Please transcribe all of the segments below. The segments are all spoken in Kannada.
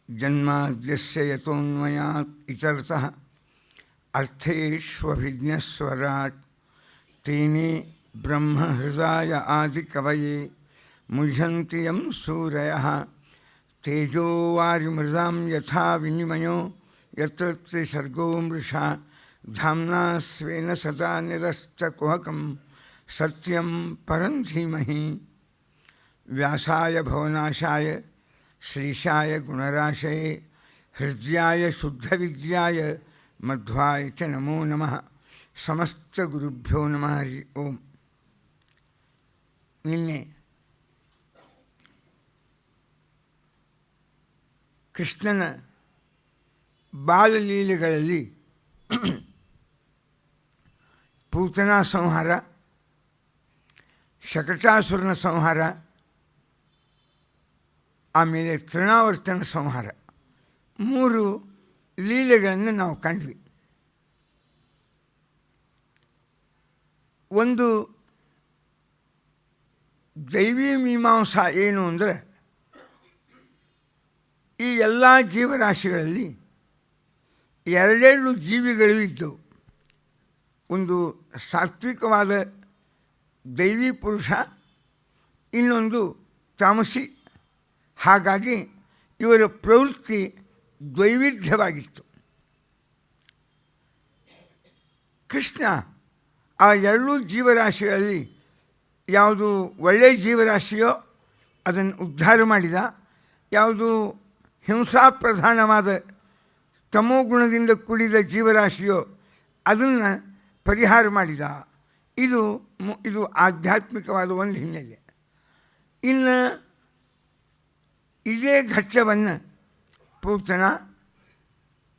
ಜನ್ಮಾದ್ಯಸ್ಯ ಯತೋನ್ಮಯಾತ್ ಇತರತಃ ಅರ್ಥೇಷ್ವಭಿಜ್ಞಸ್ವರಾಟ್ ತೇನೇ ಬ್ರಹ್ಮ ಹೃದಯ ಆದಿಕವಯೇ ಮುಹ್ಯಂತಿ ಯಂ ಸೂರಯಃ ತೇಜೋ ವಾರಿಮೃದಾಂ ಯಥಾ ವಿನಿಮಯೋ ಯತ್ರ ತ್ರಿಸರ್ಗೋ ಮೃಷಾ ಧಾಮ್ನಾ ಸ್ವೇನ ಸದಾ ನಿರಸ್ತಕುಹಕಂ ಸತ್ಯಂ ಪರಂ ಧೀಮಹಿ. ವ್ಯಾಸಾಯ ಭವನಾಶಾಯ ಶ್ರೀಶಾಯ ಗುಣರಾಶಯೇ ಹೃದಯಾಯ ಶುದ್ಧವಿದ್ಯಾಯ ಮಧ್ವಾಯ ಚ ನಮೋ ನಮಃ. ಸಮಸ್ತ ಗುರುಭ್ಯೋ ನಮಃ. ಹರಿ ಓಂ. ನಿನ್ನೆ ಕೃಷ್ಣನ ಬಾಲಲೀಲೆಗಳಲ್ಲಿ ಪೂತನಾ ಸಂಹಾರ, ಶಕಟಾಸುರನ ಸಂಹಾರ, ಆಮೇಲೆ ತೃಣಾವರ್ತನ ಸಂಹಾರ, 3 ಲೀಲೆಗಳನ್ನು ನಾವು ಕಂಡ್ವಿ. ಒಂದು ದೈವೀ ಮೀಮಾಂಸಾ ಏನು ಅಂದರೆ, ಈ ಎಲ್ಲ ಜೀವರಾಶಿಗಳಲ್ಲಿ 2 ಜೀವಿಗಳು ಇದ್ದವು. ಒಂದು ಸಾತ್ವಿಕವಾದ ದೈವೀ ಪುರುಷ, ಇನ್ನೊಂದು ತಾಮಸಿ. ಹಾಗಾಗಿ ಇವರ ಪ್ರವೃತ್ತಿ ದ್ವೈವಿಧ್ಯವಾಗಿತ್ತು. ಕೃಷ್ಣ ಆ 2 ಜೀವರಾಶಿಗಳಲ್ಲಿ ಯಾವುದು ಒಳ್ಳೆಯ ಜೀವರಾಶಿಯೋ ಅದನ್ನು ಉದ್ಧಾರ ಮಾಡಿದ, ಯಾವುದು ಹಿಂಸಾಪ್ರಧಾನವಾದ ತಮೋಗುಣದಿಂದ ಕೂಡಿದ ಜೀವರಾಶಿಯೋ ಅದನ್ನು ಪರಿಹಾರ ಮಾಡಿದ. ಇದು ಆಧ್ಯಾತ್ಮಿಕವಾದ ಒಂದು ಹಿನ್ನೆಲೆ. ಇನ್ನು ಇದೇ ಘಟ್ಟವನ್ನು ಪೂತನ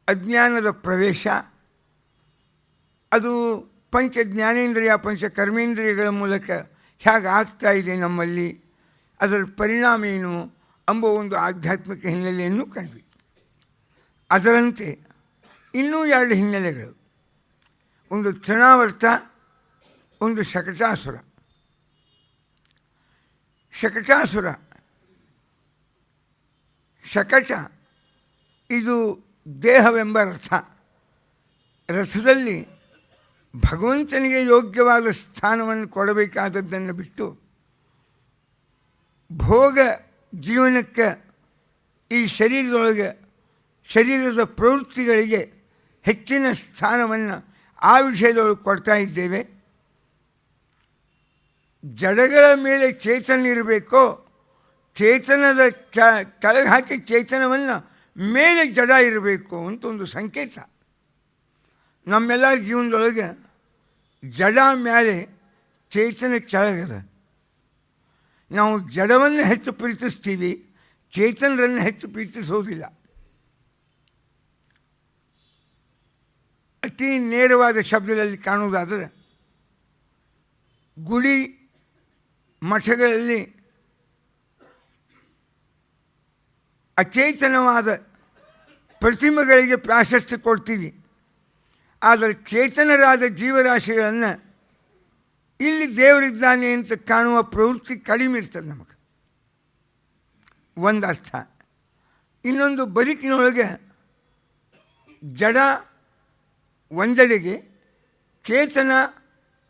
ಅಜ್ಞಾನದ ಪ್ರವೇಶ, ಅದು ಪಂಚ ಜ್ಞಾನೇಂದ್ರಿಯ ಪಂಚ ಕರ್ಮೇಂದ್ರಿಯಗಳ ಮೂಲಕ ಹೇಗೆ ಆಗ್ತಾ ಇದೆ ನಮ್ಮಲ್ಲಿ, ಅದರ ಪರಿಣಾಮ ಏನು ಎಂಬ ಒಂದು ಆಧ್ಯಾತ್ಮಿಕ ಹಿನ್ನೆಲೆಯನ್ನು ಕಂಡ್ವಿ. ಅದರಂತೆ ಇನ್ನೂ 2 ಹಿನ್ನೆಲೆಗಳು, ಒಂದು ತೃಣಾವರ್ತ, ಒಂದು ಶಕಟಾಸುರ. ಶಕಟ ಇದು ದೇಹವೆಂಬ ರಥ. ರಥದಲ್ಲಿ ಭಗವಂತನಿಗೆ ಯೋಗ್ಯವಾದ ಸ್ಥಾನವನ್ನು ಕೊಡಬೇಕಾದದ್ದನ್ನು ಬಿಟ್ಟು ಭೋಗ ಜೀವನಕ್ಕೆ ಈ ಶರೀರದ ಪ್ರವೃತ್ತಿಗಳಿಗೆ ಹೆಚ್ಚಿನ ಸ್ಥಾನವನ್ನು ಆ ವಿಷಯದೊಳಗೆ ಕೊಡ್ತಾ ಇದ್ದೇವೆ. ಜಡಗಳ ಮೇಲೆ ಚೇತನ ಇರಬೇಕೋ, ಚೇತನದ ಕೆಳಗೆ ಹಾಕಿ ಚೇತನವನ್ನು ಮೇಲೆ ಜಡ ಇರಬೇಕು ಅಂತ ಒಂದು ಸಂಕೇತ. ನಮ್ಮೆಲ್ಲ ಜೀವನದೊಳಗೆ ಜಡ ಮೇಲೆ ಚೇತನ ಕೆಳಗದ. ನಾವು ಜಡವನ್ನು ಹೆಚ್ಚು ಪ್ರೀತಿಸ್ತೀವಿ, ಚೇತನರನ್ನು ಹೆಚ್ಚು ಪ್ರೀತಿಸೋದಿಲ್ಲ. ಅತಿ ನೇರವಾದ ಶಬ್ದದಲ್ಲಿ ಕಾಣುವುದಾದರೆ, ಗುಡಿ ಮಠಗಳಲ್ಲಿ ಅಚೇತನವಾದ ಪ್ರತಿಮೆಗಳಿಗೆ ಪ್ರಾಶಸ್ತ್ಯ ಕೊಡ್ತೀವಿ, ಆದರೆ ಚೇತನರಾದ ಜೀವರಾಶಿಗಳನ್ನು ಇಲ್ಲಿ ದೇವರಿದ್ದಾನೆ ಅಂತ ಕಾಣುವ ಪ್ರವೃತ್ತಿ ಕಡಿಮೆ ಇರ್ತದೆ ನಮಗೆ. ಒಂದು ಅರ್ಥ. ಇನ್ನೊಂದು, ಬದುಕಿನೊಳಗೆ ಜಡ ಒಂದೆಡೆಗೆ, ಚೇತನ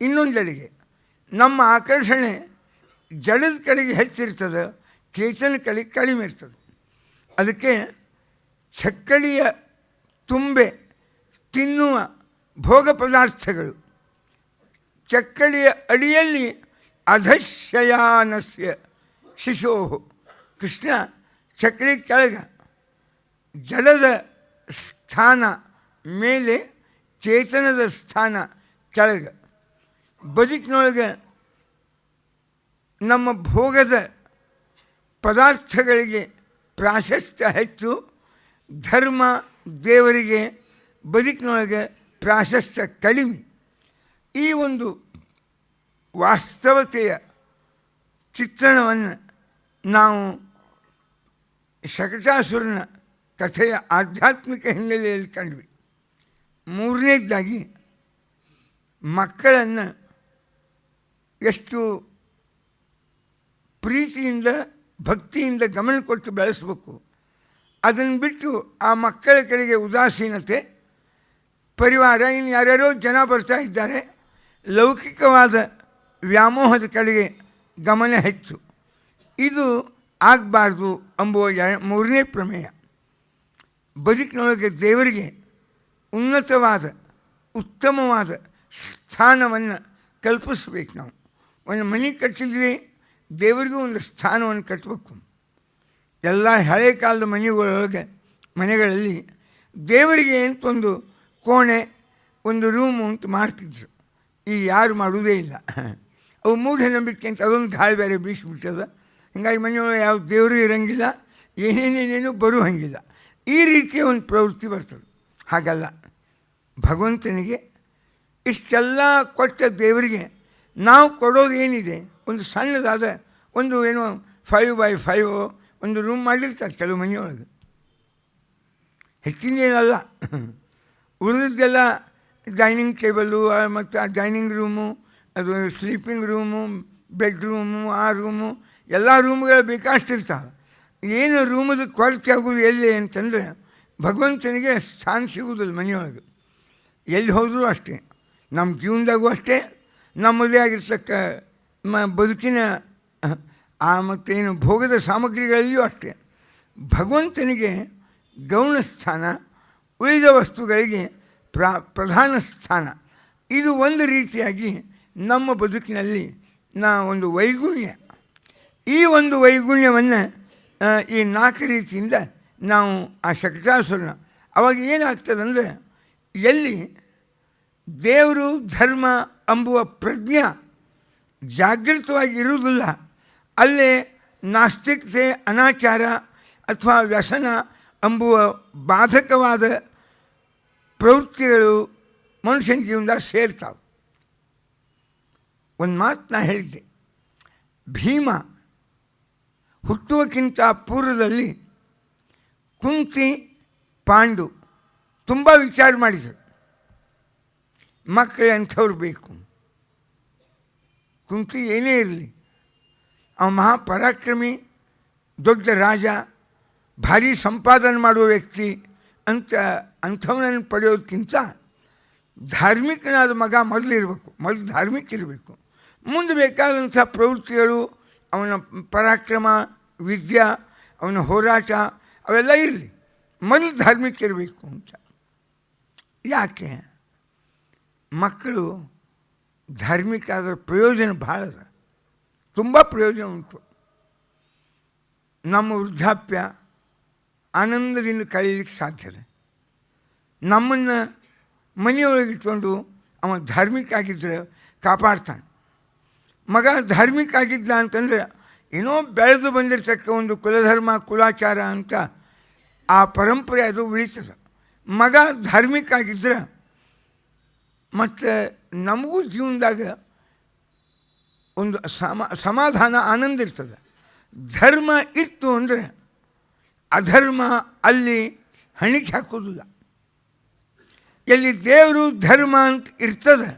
ಇನ್ನೊಂದೆಡೆಗೆ. ನಮ್ಮ ಆಕರ್ಷಣೆ ಜಡದ ಕಡೆಗೆ ಹೆಚ್ಚಿರ್ತದೆ, ಚೇತನ ಕಡೆಗೆ ಕಡಿಮೆ ಇರ್ತದೆ. ಅದಕ್ಕೆ ಚಕ್ಕಡಿಯ ತುಂಬೆ ತಿನ್ನುವ ಭೋಗ ಪದಾರ್ಥಗಳು, ಚಕ್ಕಡಿಯ ಅಡಿಯಲ್ಲಿ ಅಧಶಯಾನಸ್ಯ ಶಿಶೋ. ಕೃಷ್ಣ ಚಕ್ಕಡಿ ಕೆಳಗೆ, ಜಡದ ಸ್ಥಾನ ಮೇಲೆ, ಚೇತನದ ಸ್ಥಾನ ಕೆಳಗೆ. ಬದುಕಿನೊಳಗೆ ನಮ್ಮ ಭೋಗದ ಪದಾರ್ಥಗಳಿಗೆ ಪ್ರಾಶಸ್ತ್ಯ ಹೆಚ್ಚು, ಧರ್ಮ ದೇವರಿಗೆ ಬದುಕಿನೊಳಗೆ ಪ್ರಾಶಸ್ತ್ಯ ಕಡಿಮೆ. ಈ ಒಂದು ವಾಸ್ತವತೆಯ ಚಿತ್ರಣವನ್ನು ನಾವು ಶಕಟಾಸುರನ ಕಥೆಯ ಆಧ್ಯಾತ್ಮಿಕ ಹಿನ್ನೆಲೆಯಲ್ಲಿ ಕಂಡ್ವಿ. 3ನೇದಾಗಿ, ಮಕ್ಕಳನ್ನು ಎಷ್ಟು ಪ್ರೀತಿಯಿಂದ ಭಕ್ತಿಯಿಂದ ಗಮನ ಕೊಟ್ಟು ಬೆಳೆಸಬೇಕು. ಅದನ್ನು ಬಿಟ್ಟು ಆ ಮಕ್ಕಳ ಕಡೆಗೆ ಉದಾಸೀನತೆ, ಪರಿವಾರ, ಇನ್ನು ಯಾರ್ಯಾರೋ ಜನ ಬರ್ತಾ ಇದ್ದಾರೆ, ಲೌಕಿಕವಾದ ವ್ಯಾಮೋಹದ ಕಡೆಗೆ ಗಮನ ಹೆಚ್ಚು. ಇದು ಆಗಬಾರ್ದು ಎಂಬುವ ಮೂರನೇ ಪ್ರಮೇಯ. ಬದುಕಿನೊಳಗೆ ದೇವರಿಗೆ ಉನ್ನತವಾದ ಉತ್ತಮವಾದ ಸ್ಥಾನವನ್ನು ಕಲ್ಪಿಸ್ಬೇಕು. ನಾವು ಒಂದು ಮನೆ ಕಟ್ಟಿದ್ವಿ, ದೇವರಿಗೂ ಒಂದು ಸ್ಥಾನವನ್ನು ಕಟ್ಟಬೇಕು. ಎಲ್ಲ ಹಳೆ ಕಾಲದ ಮನೆಗಳಲ್ಲಿ ದೇವರಿಗೆ ಅಂತ ಒಂದು ಕೋಣೆ, ಒಂದು ರೂಮು ಅಂತ ಮಾಡ್ತಿದ್ರು. ಈಗ ಯಾರು ಮಾಡುವುದೇ ಇಲ್ಲ. ಅವು ಮೂಢನಂಬಿಕೆ ಅಂತ ಅದೊಂದು ಗಾಳಿ ಬೇರೆ ಬೀಸಿಬಿಟ್ಟದ. ಹೀಗಾಗಿ ಮನೆಯೊಳಗೆ ಯಾವ ದೇವರು ಇರೋಂಗಿಲ್ಲ, ಏನೇನೇನೇನು ಬರುವಂಗಿಲ್ಲ. ಈ ರೀತಿಯ ಒಂದು ಪ್ರವೃತ್ತಿ ಬರ್ತದೆ. ಹಾಗಲ್ಲ, ಭಗವಂತನಿಗೆ ಇಷ್ಟೆಲ್ಲ ಕೊಟ್ಟ ದೇವರಿಗೆ ನಾವು ಕೊಡೋದು ಏನಿದೆ, ಒಂದು ಸಣ್ಣದಾದ ಒಂದು ಏನೋ 5x5 ಒಂದು ರೂಮ್ ಮಾಡಿರ್ತಾರೆ ಕೆಲವು ಮನೆಯೊಳಗೆ, ಹೆಚ್ಚಿನೇನಲ್ಲ. ಉಳಿದದ್ದೆಲ್ಲ ಡೈನಿಂಗ್ ಟೇಬಲು ಮತ್ತು ಆ ಡೈನಿಂಗ್ ರೂಮು, ಅದು ಸ್ಲೀಪಿಂಗ್ ರೂಮು, ಬೆಡ್ರೂಮು, ಆ ರೂಮು, ಎಲ್ಲ ರೂಮ್ಗಳು ಬೇಕಷ್ಟಿರ್ತಾವೆ. ಏನು ರೂಮದ ಕೊರತೆ ಆಗೋದು ಎಲ್ಲಿ ಅಂತಂದರೆ ಭಗವಂತನಿಗೆ ಸ್ಥಾನ ಸಿಗುವುದಿಲ್ಲ ಮನೆಯೊಳಗೆ. ಎಲ್ಲಿ ಹೋದರೂ ಅಷ್ಟೇ, ನಮ್ಮ ಜೀವನದಾಗೂ ಅಷ್ಟೇ, ನಮ್ಮದೇ ಆಗಿರ್ತಕ್ಕ ಬದುಕಿನ ಮತ್ತೇನು ಭೋಗದ ಸಾಮಗ್ರಿಗಳಲ್ಲಿಯೂ ಅಷ್ಟೇ. ಭಗವಂತನಿಗೆ ಗೌಣ ಸ್ಥಾನ, ಉಳಿದ ವಸ್ತುಗಳಿಗೆ ಪ್ರಧಾನ ಸ್ಥಾನ. ಇದು ಒಂದು ರೀತಿಯಾಗಿ ನಮ್ಮ ಬದುಕಿನಲ್ಲಿ ಒಂದು ವೈಗುಣ್ಯ. ಈ ಒಂದು ವೈಗುಣ್ಯವನ್ನು ಈ 4 ರೀತಿಯಿಂದ ನಾವು ಆ ಶಕಟಾಸುರನ ಅವಾಗ ಏನಾಗ್ತದಂದರೆ, ಎಲ್ಲಿ ದೇವರು ಧರ್ಮ ಎಂಬುವ ಪ್ರಜ್ಞೆ ಜಾಗೃತವಾಗಿ ಇರುವುದಿಲ್ಲ, ಅಲ್ಲೇ ನಾಸ್ತಿಕತೆ, ಅನಾಚಾರ ಅಥವಾ ವ್ಯಸನ ಎಂಬುವ ಬಾಧಕವಾದ ಪ್ರವೃತ್ತಿಗಳು ಮನುಷ್ಯನ ಜೀವನದಾಗ ಸೇರ್ತಾವೆ. ಒಂದು ಮಾತು ನಾ ಹೇಳಿದ್ದೆ, ಭೀಮ ಹುಟ್ಟುವಕ್ಕಿಂತ ಪೂರ್ವದಲ್ಲಿ ಕುಂತಿ, ಪಾಂಡು ತುಂಬ ವಿಚಾರ ಮಾಡಿದರು, ಮಕ್ಕಳು ಅಂಥವ್ರು ಬೇಕು. ಕುಂತಿ ಏನೇ ಇರಲಿ, ಅವ ಮಹಾಪರಾಕ್ರಮಿ, ದೊಡ್ಡ ರಾಜ, ಭಾರಿ ಸಂಪಾದನೆ ಮಾಡುವ ವ್ಯಕ್ತಿ ಅಂಥವನನ್ನು ಪಡೆಯೋದಕ್ಕಿಂತ ಧಾರ್ಮಿಕನಾದ ಮಗ ಮೊದಲು ಧಾರ್ಮಿಕ ಇರಬೇಕು. ಮುಂದೆ ಬೇಕಾದಂಥ ಪ್ರವೃತ್ತಿಗಳು, ಅವನ ಪರಾಕ್ರಮ, ವಿದ್ಯೆ, ಅವನ ಹೋರಾಟ ಅವೆಲ್ಲ ಇರಲಿ, ಮೊದಲು ಧಾರ್ಮಿಕ ಇರಬೇಕು ಅಂತ. ಯಾಕೆ? ಮಕ್ಕಳು ಧಾರ್ಮಿಕ ಅದರ ಪ್ರಯೋಜನ ಭಾಳ ಅದ, ತುಂಬ ಪ್ರಯೋಜನ ಉಂಟು. ನಮ್ಮ ವೃದ್ಧಾಪ್ಯ ಆನಂದದಿಂದ ಕಳೀಲಿಕ್ಕೆ ಸಾಧ್ಯತೆ. ನಮ್ಮನ್ನು ಮನೆಯೊಳಗೆ ಇಟ್ಕೊಂಡು ಅವ ಧಾರ್ಮಿಕ ಆಗಿದ್ದರೆ ಕಾಪಾಡ್ತಾನೆ. ಮಗ ಧಾರ್ಮಿಕ ಆಗಿದ್ದ ಅಂತಂದರೆ ಏನೋ ಬೆಳೆದು ಬಂದಿರತಕ್ಕ ಒಂದು ಕುಲಧರ್ಮ, ಕುಲಾಚಾರ ಅಂತ ಆ ಪರಂಪರೆ ಅದು ಉಳಿತದೆ. ಮಗ ಧಾರ್ಮಿಕ ಆಗಿದ್ದರೆ ಮತ್ತು ನಮಗೂ ಜೀವನದಾಗ ಒಂದು ಸಮಾಧಾನ, ಆನಂದ ಇರ್ತದೆ. ಧರ್ಮ ಇತ್ತು ಅಂದರೆ ಅಧರ್ಮ ಅಲ್ಲಿ ಹಣಿಕೆ ಹಾಕೋದಿಲ್ಲ. ಎಲ್ಲಿ ದೇವರು ಧರ್ಮ ಅಂತ ಇರ್ತದೆ,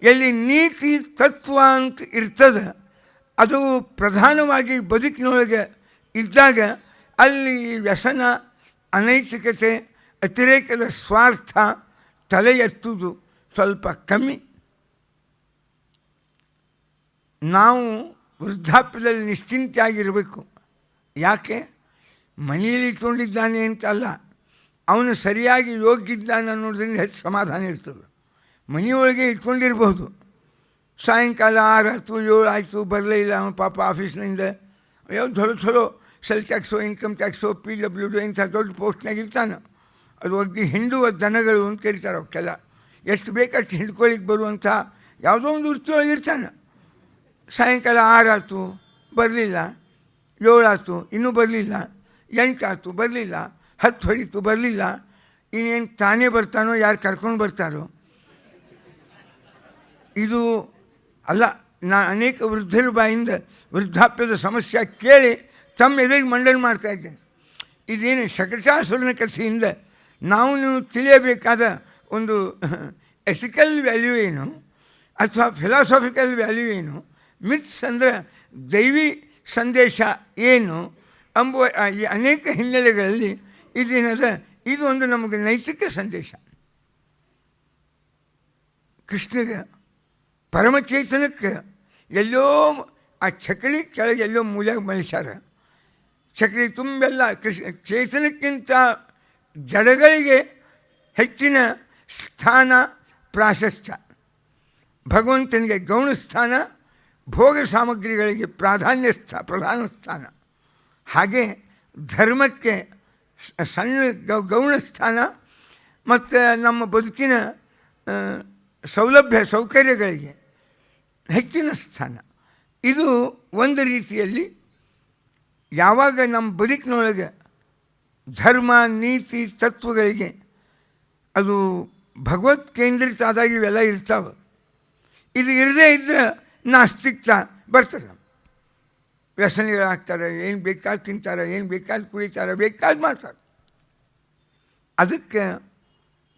ಎಲ್ಲಿ ನೀತಿ ತತ್ವ ಅಂತ ಇರ್ತದೆ, ಅದು ಪ್ರಧಾನವಾಗಿ ಬದುಕಿನೊಳಗೆ ಇದ್ದಾಗ ಅಲ್ಲಿ ವ್ಯಸನ, ಅನೈತಿಕತೆ, ಅತಿರೇಕದ ಸ್ವಾರ್ಥ ತಲೆ ಎತ್ತುವುದು ಸ್ವಲ್ಪ ಕಮ್ಮಿ. ನಾವು ವೃದ್ಧಾಪ್ಯದಲ್ಲಿ ನಿಶ್ಚಿಂತೆಯಾಗಿರಬೇಕು. ಯಾಕೆ? ಮನೆಯಲ್ಲಿ ಇಟ್ಕೊಂಡಿದ್ದಾನೆ ಅಂತ ಅಲ್ಲ, ಅವನು ಸರಿಯಾಗಿ ಯೋಗ್ಯ ಇದ್ದಾನೆ ಅನ್ನೋದ್ರಿಂದ ಹೆಚ್ಚು ಸಮಾಧಾನ ಇರ್ತದೆ. ಮನೆಯೊಳಗೆ ಇಟ್ಕೊಂಡಿರ್ಬೋದು, ಸಾಯಂಕಾಲ 6 ಆಯಿತು 7 ಆಯಿತು ಬರಲೇ ಇಲ್ಲ ಅವನು ಪಾಪ ಆಫೀಸ್ನಿಂದ, ಯಾವ ಚಲೋ cell tax, income tax, PWD ಇಂಥ ದೊಡ್ಡ ಪೋಸ್ಟ್ನಾಗ ಇರ್ತಾನೆ. ಅದು ಒಗ್ಗಿ ಹಿಂಡುವ ದನಗಳು ಅಂತ ಕರೀತಾರೆ ಅವಕ್ಕೆಲ್ಲ. ಎಷ್ಟು ಬೇಕಷ್ಟು ಹಿಂಡ್ಕೊಳ್ಳಿಕ್ಕೆ ಬರುವಂಥ ಯಾವುದೋ ಒಂದು ವೃತ್ತಿಯೊಳಗೆ ಇರ್ತಾನೆ. ಸಾಯಂಕಾಲ 6 ಆಯಿತು ಬರಲಿಲ್ಲ, 7 ಆಯಿತು ಇನ್ನೂ ಬರಲಿಲ್ಲ, 8 ಆಯಿತು ಬರಲಿಲ್ಲ, 10 ಹೊಡಿತು ಬರಲಿಲ್ಲ. ಇನ್ನೇನು ತಾನೇ ಬರ್ತಾನೋ, ಯಾರು ಕರ್ಕೊಂಡು ಬರ್ತಾರೋ? ಇದು ಅಲ್ಲ. ಅನೇಕ ವೃದ್ಧರ ಬಾಯಿಂದ ವೃದ್ಧಾಪ್ಯದ ಸಮಸ್ಯೆ ಕೇಳಿ ತಮ್ಮ ಎದುರಿಗೆ ಮಂಡನೆ ಮಾಡ್ತಾಯಿದ್ದೇನೆ. ಇದೇನು ಶಕಟಾಸುರನ ಕಥೆಯಿಂದ ನಾವು ತಿಳಿಯಬೇಕಾದ ಒಂದು ಎಥಿಕಲ್ ವ್ಯಾಲ್ಯೂ ಏನು ಅಥವಾ ಫಿಲಾಸಫಿಕಲ್ ವ್ಯಾಲ್ಯೂ ಏನು ಮಿತ್ಸ್ ಅಂದರೆ ದೈವಿ ಸಂದೇಶ ಏನು ಎಂಬುವ ಈ ಅನೇಕ ಹಿನ್ನೆಲೆಗಳಲ್ಲಿ ಇದೇನದ ಇದು ಒಂದು ನಮಗೆ ನೈತಿಕ ಸಂದೇಶ. ಕೃಷ್ಣಗೆ ಪರಮಚೇತನಕ್ಕೆ ಎಲ್ಲೋ ಆ ಚಕಳಿ ಕೆಳಗೆ ಎಲ್ಲೋ ಮೂಲೆಯಾಗಿ ಮನುಷ್ಯರ ಚಕ್ರಿ ತುಂಬೆಲ್ಲ ಚೇತನಕ್ಕಿಂತ ಜಡಗಳಿಗೆ ಹೆಚ್ಚಿನ ಸ್ಥಾನ ಪ್ರಾಶಸ್ತ್ಯ, ಭಗವಂತನಿಗೆ ಗೌಣ ಸ್ಥಾನ, ಭೋಗ ಸಾಮಗ್ರಿಗಳಿಗೆ ಪ್ರಧಾನ ಸ್ಥಾನ, ಹಾಗೆ ಧರ್ಮಕ್ಕೆ ಸಣ್ಣ ಗೌಣ ಸ್ಥಾನ ಮತ್ತು ನಮ್ಮ ಬದುಕಿನ ಸೌಕರ್ಯಗಳಿಗೆ ಹೆಚ್ಚಿನ ಸ್ಥಾನ. ಇದು ಒಂದು ರೀತಿಯಲ್ಲಿ ಯಾವಾಗ ನಮ್ಮ ಬದುಕಿನೊಳಗೆ ಧರ್ಮ ನೀತಿ ತತ್ವಗಳಿಗೆ ಅದು ಭಗವತ್ ಕೇಂದ್ರಿತ ಆದಾಗ ಇವೆಲ್ಲ ಇರ್ತಾವೆ. ಇದು ಇರದೇ ಇದ್ದರೆ ನಾಸ್ತಿಕ್ತ ಬರ್ತದೆ. ವ್ಯಸನಿಗಳಾಗ್ತಾರೆ, ಏನು ಬೇಕಾದ ತಿಂತಾರೆ, ಏನು ಬೇಕಾದ ಕುಡಿತಾರೆ, ಬೇಕಾದ ಮಾಡ್ತಾರೆ. ಅದಕ್ಕೆ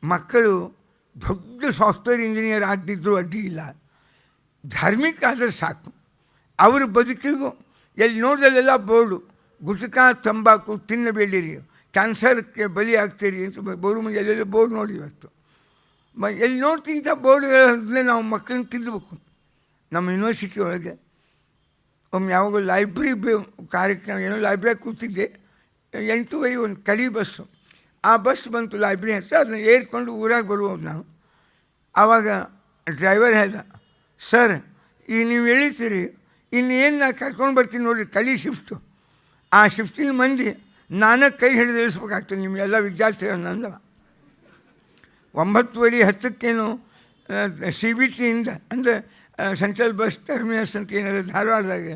ಮಕ್ಕಳು ದೊಡ್ಡ ಸಾಫ್ಟ್ವೇರ್ ಇಂಜಿನಿಯರ್ ಆಗದಿದ್ದರೂ ಅಡ್ಡಿ ಇಲ್ಲ, ಧಾರ್ಮಿಕ ಆದರೆ ಸಾಕು. ಅವ್ರ ಬದುಕಿಗೂ ಎಲ್ಲಿ ನೋಡಿದಲ್ಲೆಲ್ಲ ಬೋರ್ಡು, ಗುಟ್ಕ ತಂಬಾಕು ತಿನ್ನಬೇಡಿರಿ, ಕ್ಯಾನ್ಸರ್ಗೆ ಬಲಿ ಆಗ್ತೀರಿ ಅಂತ ಬೋರ್ಡು ಮುಂದೆ ಎಲ್ಲೆಲ್ಲ ಬೋರ್ಡ್ ನೋಡಿ. ಇವತ್ತು ಎಲ್ಲಿ ನೋಡ್ತಿಂಥ ಬೋರ್ಡ್ಗಳಂದರೆ ನಾವು ಮಕ್ಕಳನ್ನ ತಿದ್ದಬೇಕು. ನಮ್ಮ ಯೂನಿವರ್ಸಿಟಿ ಒಳಗೆ ಒಮ್ಮೆ ಯಾವಾಗ ಲೈಬ್ರರಿ ಕಾರ್ಯಕ್ರಮ ಏನೋ ಲೈಬ್ರರಿ ಕೂತಿದ್ದೆ, 8:05 ಒಂದು ಕಡಿ ಬಸ್ಸು, ಆ ಬಸ್ ಬಂತು ಲೈಬ್ರರಿ ಹತ್ರ, ಅದನ್ನ ಏರ್ಕೊಂಡು ಊರಾಗ ಬರುವುದು ನಾವು. ಆವಾಗ ಡ್ರೈವರ್ ಹೇಳ್ದ, ಸರ್ ಈಗ ನೀವು ಎಳಿತೀರಿ, ಇನ್ನೇನು ನಾ ಕರ್ಕೊಂಡು ಬರ್ತೀನಿ ನೋಡಿರಿ ಕಲಿ ಶಿಫ್ಟು, ಆ ಶಿಫ್ಟಿನ ಮಂದಿ ನಾನೇ ಕೈ ಹಿಡಿದು ಇಳಿಸ್ಬೇಕಾಗ್ತದೆ ನಿಮಗೆಲ್ಲ ವಿದ್ಯಾರ್ಥಿಗಳು. ನಂದವ 9:10 CBTಯಿಂದ ಅಂದರೆ ಸೆಂಟ್ರಲ್ ಬಸ್ ಟರ್ಮಿನಸ್ ಅಂತ ಏನಾದ್ರು ಧಾರವಾಡದಾಗ,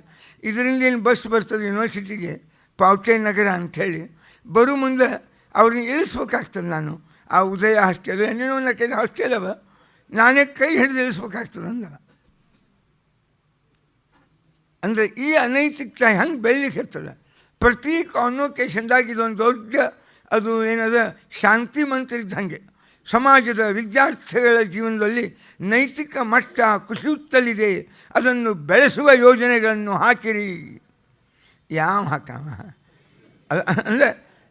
ಇದರಿಂದ ಏನು ಬಸ್ ಬರ್ತದೆ ಯೂನಿವರ್ಸಿಟಿಗೆ ಪಾವಟೆ ನಗರ ಅಂಥೇಳಿ, ಬರೋ ಮುಂದೆ ಅವ್ರನ್ನ ಇಳಿಸ್ಬೇಕಾಗ್ತದೆ. ನಾನು ಆ ಉದಯ ಹಾಸ್ಟೆಲ್ ಏನೇನೋ 4-5 ಹಾಸ್ಟೆಲ್ ಅವ, ನಾನೇ ಕೈ ಹಿಡಿದು ಇಳಿಸ್ಬೇಕಾಗ್ತದೆ ಅಂದವ. ಅಂದರೆ ಈ ಅನೈತಿಕ ಹೆಂಗೆ ಬೆಳಲಿಕ್ಕೆ ಇರ್ತದೆ. ಪ್ರತಿ ಕಾನ್ವೊಕೇಶನ್ದಾಗ ಇದೊಂದು ದೊಡ್ಡ ಅದು ಏನದ ಶಾಂತಿ ಮಂತ್ರ ಇದ್ದಂಗೆ. ಸಮಾಜದ ವಿದ್ಯಾರ್ಥಿಗಳ ಜೀವನದಲ್ಲಿ ನೈತಿಕ ಮಟ್ಟ ಕುಸಿಯುತ್ತಲಿದೆ, ಅದನ್ನು ಬೆಳೆಸುವ ಯೋಜನೆಗಳನ್ನು ಹಾಕಿರಿ. ಯಾವ ಹಾಕವ ಅಂದರೆ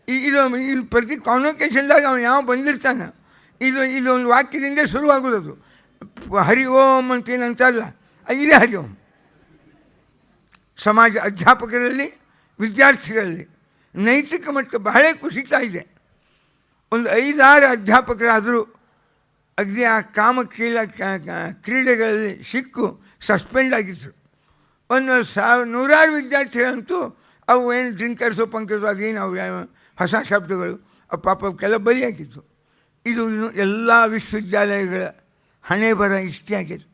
ಇದು ಪ್ರತಿ ಕಾನ್ವೊಕೇಶನ್ದಾಗ ಅವನು ಯಾವ ಬಂದಿರ್ತಾನೆ, ಇದೊಂದು ವಾಕ್ಯದಿಂದ ಶುರುವಾಗೋದು. ಹರಿ ಓಂ ಅಂತೇನಂತಲ್ಲ, ಇದೇ ಹರಿ ಓಂ. ಸಮಾಜ ಅಧ್ಯಾಪಕರಲ್ಲಿ ವಿದ್ಯಾರ್ಥಿಗಳಲ್ಲಿ ನೈತಿಕ ಮಟ್ಟ ಬಹಳ ಕುಸಿತಾ ಇದೆ. ಒಂದು 5-6 ಅಧ್ಯಾಪಕರಾದರೂ ಅಗ್ನಿ ಆ ಕ್ರೀಡೆಗಳಲ್ಲಿ ಸಿಕ್ಕು ಸಸ್ಪೆಂಡ್ ಆಗಿದ್ದರು. ಒಂದು 100 ವಿದ್ಯಾರ್ಥಿಗಳಂತೂ ಅವು ಏನು ಡ್ರಿಂಕರ್ಸು ಪಂಕರ್ಸು ಅದೇನು ಅವು ಹೊಸ ಶಬ್ದಗಳು ಪಾಪಕ್ಕೆಲ್ಲ ಬಲಿಯಾಗಿತ್ತು. ಇದು ಎಲ್ಲ ವಿಶ್ವವಿದ್ಯಾಲಯಗಳ ಹಣೆ ಬರ ಇಷ್ಟೇ ಆಗಿದೆ.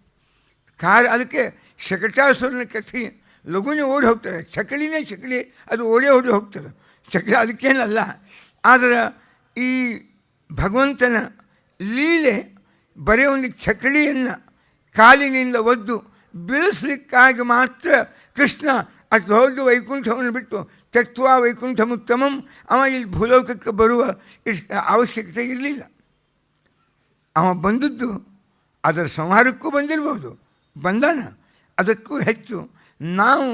ಅದಕ್ಕೆ ಶಕಟಾಸುರನ ಕಥೆ ಲಘುನೇ ಓಡಿ ಹೋಗ್ತದೆ. ಚಕಳಿನೇ ಚಕಳಿ, ಅದು ಓಡಿ ಹೋಗ್ತದೆ. ಚಕಳಿ ಅದಕ್ಕೇನಲ್ಲ. ಆದರೆ ಈ ಭಗವಂತನ ಲೀಲೆ ಬರೀ ಒಂದು ಚಕಳಿಯನ್ನು ಕಾಲಿನಿಂದ ಒದ್ದು ಬೀಳಿಸ್ಲಿಕ್ಕಾಗಿ ಮಾತ್ರ ಕೃಷ್ಣ ಅಷ್ಟು ದೊಡ್ಡ ವೈಕುಂಠವನ್ನು ಬಿಟ್ಟು ತತ್ವ ವೈಕುಂಠಮುತ್ತಮಂ ಅವ ಇಲ್ಲಿ ಭೂಲೋಕಕ್ಕೆ ಬರುವ ಅವಶ್ಯಕತೆ ಇರಲಿಲ್ಲ. ಅವ ಬಂದದ್ದು ಅದರ ಸಂಹಾರಕ್ಕೂ ಬಂದಿರ್ಬೋದು, ಬಂದಾನ. ಅದಕ್ಕೂ ಹೆಚ್ಚು ನಾವು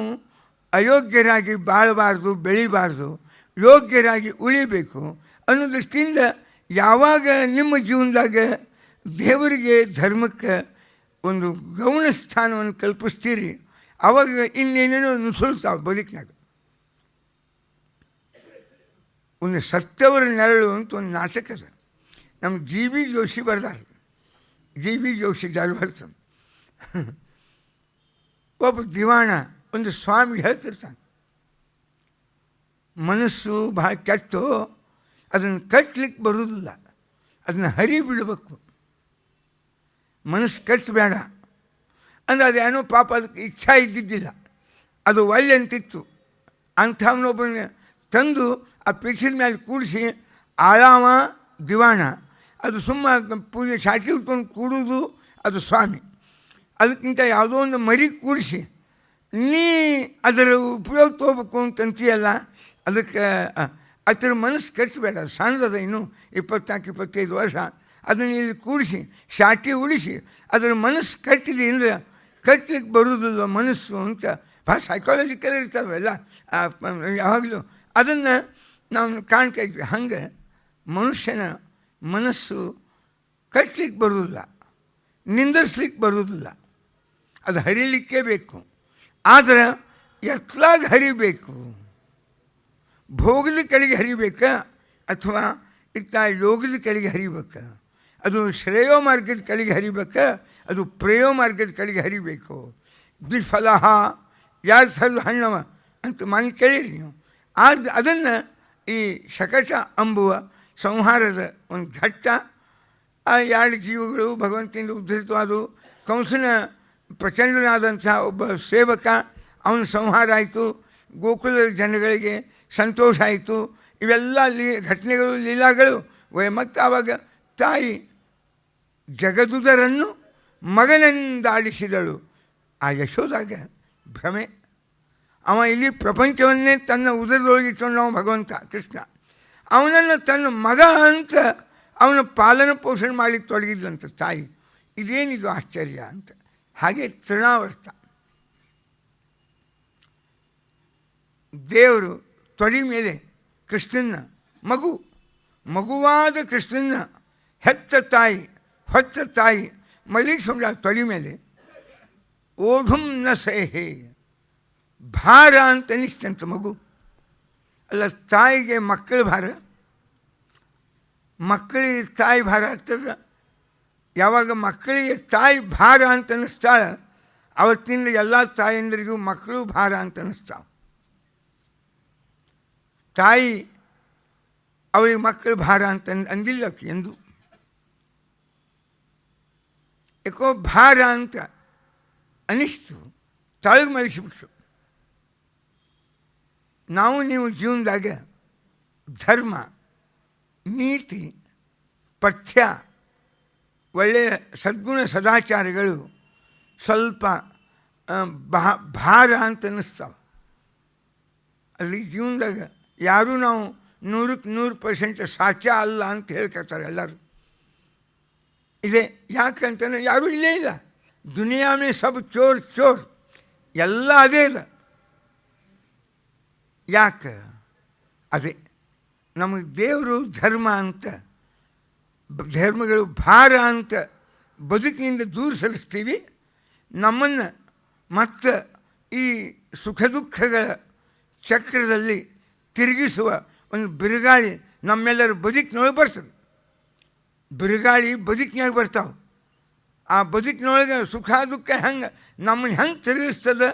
ಅಯೋಗ್ಯರಾಗಿ ಬಾಳಬಾರ್ದು, ಬೆಳಿಬಾರ್ದು, ಯೋಗ್ಯರಾಗಿ ಉಳಿಬೇಕು ಅನ್ನೋ ದೃಷ್ಟಿಯಿಂದ ಯಾವಾಗ ನಿಮ್ಮ ಜೀವನದಾಗ ದೇವರಿಗೆ ಧರ್ಮಕ್ಕೆ ಒಂದು ಗೌಣ ಸ್ಥಾನವನ್ನು ಕಲ್ಪಿಸ್ತೀರಿ, ಆವಾಗ ಇನ್ನೇನೇನೋ ನುಸುಳ್ತಾವೆ ಬದುಕಿನಾಗ. ಒಂದು ಸತ್ತವರ ನೆರಳು ಅಂತ ಒಂದು ನಾಟಕ ಅದ, ನಮ್ಮ G.B. ಜೋಶಿ ಬರ್ದಾರ. G.B. ಜೋಶಿ ಧಾರವಾಡ ಒಬ್ಬ ದಿವಾಣ ಒಂದು ಸ್ವಾಮಿಗೆ ಹೇಳ್ತಿರ್ತಾನೆ, ಮನಸ್ಸು ಭಾಳ ಕೆಟ್ಟು ಅದನ್ನು ಕಟ್ಟಲಿಕ್ಕೆ ಬರುವುದಿಲ್ಲ, ಅದನ್ನು ಹರಿ ಬಿಡಬೇಕು, ಮನಸ್ಸು ಕಟ್ಟಬೇಡ ಅಂದರೆ ಅದೇನೋ ಪಾಪ ಅದಕ್ಕೆ ಇಚ್ಛಾ ಇದ್ದಿದ್ದಿಲ್ಲ, ಅದು ಒಳ್ಳೆ ಅಂತಿತ್ತು. ಅಂಥವನೊಬ್ಬನ ತಂದು ಆ ಪೀಠದ ಮೇಲೆ ಕೂಡಿಸಿ ಆಳಾವ ದಿವಾಣ, ಅದು ಸುಮ್ಮ ಪೂಜೆ ಶಾಟಿ ಉಟ್ಕೊಂಡು ಕೂಡುವುದು ಅದು ಸ್ವಾಮಿ. ಅದಕ್ಕಿಂತ ಯಾವುದೋ ಒಂದು ಮರಿ ಕೂಡಿಸಿ ನೀ ಅದರ ಉಪಯೋಗ ತೊಗೋಬೇಕು ಅಂತಂತೀಯಲ್ಲ, ಅದಕ್ಕೆ ಅದರ ಮನಸ್ಸು ಕಟ್ಟಬೇಡ, ಸಣ್ಣದ ಇನ್ನೂ 24-25 ವರ್ಷ, ಅದನ್ನು ಇಲ್ಲಿ ಕೂಡಿಸಿ ಶಾಟಿ ಉಳಿಸಿ ಅದರ ಮನಸ್ಸು ಕಟ್ಟಿದೆ ಅಂದರೆ ಕಟ್ಲಿಕ್ಕೆ ಬರುವುದಿಲ್ಲ ಮನಸ್ಸು ಅಂತ ಭಾಳ ಸೈಕಾಲಜಿಕಲ್ ಇರ್ತಾವೆಲ್ಲ ಯಾವಾಗಲೂ ಅದನ್ನು ನಾವು ಕಾಣ್ತಾ ಇದ್ವಿ. ಹಂಗೆ ಮನುಷ್ಯನ ಮನಸ್ಸು ಕಟ್ಲಿಕ್ಕೆ ಬರುವುದಿಲ್ಲ, ನಿಂದಿರ್ಸ್ಲಿಕ್ಕೆ ಬರುವುದಿಲ್ಲ. ಅದು ಹರಿಲಿಕ್ಕೆ ಬೇಕು, ಆದರೆ ಎತ್ತಲಾಗಿ ಹರಿಬೇಕು. ಭೋಗದ ಕಡೆಗೆ ಹರಿಬೇಕಾ ಅಥವಾ ಇತ್ತ ಯೋಗದ ಕಡೆಗೆ ಹರಿಬೇಕಾ? ಅದು ಶ್ರೇಯೋ ಮಾರ್ಗದ ಕಡೆಗೆ ಹರಿಬೇಕಾ ಅದು ಪ್ರೇಯೋ ಮಾರ್ಗದ ಕಡೆಗೆ ಹರಿಬೇಕು? ದ್ವಿಫಲ 2 ಥರದ ಹಣ್ಣವ ಅಂತ ಮನೆ ಕೇಳಿರಿ ನೀವು. ಅದನ್ನು ಈ ಶಕಟ ಅಂಬುವ ಸಂಹಾರದ ಒಂದು ಘಟ್ಟ, ಆ 2 ಜೀವಗಳು ಭಗವಂತನಿಂದ ಉದ್ಧರಿತವಾದವು. ಕಂಸನ ಪ್ರಚಂಡನಾದಂಥ ಒಬ್ಬ ಸೇವಕ, ಅವನ ಸಂಹಾರ ಆಯಿತು, ಗೋಕುಲದ ಜನಗಳಿಗೆ ಸಂತೋಷ ಆಯಿತು. ಇವೆಲ್ಲ ಘಟನೆಗಳು, ಲೀಲಾಗಳು. ಮತ್ತು ಆವಾಗ ತಾಯಿ ಜಗದುದರನ್ನು ಮಗನಿಂದಾಡಿಸಿದಳು. ಆ ಯಶೋದಾಗ ಭ್ರಮೆ. ಅವ ಇಲ್ಲಿ ಪ್ರಪಂಚವನ್ನೇ ತನ್ನ ಉದರದೊಳಗಿಟ್ಟುಕೊಂಡವ ಭಗವಂತ ಕೃಷ್ಣ. ಅವನನ್ನು ತನ್ನ ಮಗ ಅಂತ ಅವನ ಪಾಲನ ಪೋಷಣೆ ಮಾಡಲಿಕ್ಕೆ ತೊಡಗಿದ್ದಂಥ ತಾಯಿ. ಇದೇನಿದು ಆಶ್ಚರ್ಯ ಅಂತ. ಹಾಗೆ ತೃಣಾವರ್ತ ದೇವರು ತೊಡೆ ಮೇಲೆ ಕೃಷ್ಣನ ಮಗುವಾದ ಕೃಷ್ಣನ ಹೆತ್ತ ತಾಯಿ, ಹೊತ್ತ ತಾಯಿ ಮಲಗಿಸ್ಕೊಂಡ ತೊಡೆ ಮೇಲೆ. ಓಢುಂ ನ ಸೇಹೆ, ಭಾರ ಅಂತ ಅನಿಸ್ತಂತ ಮಗು. ಅಲ್ಲ, ತಾಯಿಗೆ ಮಕ್ಕಳ ಭಾರ, ಮಕ್ಕಳಿಗೆ ತಾಯಿ ಭಾರ ಆಗ್ತದ. ಯಾವಾಗ ಮಕ್ಕಳಿಗೆ ತಾಯಿ ಭಾರ ಅಂತ ಅನ್ನಿಸ್ತಾಳೆ, ಅವತ್ತಿನಿಂದ ಎಲ್ಲ ತಾಯಂದರಿಗೂ ಮಕ್ಕಳು ಭಾರ ಅಂತ ಅನ್ನಿಸ್ತಾವೆ. ತಾಯಿ ಅವಳಿಗೆ ಮಕ್ಕಳು ಭಾರ ಅಂತ ಅಂದಿಲ್ಲ ಎಂದು. ಯಾಕೋ ಭಾರ ಅಂತ ಅನಿಸ್ತು, ತಳಗೆ ಮಲಗಿಸಿಬಿಟ್ರು. ನಾವು ನೀವು ಜೀವನದಾಗ ಧರ್ಮ, ನೀತಿ, ಪಥ್ಯ, ಒಳ್ಳೆಯ ಸದ್ಗುಣ ಸದಾಚಾರಗಳು ಸ್ವಲ್ಪ ಭಾರ ಅಂತ ಅನ್ನಿಸ್ತಾವೆ. ಅಲ್ಲಿ ಜೀವನದಾಗ ಯಾರೂ ನಾವು 100% ಸಾಚ ಅಲ್ಲ ಅಂತ ಹೇಳ್ಕೊತಾರೆ ಎಲ್ಲರೂ. ಇದೆ ಯಾಕಂತಂದರೆ ಯಾರೂ ಇಲ್ಲೇ ಇಲ್ಲ. ದುನಿಯಾ ಮೇ ಸಬ್ ಚೋರ್ ಚೋರ್, ಎಲ್ಲ ಅದೇ ಇದೆ. ಯಾಕೆ? ಅದೇ ನಮಗೆ ದೇವರು ಧರ್ಮ ಅಂತ, ಧರ್ಮಗಳು ಭಾರ ಅಂತ ಬದುಕಿನಿಂದ ದೂರ ಸರಿಸ್ತೀವಿ. ನಮ್ಮನ್ನು ಮತ್ತು ಈ ಸುಖ ದುಃಖಗಳ ಚಕ್ರದಲ್ಲಿ ತಿರುಗಿಸುವ ಒಂದು ಬಿರುಗಾಳಿ ನಮ್ಮೆಲ್ಲರ ಬದುಕಿನೊಳಗೆ ಬರ್ತದೆ. ಬಿರುಗಾಳಿ ಬದುಕಿನಾಗ ಬರ್ತಾವೆ. ಆ ಬದುಕಿನೊಳಗೆ ಸುಖ ದುಃಖ ನಮ್ಮನ್ನು ಹೆಂಗೆ ತಿರುಗಿಸ್ತದೆ?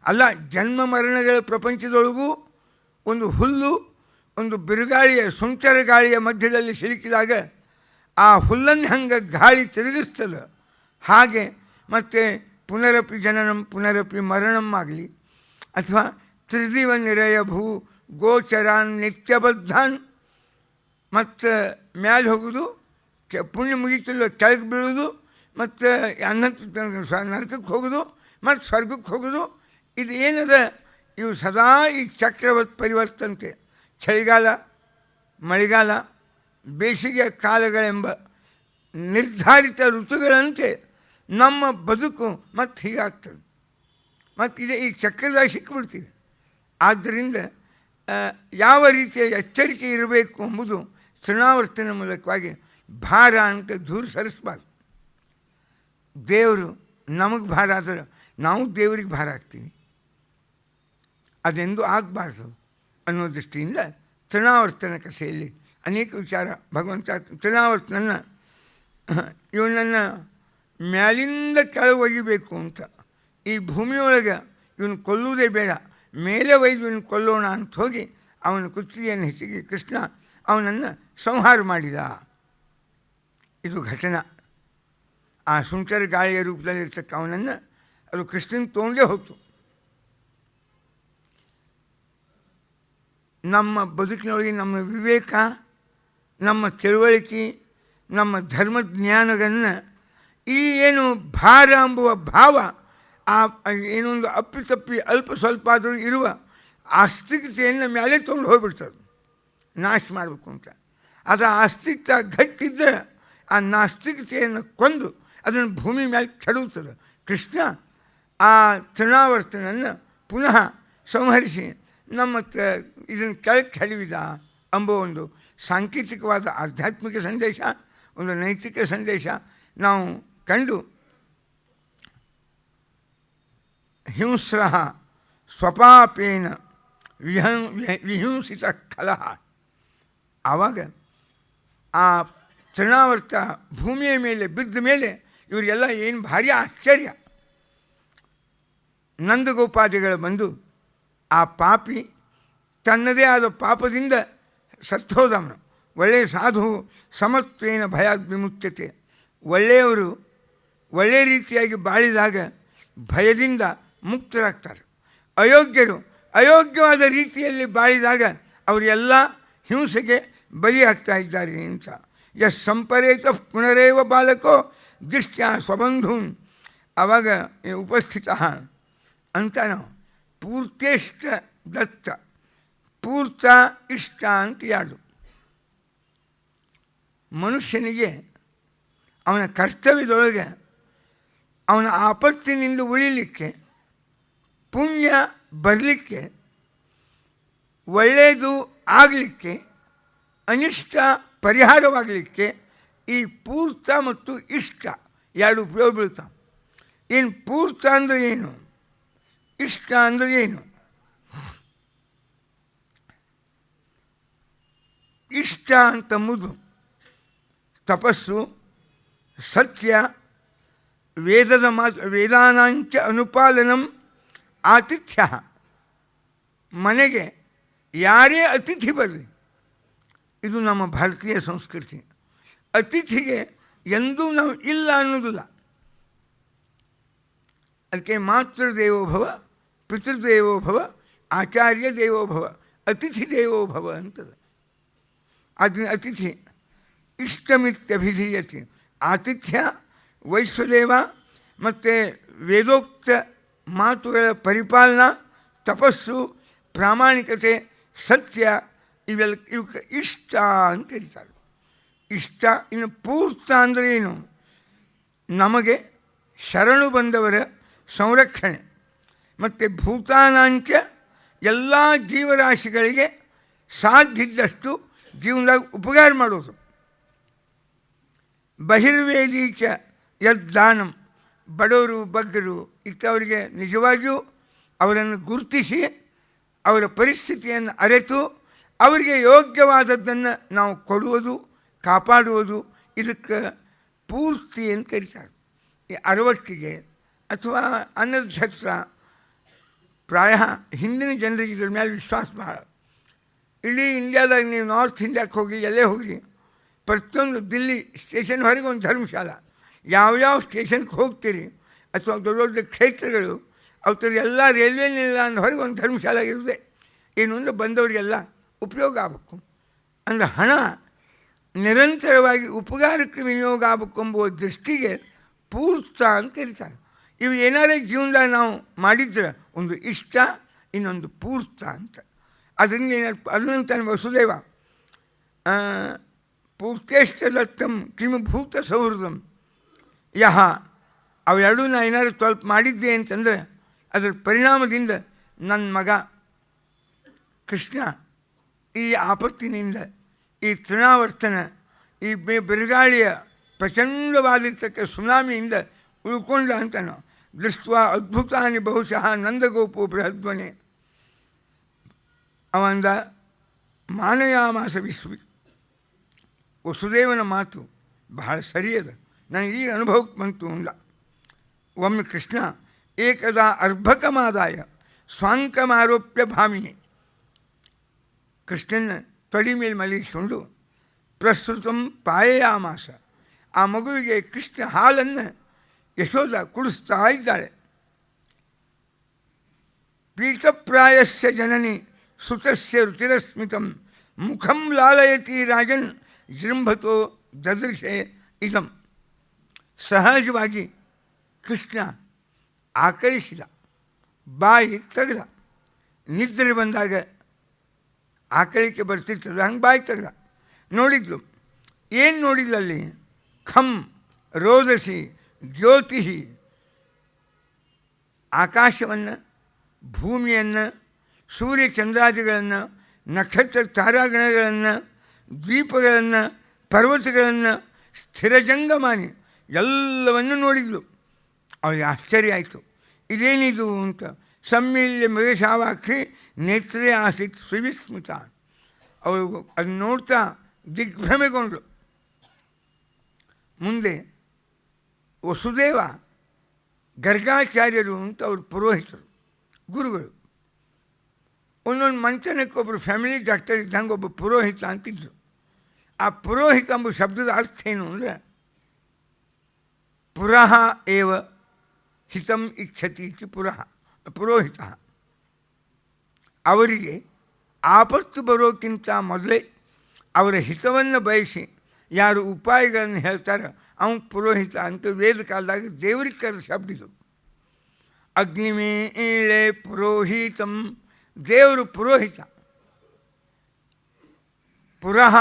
ಅಲ್ಲ, ಜನ್ಮ ಮರಣಗಳ ಪ್ರಪಂಚದೊಳಗೂ ಒಂದು ಹುಲ್ಲು ಒಂದು ಬಿರುಗಾಳಿಯ ಸುಂಟರ ಗಾಳಿಯ ಮಧ್ಯದಲ್ಲಿ ಸಿಲುಕಿದಾಗ ಆ ಹುಲ್ಲನ್ನು ಹೆಂಗೆ ಗಾಳಿ ತಿರುಗಿಸ್ತದೆ, ಹಾಗೆ ಮತ್ತು ಪುನರಪಿ ಜನನಂ ಪುನರಪಿ ಮರಣಂ ಆಗಲಿ, ಅಥವಾ ತ್ರಿದಿವ ನಿರಯ ಭೂ ಗೋಚರಾನ್ ನಿತ್ಯಬದ್ಧಾನ್, ಮತ್ತು ಮ್ಯಾಲೆ ಹೋಗೋದು, ಪುಣ್ಯ ಮುಗಿತಿಲ್ಲ ಕೆಳಗೆ ಬೀಳೋದು, ಮತ್ತು ನರಕಕ್ಕೆ ಹೋಗೋದು, ಮತ್ತು ಸ್ವರ್ಗಕ್ಕೆ ಹೋಗೋದು. ಇದು ಏನದ? ಇವು ಸದಾ ಈ ಚಕ್ರವತ್ ಪರಿವರ್ತಂತೆ. ಚಳಿಗಾಲ, ಮಳೆಗಾಲ, ಬೇಸಿಗೆಯ ಕಾಲಗಳೆಂಬ ನಿರ್ಧಾರಿತ ಋತುಗಳಂತೆ ನಮ್ಮ ಬದುಕು ಮತ್ತು ಹೀಗಾಗ್ತದೆ. ಮತ್ತು ಇದೇ ಈ ಚಕ್ರದಾಗ ಸಿಕ್ಕಿಬಿಡ್ತೀವಿ. ಆದ್ದರಿಂದ ಯಾವ ರೀತಿಯ ಎಚ್ಚರಿಕೆ ಇರಬೇಕು ಎಂಬುದು ತೃಣಾವರ್ತನ ಮೂಲಕವಾಗಿ ಭಾರ ಅಂತ ದೂರ ಸರಿಸಬಾರ್ದು. ದೇವರು ನಮಗೆ ಭಾರ ಆದರೆ ನಾವು ದೇವರಿಗೆ ಭಾರ ಆಗ್ತೀವಿ. ಅದೆಂದೂ ಆಗಬಾರ್ದು ಅನ್ನೋ ದೃಷ್ಟಿಯಿಂದ ತೃಣಾವರ್ತನ ಕಥೆಯಲ್ಲಿ ಅನೇಕ ವಿಚಾರ ಭಗವಂತ ತೃಣಾವರ್ತನನ್ನ ಇವನನ್ನು ಮ್ಯಾಲಿಂದ ಕೆಳಗೆ ಒಯ್ಯಬೇಕು ಅಂತ. ಈ ಭೂಮಿಯೊಳಗೆ ಇವನು ಕೊಲ್ಲುವುದೇ ಬೇಡ, ಮೇಲೆ ಒಯ್ದು ಇವನು ಕೊಲ್ಲೋಣ ಅಂತ ಹೋಗಿ ಅವನ ಕುತ್ತಿಗೆಯನ್ನು ಹೆಚ್ಚಿಗೆ ಕೃಷ್ಣ ಅವನನ್ನು ಸಂಹಾರ ಮಾಡಿದ. ಇದು ಘಟನಾ. ಆ ಸುಂಟರ ಗಾಳಿಯ ರೂಪದಲ್ಲಿರ್ತಕ್ಕ ಅವನನ್ನು ಅದು ಕೃಷ್ಣನ ತೊಗೊಂಡೇ ಹೋಯ್ತು. ನಮ್ಮ ಬದುಕಿನೊಳಗೆ ನಮ್ಮ ವಿವೇಕ, ನಮ್ಮ ತಿಳುವಳಿಕೆ, ನಮ್ಮ ಧರ್ಮಜ್ಞಾನಗಳನ್ನು ಈ ಏನು ಭಾರ ಎಂಬುವ ಭಾವ, ಆ ಏನೊಂದು ಅಪ್ಪಿತಪ್ಪಿ ಅಲ್ಪ ಸ್ವಲ್ಪ ಆದರೂ ಇರುವ ಆಸ್ತಿಕತೆಯನ್ನು ಮೇಲೆ ತೊಗೊಂಡು ಹೋಗ್ಬಿಡ್ತಾರೆ ನಾಶ ಮಾಡಬೇಕು ಅಂತ. ಅದು ಆಸ್ತಿಕ ಗಟ್ಟಿದ್ದರೆ ಆ ನಾಸ್ತಿಕತೆಯನ್ನು ಕೊಂದು ಅದನ್ನು ಭೂಮಿ ಮೇಲೆ ಕೆಡುತ್ತದೆ. ಕೃಷ್ಣ ಆ ತೃಣಾವರ್ತನನ್ನು ಪುನಃ ಸಂಹರಿಸಿ ನಮ್ಮ ಇದನ್ನು ಕೆಳಕ್ಕೆ ಹರಿವಿದ ಎಂಬ ಒಂದು ಸಾಂಕೇತಿಕವಾದ ಆಧ್ಯಾತ್ಮಿಕ ಸಂದೇಶ, ಒಂದು ನೈತಿಕ ಸಂದೇಶ ನಾವು ಕಂಡು ಹಿಂಸ್ರಃ ಸ್ವಪಾಪೇನ ವಿಹಿಂಸಿತ ಕಲಹ. ಆವಾಗ ಆ ತೃಣಾವರ್ತ ಭೂಮಿಯ ಮೇಲೆ ಬಿದ್ದ ಮೇಲೆ ಇವರಿಗೆಲ್ಲ ಏನು ಭಾರಿ ಆಶ್ಚರ್ಯ. ನಂದಗೋಪಾದಿಗಳು ಬಂದು ಆ ಪಾಪಿ ತನ್ನದೇ ಆದ ಪಾಪದಿಂದ ಸತ್ತೋದವನು, ಒಳ್ಳೆಯ ಸಾಧು ಸಮತ್ವೇನ ಭಯ ವಿಮುಕ್ತತೆ. ಒಳ್ಳೆಯವರು ಒಳ್ಳೆಯ ರೀತಿಯಾಗಿ ಬಾಳಿದಾಗ ಭಯದಿಂದ ಮುಕ್ತರಾಗ್ತಾರೆ. ಅಯೋಗ್ಯರು ಅಯೋಗ್ಯವಾದ ರೀತಿಯಲ್ಲಿ ಬಾಳಿದಾಗ ಅವರೆಲ್ಲ ಹಿಂಸೆಗೆ ಬಲಿಯಾಗ್ತಾ ಇದ್ದಾರೆ ಅಂತ. ಯಸ್ ಸಂಪರೇತ ಪುನರೇವ ಬಾಲಕೋ ದೃಷ್ಟ್ಯ ಸ್ವಬಂಧೂನ್. ಆವಾಗ ಉಪಸ್ಥಿತ ಅಂತ ನಾವು ಪೂರ್ತೇಷ್ಟ ದತ್ತ, ಪೂರ್ತ ಇಷ್ಟ ಅಂತ ಯಾರು. ಮನುಷ್ಯನಿಗೆ ಅವನ ಕರ್ತವ್ಯದೊಳಗೆ ಅವನ ಆಪತ್ತಿನಿಂದ ಉಳಿಲಿಕ್ಕೆ, ಪುಣ್ಯ ಬರಲಿಕ್ಕೆ, ಒಳ್ಳೆಯದು ಆಗಲಿಕ್ಕೆ, ಅನಿಷ್ಟ ಪರಿಹಾರವಾಗಲಿಕ್ಕೆ ಈ ಪೂರ್ತ ಮತ್ತು ಇಷ್ಟ ಎರಡು ಉಪಯೋಗ ಬೀಳ್ತಾವೆ. ಏನು ಪೂರ್ತ ಅಂದರೆ ಏನು, ಇಷ್ಟ ಅಂದರೆ ಏನು? ಇಷ್ಟ ಅಂತಂಬುದು ತಪಸ್ಸು, ಸತ್ಯ, ವೇದದ ಮಾತು, ವೇದಾನಾಂಚ ಅನುಪಾಲನಂ ಆತಿಥ್ಯ. ಮನೆಗೆ ಯಾರೇ ಅತಿಥಿ ಬರಲಿ, ಇದು ನಮ್ಮ ಭಾರತೀಯ ಸಂಸ್ಕೃತಿ. ಅತಿಥಿಗೆ ಎಂದೂ ನಾವು ಇಲ್ಲ ಅನ್ನೋದಿಲ್ಲ. ಅದಕ್ಕೆ ಮಾತೃದೇವೋಭವ, ಪಿತೃದೇವೋಭವ, ಆಚಾರ್ಯ ದೇವೋಭವ, ಅತಿಥಿ ದೇವೋಭವ ಅಂತದೆ. ಅದನ್ನ ಅತಿಥಿ ಇಷ್ಟಮಿತ್ಯಭಿಧೀಯತೆ. ಆತಿಥ್ಯ, ವೈಶ್ವದೇವ ಮತ್ತು ವೇದೋಕ್ತ ಮಾತುಗಳ ಪರಿಪಾಲನಾ, ತಪಸ್ಸು, ಪ್ರಾಮಾಣಿಕತೆ, ಸತ್ಯ, ಇವೆಲ್ಲ ಇವಕ್ಕೆ ಇಷ್ಟ ಅಂತ ಕರೀತಾರೆ. ಇಷ್ಟ. ಇನ್ನು ಪೂರ್ತ ಅಂದರೆ ಏನು? ನಮಗೆ ಶರಣು ಬಂದವರ ಸಂರಕ್ಷಣೆ ಮತ್ತು ಭೂತಾನಾಂಚ ಎಲ್ಲ ಜೀವರಾಶಿಗಳಿಗೆ ಸಾಧ್ಯದಷ್ಟು ಜೀವನದಾಗ ಉಪಕಾರ ಮಾಡೋದು. ಬಹಿರ್ವೇದೀಚ ಯದ್ದಾನಂ. ಬಡವರು ಬಗ್ಗರು ಇಂಥವರಿಗೆ ನಿಜವಾಗಿಯೂ ಅವರನ್ನು ಗುರುತಿಸಿ ಅವರ ಪರಿಸ್ಥಿತಿಯನ್ನು ಅರಿತು ಅವರಿಗೆ ಯೋಗ್ಯವಾದದ್ದನ್ನು ನಾವು ಕೊಡುವುದು, ಕಾಪಾಡುವುದು, ಇದಕ್ಕೆ ಪೂರ್ತಿ ಅಂತ ಕರೀತಾರೆ. ಈ ಅರವಟ್ಟಿಗೆ ಅಥವಾ ಅನ್ನದ ಛತ್ರ ಪ್ರಾಯ ಹಿಂದಿನ ಜನರಿಗೆ ಇದ್ರ ಮೇಲೆ ವಿಶ್ವಾಸ ಭಾಳ. ಇಡೀ ಇಂಡಿಯಾದಾಗ ನೀವು ನಾರ್ತ್ ಇಂಡಿಯಾಕ್ಕೆ ಹೋಗಿ, ಎಲ್ಲೇ ಹೋಗಿ, ಪ್ರತಿಯೊಂದು ದಿಲ್ಲಿ ಸ್ಟೇಷನ್ ಹೊರಗೆ ಒಂದು ಧರ್ಮಶಾಲ. ಯಾವ್ಯಾವ ಸ್ಟೇಷನ್ಗೆ ಹೋಗ್ತೀರಿ ಅಥವಾ ದೊಡ್ಡ ದೊಡ್ಡ ಕ್ಷೇತ್ರಗಳು ಅವ್ರ ಎಲ್ಲ ರೈಲ್ವೆ ನಿಲ್ದಾಣದ ಹೊರಗೆ ಒಂದು ಧರ್ಮಶಾಲ ಇರುತ್ತೆ. ಏನು ಅಂದರೆ ಬಂದವರಿಗೆಲ್ಲ ಉಪಯೋಗ ಆಗಬೇಕು ಅಂದರೆ ಹಣ ನಿರಂತರವಾಗಿ ಉಪಕಾರಕ್ಕೆ ವಿನಿಯೋಗ ಆಗಬೇಕು ಎಂಬುವ ದೃಷ್ಟಿಗೆ ಪೂರ್ತ ಅಂತ ಕರೀತಾರೆ. ಇವು ಏನಾರೇ ಜೀವನದಾಗ ನಾವು ಮಾಡಿದ್ರೆ ಒಂದು ಇಷ್ಟ, ಇನ್ನೊಂದು ಪೂರ್ತ ಅಂತ. ಅದರಿಂದ ಅದನ್ನು ತಾನು ವಸುದೇವ ಪೂರ್ತೇಷ್ಟ ದತ್ತಂ ಕಿಮು ಭೂತ ಸೌಹೃದಂ ಯಹ. ಅವೆರಡೂ ನಾನು ಏನಾದ್ರು ಸ್ವಲ್ಪ ಮಾಡಿದ್ದೆ ಅಂತಂದರೆ ಅದರ ಪರಿಣಾಮದಿಂದ ನನ್ನ ಮಗ ಕೃಷ್ಣ ಈ ಆಪತ್ತಿನಿಂದ, ಈ ತೃಣಾವರ್ತನ, ಈ ಬಿರುಗಾಳಿಯ ಪ್ರಚಂಡವಾಗಿರ್ತಕ್ಕ ಸುನಾಮಿಯಿಂದ ಉಳ್ಕೊಂಡ ಅಂತ ನಾವು ದೃಷ್ಟ ಅದ್ಭುತಾನಿ ಬಹುಶಃ ನಂದಗೋಪು ಬೃಹದ್ವನೆ. ಅವಂದ ಮಾನಯಾಮಾಸ ವಿಶ್ವಿ. ವಸುದೇವನ ಮಾತು ಬಹಳ ಸರಿಯದ, ನನಗೆ ಈ ಅನುಭವಕ್ಕೆ ಬಂತು ಅಂದ. ಒಮ್ಮೆ ಕೃಷ್ಣ ಏಕದಾ ಅರ್ಭಕಮಾದಾಯ ಸ್ವಾಂಕಮಾರೋಪ್ಯ ಭಾಮಿನಿ. ಕೃಷ್ಣನ ತೊಡಿ ಮೇಲೆ ಮಲಗಿಸಿಕೊಂಡು ಪ್ರಸ್ತುತಂ ಪಾಯಯಾಮಾಸ. ಆ ಮಗುವಿಗೆ ಕೃಷ್ಣ ಹಾಲನ್ನು ಯಶೋಧ ಕುಡಿಸ್ತಾ ಇದ್ದಾಳೆ. ಪೀಠಪ್ರಾಯಸ್ಯ ಜನನಿ ಸುತಸ್ಯ ರುಚಿರಸ್ಮಿತಂ ಮುಖಂ ಲಾಲಯತಿ ರಾಜನ್ ಜೃಂಭತೋ ದದೃಶೆ ಇದಂ. ಸಹಜವಾಗಿ ಕೃಷ್ಣ ಆಕಳಿಸಿದ, ಬಾಯಿ ತೆಗೆದ. ನಿದ್ರೆ ಬಂದಾಗ ಆಕಳಿಕೆ ಬರ್ತಿರ್ತದೆ, ಹಂಗೆ ಬಾಯಿ ತೆಗೆದ. ನೋಡಿದ್ಲು. ಏನು ನೋಡಿದ್ಲಲ್ಲಿ? ಖಂ ರೋದಸಿ ಜ್ಯೋತಿ. ಆಕಾಶವನ್ನು, ಭೂಮಿಯನ್ನು, ಸೂರ್ಯ ಚಂದ್ರಾದಿಗಳನ್ನು, ನಕ್ಷತ್ರ ತಾರಾಗಣಗಳನ್ನು, ದ್ವೀಪಗಳನ್ನು, ಪರ್ವತಗಳನ್ನು, ಸ್ಥಿರಜಂಗಮಾನಿ ಎಲ್ಲವನ್ನು ನೋಡಿದ್ಲು. ಅವಳಿಗೆ ಆಶ್ಚರ್ಯ ಆಯಿತು, ಇದೇನಿದು ಅಂತ. ಸಮ್ಮಿಲ್ಯ ಮೃಗಶಾವಾಕ್ಷಿ ನೇತ್ರೇ ಆಸೀತ್ ಸುವಿಸ್ಮಿತ. ಅವಳು ಅದನ್ನು ನೋಡ್ತಾ ದಿಗ್ಭ್ರಮೆಗೊಂಡು. ಮುಂದೆ ವಸುದೇವ ಗರ್ಗಾಚಾರ್ಯರು ಅಂತ ಅವರು ಪುರೋಹಿತರು, ಗುರುಗಳು. ಒಂದೊಂದು ಮಂಚನಕ್ಕೊಬ್ಬರು ಫ್ಯಾಮಿಲಿ ಡಾಕ್ಟರ್ ಇದ್ದಂಗೆ ಒಬ್ಬ ಪುರೋಹಿತ ಅಂತಿದ್ರು. ಆ ಪುರೋಹಿತ ಎಂಬ ಶಬ್ದದ ಅರ್ಥ ಏನು ಅಂದರೆ ಪುರಃ ಏವ ಹಿತಂ ಇಚ್ಛತಿ ಇತಿ ಪುರೋಹಿತ. ಅವರಿಗೆ ಆಪತ್ತು ಬರೋಕ್ಕಿಂತ ಮೊದಲೇ ಅವರ ಹಿತವನ್ನು ಬಯಸಿ ಯಾರು ಉಪಾಯಗಳನ್ನು ಹೇಳ್ತಾರೆ ಅವನು ಪುರೋಹಿತ ಅಂತ ವೇದ ಕಾಲದಾಗ ದೇವರಿಗೆ ಕರೆದ ಶಬ್ದ ಇದು. ಅಗ್ನಿಮೇಳೆ ಪುರೋಹಿತಂ, ದೇವರು ಪುರೋಹಿತ. ಪುರಃ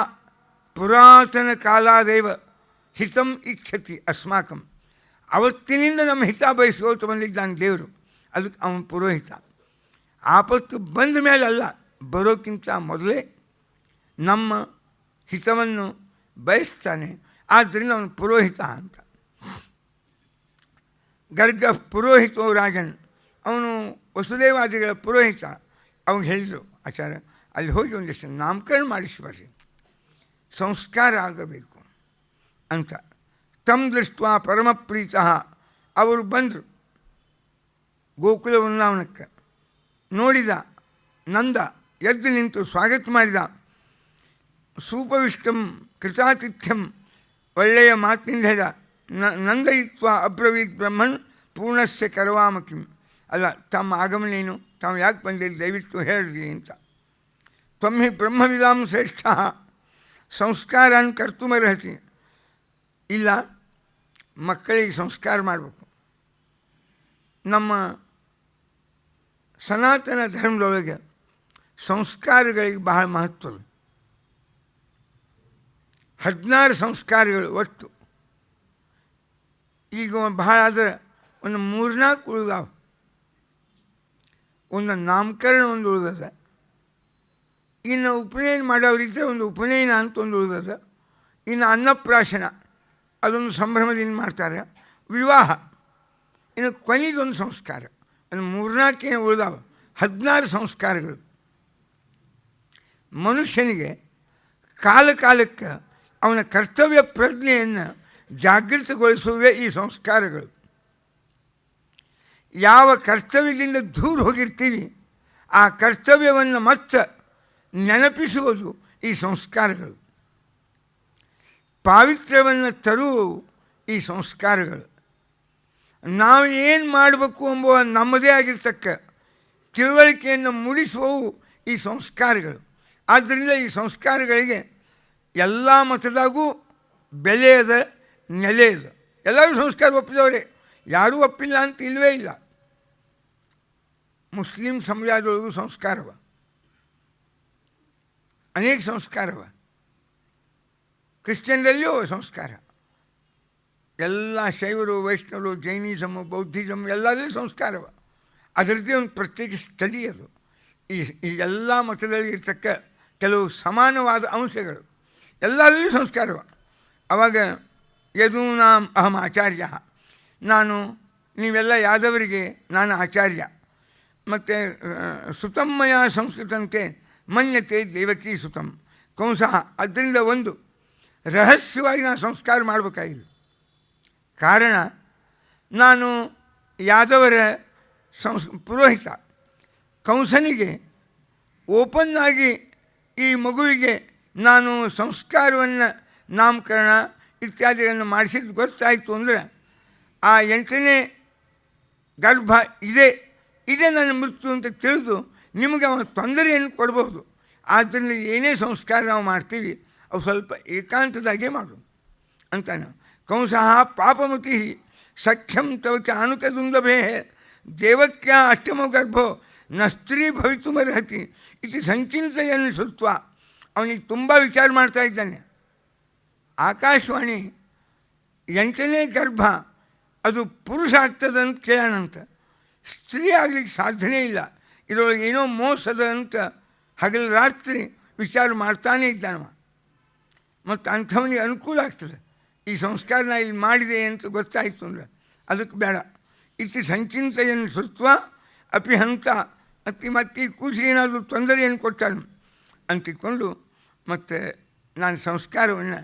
ಪುರಾತನ ಕಾಲಾದೇವ ಹಿತಂ ಇಚ್ಛತಿ ಅಸ್ಮಾಕಂ, ಅವತ್ತಿನಿಂದ ನಮ್ಮ ಹಿತ ಬಯಸ್ಕೋತ ಬಂದಿದ್ದಾನೆ ದೇವರು, ಅದಕ್ಕೆ ಅವನು ಪುರೋಹಿತ. ಆಪತ್ತು ಬಂದ ಮೇಲೆ ಅಲ್ಲ, ಬರೋಕ್ಕಿಂತ ಮೊದಲೇ ನಮ್ಮ ಹಿತವನ್ನು ಬಯಸ್ತಾನೆ, ಆದ್ದರಿಂದ ಅವನು ಪುರೋಹಿತ ಅಂತ. ಗರ್ಗ ಪುರೋಹಿತೋ ರಾಜನ್, ಅವನು ವಸುದೇವಾದಿಗಳ ಪುರೋಹಿತ. ಅವ್ನು ಹೇಳಿದರು, ಆಚಾರ್ಯ ಅಲ್ಲಿ ಹೋಗಿ ಒಂದಿಷ್ಟು ನಾಮಕರಣ ಮಾಡಿಸ್ಬರ್ರಿ, ಸಂಸ್ಕಾರ ಆಗಬೇಕು ಅಂತ. ತಮ್ಮ ದೃಷ್ಟ ಪರಮಪ್ರೀತ ಅವರು ಬಂದರು ಗೋಕುಲ ವೃಂದಾವನಕ್ಕೆ. ನೋಡಿದ ನಂದ, ಎದ್ದು ನಿಂತು ಸ್ವಾಗತ ಮಾಡಿದ. ಸೂಪವಿಷ್ಟಂ ಕೃತಾತಿಥ್ಯಂ, ಒಳ್ಳೆಯ ಮಾತಿನಿಂದ ಹೇಳಿದ. ನಂದಯಿತ್ವ ಅಬ್ರವೀತ್ ಬ್ರಹ್ಮನ್ ಪೂರ್ಣಸ್ಯ ಕರವಾಮಕಿಂ, ಅಲ್ಲ ತಮ್ಮ ಆಗಮನೇನು, ತಾವು ಯಾಕೆ ಬಂದಿದ್ದು ದಯವಿಟ್ಟು ಹೇಳ್ರಿ ಅಂತ. ತ್ವಮ್ಮಿ ಬ್ರಹ್ಮವಿದಾಂ ಶ್ರೇಷ್ಠ ಸಂಸ್ಕಾರನ್ ಕರ್ತುಮರ್ಹತಿ. ಇಲ್ಲ, ಮಕ್ಕಳಿಗೆ ಸಂಸ್ಕಾರ ಮಾಡಬೇಕು. ನಮ್ಮ ಸನಾತನ ಧರ್ಮದೊಳಗೆ ಸಂಸ್ಕಾರಗಳಿಗೆ ಬಹಳ ಮಹತ್ವ. 16 ಸಂಸ್ಕಾರಗಳು ಒಟ್ಟು. ಈಗ ಬಹಳ ಆದರೆ ಒಂದು 3-4 ಉಳಿದಾವ. ಒಂದು ನಾಮಕರಣ ಒಂದು ಉಳಿದದ, ಇನ್ನು ಉಪನಯನ ಮಾಡೋರಿದ್ದರೆ ಒಂದು ಉಪನಯನ ಅಂತ ಒಂದು ಉಳಿದದ, ಇನ್ನು ಅನ್ನಪ್ರಾಶನ ಅದೊಂದು ಸಂಭ್ರಮದಿಂದ ಮಾಡ್ತಾರೆ, ವಿವಾಹ, ಇನ್ನು ಕೊನೆದೊಂದು ಸಂಸ್ಕಾರ. ಒಂದು 3-4 ಉಳಿದಾವ, 16 ಸಂಸ್ಕಾರಗಳು. ಮನುಷ್ಯನಿಗೆ ಕಾಲ ಕಾಲಕ್ಕೆ ಅವನ ಕರ್ತವ್ಯ ಪ್ರಜ್ಞೆಯನ್ನು ಜಾಗೃತಗೊಳಿಸುವೇ ಈ ಸಂಸ್ಕಾರಗಳು. ಯಾವ ಕರ್ತವ್ಯದಿಂದ ದೂರ ಹೋಗಿರ್ತೀವಿ ಆ ಕರ್ತವ್ಯವನ್ನು ಮತ್ತೆ ನೆನಪಿಸುವುದು ಈ ಸಂಸ್ಕಾರಗಳು. ಪಾವಿತ್ರ್ಯವನ್ನು ತರುವವು ಈ ಸಂಸ್ಕಾರಗಳು. ನಾವು ಏನು ಮಾಡಬೇಕು ಎಂಬುವ ನಮ್ಮದೇ ಆಗಿರ್ತಕ್ಕ ತಿಳುವಳಿಕೆಯನ್ನು ಮೂಡಿಸುವವು ಈ ಸಂಸ್ಕಾರಗಳು. ಆದ್ದರಿಂದ ಈ ಸಂಸ್ಕಾರಗಳಿಗೆ ಎಲ್ಲ ಮತದಾಗೂ ಬೆಲೆ ಅದ, ನೆಲೆ ಅದ. ಎಲ್ಲರೂ ಸಂಸ್ಕಾರ ಒಪ್ಪಿದವರೇ, ಯಾರೂ ಒಪ್ಪಿಲ್ಲ ಅಂತ ಇಲ್ಲವೇ ಇಲ್ಲ. ಮುಸ್ಲಿಂ ಸಮುದಾಯದೊಳಗೂ ಸಂಸ್ಕಾರವ, ಅನೇಕ ಸಂಸ್ಕಾರವ. ಕ್ರಿಶ್ಚಿಯನ್ರಲ್ಲಿಯೂ ಸಂಸ್ಕಾರ, ಎಲ್ಲ ಶೈವರು, ವೈಷ್ಣವರು, ಜೈನಿಸಮು, ಬೌದ್ಧಿಸಮ್ ಎಲ್ಲದರಲ್ಲಿ ಸಂಸ್ಕಾರವ. ಅದರದ್ದೇ ಒಂದು ಪ್ರತ್ಯೇಕ ಸ್ಟಡಿ ಅದು. ಈ ಎಲ್ಲ ಮತದಲ್ಲಿ ಇರ್ತಕ್ಕ ಕೆಲವು ಸಮಾನವಾದ ಅಂಶಗಳು ಎಲ್ಲರಲ್ಲೂ ಸಂಸ್ಕಾರವ. ಆವಾಗ ಯದೂನಾಂ ಅಹಂ ಆಚಾರ್ಯ, ನೀವೆಲ್ಲ ಯಾದವರಿಗೆ ನಾನು ಆಚಾರ್ಯ. ಮತ್ತು ಸುತಮ್ಮಯ ಸಂಸ್ಕೃತಂತೆ ಮನ್ಯತೆ ದೇವಕಿ ಸುತಂ ಕಂಸಃ. ಅದರಿಂದ ಒಂದು ರಹಸ್ಯವಾಗಿ ನಾನು ಸಂಸ್ಕಾರ ಮಾಡಬೇಕಾಗಿಲ್ಲ. ಕಾರಣ ನಾನು ಯಾದವರ ಪುರೋಹಿತ. ಕಂಸನಿಗೆ ಓಪನ್ನಾಗಿ ಈ ಮಗುವಿಗೆ ನಾನು ಸಂಸ್ಕಾರವನ್ನು, ನಾಮಕರಣ ಇತ್ಯಾದಿಗಳನ್ನು ಮಾಡಿಸಿದ್ದು ಗೊತ್ತಾಯಿತು ಅಂದರೆ ಆ 8ನೇ ಗರ್ಭ ಇದೇ ನನ್ನ ಮೃತ್ಯು ಅಂತ ತಿಳಿದು ನಿಮಗೆ ಅವನ ತೊಂದರೆಯನ್ನು ಕೊಡಬಹುದು. ಆದ್ದರಿಂದ ಏನೇ ಸಂಸ್ಕಾರ ನಾವು ಮಾಡ್ತೀವಿ ಅವು ಸ್ವಲ್ಪ ಏಕಾಂತದಾಗೆ ಮಾಡು ಅಂತಾನೆ. ಕಂಸಃ ಪಾಪಮತಿ ಸಖ್ಯಂ ತವಚ ಅನುಕದುಂದಭೇ ದೇವಕ್ಯ ಅಷ್ಟಮೋ ಗರ್ಭೋ ನ ಸ್ತ್ರೀ ಭವಿತುಮರ್ಹತಿ ಇದು ಸಂಚಿಂತೆಯನ್ನು ಸುತ್ವ. ಅವನಿಗೆ ತುಂಬ ವಿಚಾರ ಮಾಡ್ತಾ ಇದ್ದಾನೆ. ಆಕಾಶವಾಣಿ 8ನೇ ಗರ್ಭ ಅದು ಪುರುಷ ಆಗ್ತದಂತ ಕೇಳೋಣಂತ. ಸ್ತ್ರೀ ಆಗಲಿಕ್ಕೆ ಸಾಧ್ಯನೇ ಇಲ್ಲ. ಇದರೊಳಗೆ ಏನೋ ಮೋಸದ ಅಂತ ಹಗಲು ರಾತ್ರಿ ವಿಚಾರ ಮಾಡ್ತಾನೇ ಇದ್ದಾನವ. ಮತ್ತು ಅಂಥವನಿಗೆ ಅನುಕೂಲ ಆಗ್ತದೆ. ಈ ಸಂಸ್ಕಾರನ ಇಲ್ಲಿ ಮಾಡಿದೆ ಅಂತ ಗೊತ್ತಾಯಿತು ಅಂದರೆ ಅದಕ್ಕೆ ಬೇಡ. ಇತಿ ಸಂಚಿಂತೆಯನ್ನು ಸುತ್ವ ಅಪಿ ಹಂತ ಮತ್ತೆ ಈ ಕೂಸಿಗೆ ಏನಾದರೂ ತೊಂದರೆಯನ್ನು ಕೊಟ್ಟಾನು ಅಂತಿಕೊಂಡು ಮತ್ತು ನಾನು ಸಂಸ್ಕಾರವನ್ನು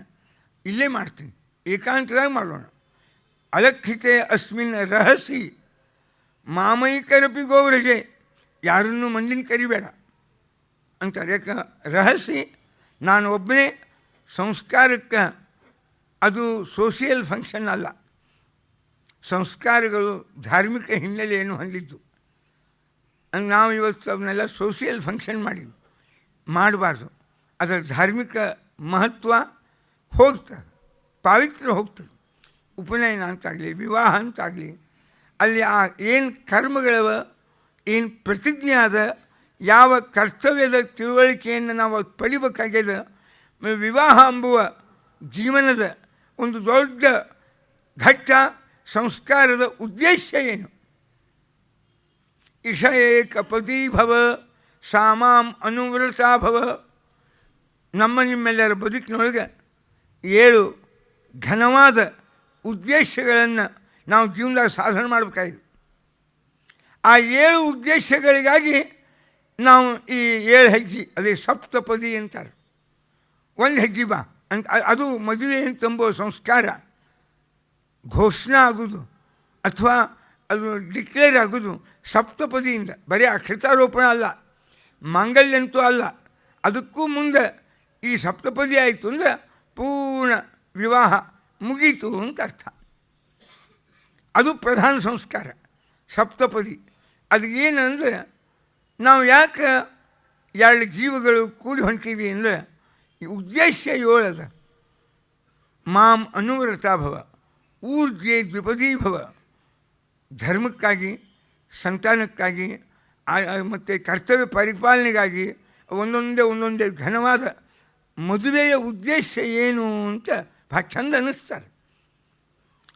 ಇಲ್ಲೇ ಮಾಡ್ತೀನಿ, ಏಕಾಂತವಾಗಿ ಮಾಡೋಣ. ಅಲಕ್ಷಿತೆ ಅಸ್ಮಿನ್ ರಹಸಿ ಮಾಮೈಕರಪಿ ಗೋವ್ರಜೆ, ಯಾರನ್ನೂ ಮಂದಿನ ಕರಿಬೇಡ ಅಂತಾರೆ. ಯಾಕೆ ರಹಸಿ ನಾನು ಒಬ್ಬನೇ ಸಂಸ್ಕಾರಕ್ಕೆ, ಅದು ಸೋಷಿಯಲ್ ಫಂಕ್ಷನ್ ಅಲ್ಲ. ಸಂಸ್ಕಾರಗಳು ಧಾರ್ಮಿಕ ಹಿನ್ನೆಲೆಯನ್ನು ಹೊಂದಿದ್ದು. ನಾವು ಇವತ್ತು ಅವನ್ನೆಲ್ಲ ಸೋಷಿಯಲ್ ಫಂಕ್ಷನ್ ಮಾಡಬಾರ್ದು. ಅದರ ಧಾರ್ಮಿಕ ಮಹತ್ವ ಹೋಗ್ತದೆ, ಪಾವಿತ್ರ್ಯ ಹೋಗ್ತದೆ. ಉಪನಯನ ಅಂತಾಗಲಿ, ವಿವಾಹ ಅಂತಾಗಲಿ, ಅಲ್ಲಿ ಆ ಏನು ಕರ್ಮಗಳವ, ಏನು ಪ್ರತಿಜ್ಞೆ ಅದ, ಯಾವ ಕರ್ತವ್ಯದ ತಿಳುವಳಿಕೆಯನ್ನು ನಾವು ಪಡಿಬೇಕಾಗ್ಯದ, ವಿವಾಹ ಎಂಬುವ ಜೀವನದ ಒಂದು ದೊಡ್ಡ ಘಟ್ಟ, ಸಂಸ್ಕಾರದ ಉದ್ದೇಶ ಏನು? ಇಷ ಏಕಪತಿ ಭವ ಸಾಮಾಂ ಅನುವ್ರತಾ ಭವ. ನಮ್ಮ ನಿಮ್ಮೆಲ್ಲರ ಬದುಕಿನೊಳಗೆ 7 ಘನವಾದ ಉದ್ದೇಶಗಳನ್ನು ನಾವು ಜೀವನದಾಗ ಸಾಧನೆ ಮಾಡಬೇಕಾಗಿದೆ. ಆ 7 ಉದ್ದೇಶಗಳಿಗಾಗಿ ನಾವು ಈ 7 ಹೆಜ್ಜೆ, ಅದೇ ಸಪ್ತಪದಿ ಅಂತಾರೆ. 1 ಹೆಜ್ಜೆ ಬಾ ಅಂತ, ಅದು ಮದುವೆ ಅಂತಂಬೋ ಸಂಸ್ಕಾರ ಘೋಷಣೆ ಆಗೋದು ಅಥವಾ ಅದು ಡಿಕ್ಲೇರ್ ಆಗೋದು ಸಪ್ತಪದಿಯಿಂದ. ಬರೀ ಅಕ್ಷತಾರೋಪಣ ಅಲ್ಲ, ಮಾಂಗಲ್ಯಂತೂ ಅಲ್ಲ. ಅದಕ್ಕೂ ಮುಂದೆ ಈ ಸಪ್ತಪದಿ ಆಯಿತು ಅಂದರೆ ಪೂರ್ಣ ವಿವಾಹ ಮುಗೀತು ಅಂತ ಅರ್ಥ. ಅದು ಪ್ರಧಾನ ಸಂಸ್ಕಾರ ಸಪ್ತಪದಿ. ಅದು ಏನಂದರೆ, ನಾವು ಯಾಕೆ 2 ಜೀವಗಳು ಕೂಡಿ ಹೊಂಟೀವಿ ಅಂದರೆ ಈ ಉದ್ದೇಶ 7 ಅದ. ಮಾಂ ಅನುವ್ರತಾ ಭವ, ಊರ್ಜೆ ದ್ವಿಪದಿ ಭವ. ಧರ್ಮಕ್ಕಾಗಿ, ಸಂತಾನಕ್ಕಾಗಿ ಮತ್ತು ಕರ್ತವ್ಯ ಪರಿಪಾಲನೆಗಾಗಿ ಒಂದೊಂದೇ ಘನವಾದ ಮದುವೆಯ ಉದ್ದೇಶ ಏನು ಅಂತ ಭಾಳ ಚಂದ ಅನ್ನಿಸ್ತಾರೆ.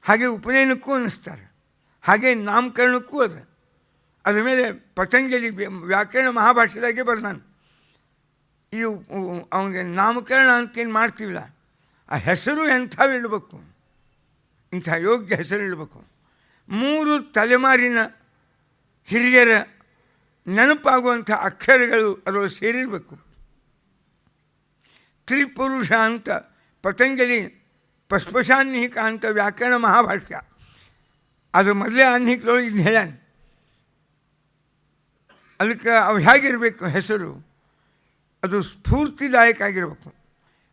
ಹಾಗೆ ಉಪನಯನಕ್ಕೂ ಅನ್ನಿಸ್ತಾರೆ, ಹಾಗೆ ನಾಮಕರಣಕ್ಕೂ ಅದ. ಅದರ ಮೇಲೆ ಪತಂಜಲಿ ವ್ಯಾಕರಣ ಮಹಾಭಾಷ್ಯದಾಗೆ ಬರ್ದಾನೆ. ಈ ಅವನಿಗೆ ನಾಮಕರಣ ಅಂತೇನು ಮಾಡ್ತೀವಿಲ್ಲ, ಆ ಹೆಸರು ಎಂಥವು ಇಡಬೇಕು, ಇಂಥ ಯೋಗ್ಯ ಹೆಸರು ಇಡಬೇಕು. 3 ತಲೆಮಾರಿನ ಹಿರಿಯರ ನೆನಪಾಗುವಂಥ ಅಕ್ಷರಗಳು ಅದರೊಳಗೆ ಸೇರಿರಬೇಕು. ತ್ರಿಪುರುಷ ಅಂತ ಪತಂಜಲಿ ಪಸ್ಪಶಾನ್ಹಿಕ ಅಂತ ವ್ಯಾಕರಣ ಮಹಾಭಾಷ್ಯ, ಅದು ಮೊದಲೇ ಆನ್ಹಿಕದೊಳಗೆ ಇದನ್ನು ಹೇಳ್ಯಾನ. ಅದಕ್ಕೆ ಅವು ಹೇಗಿರಬೇಕು ಹೆಸರು, ಅದು ಸ್ಫೂರ್ತಿದಾಯಕ ಆಗಿರಬೇಕು,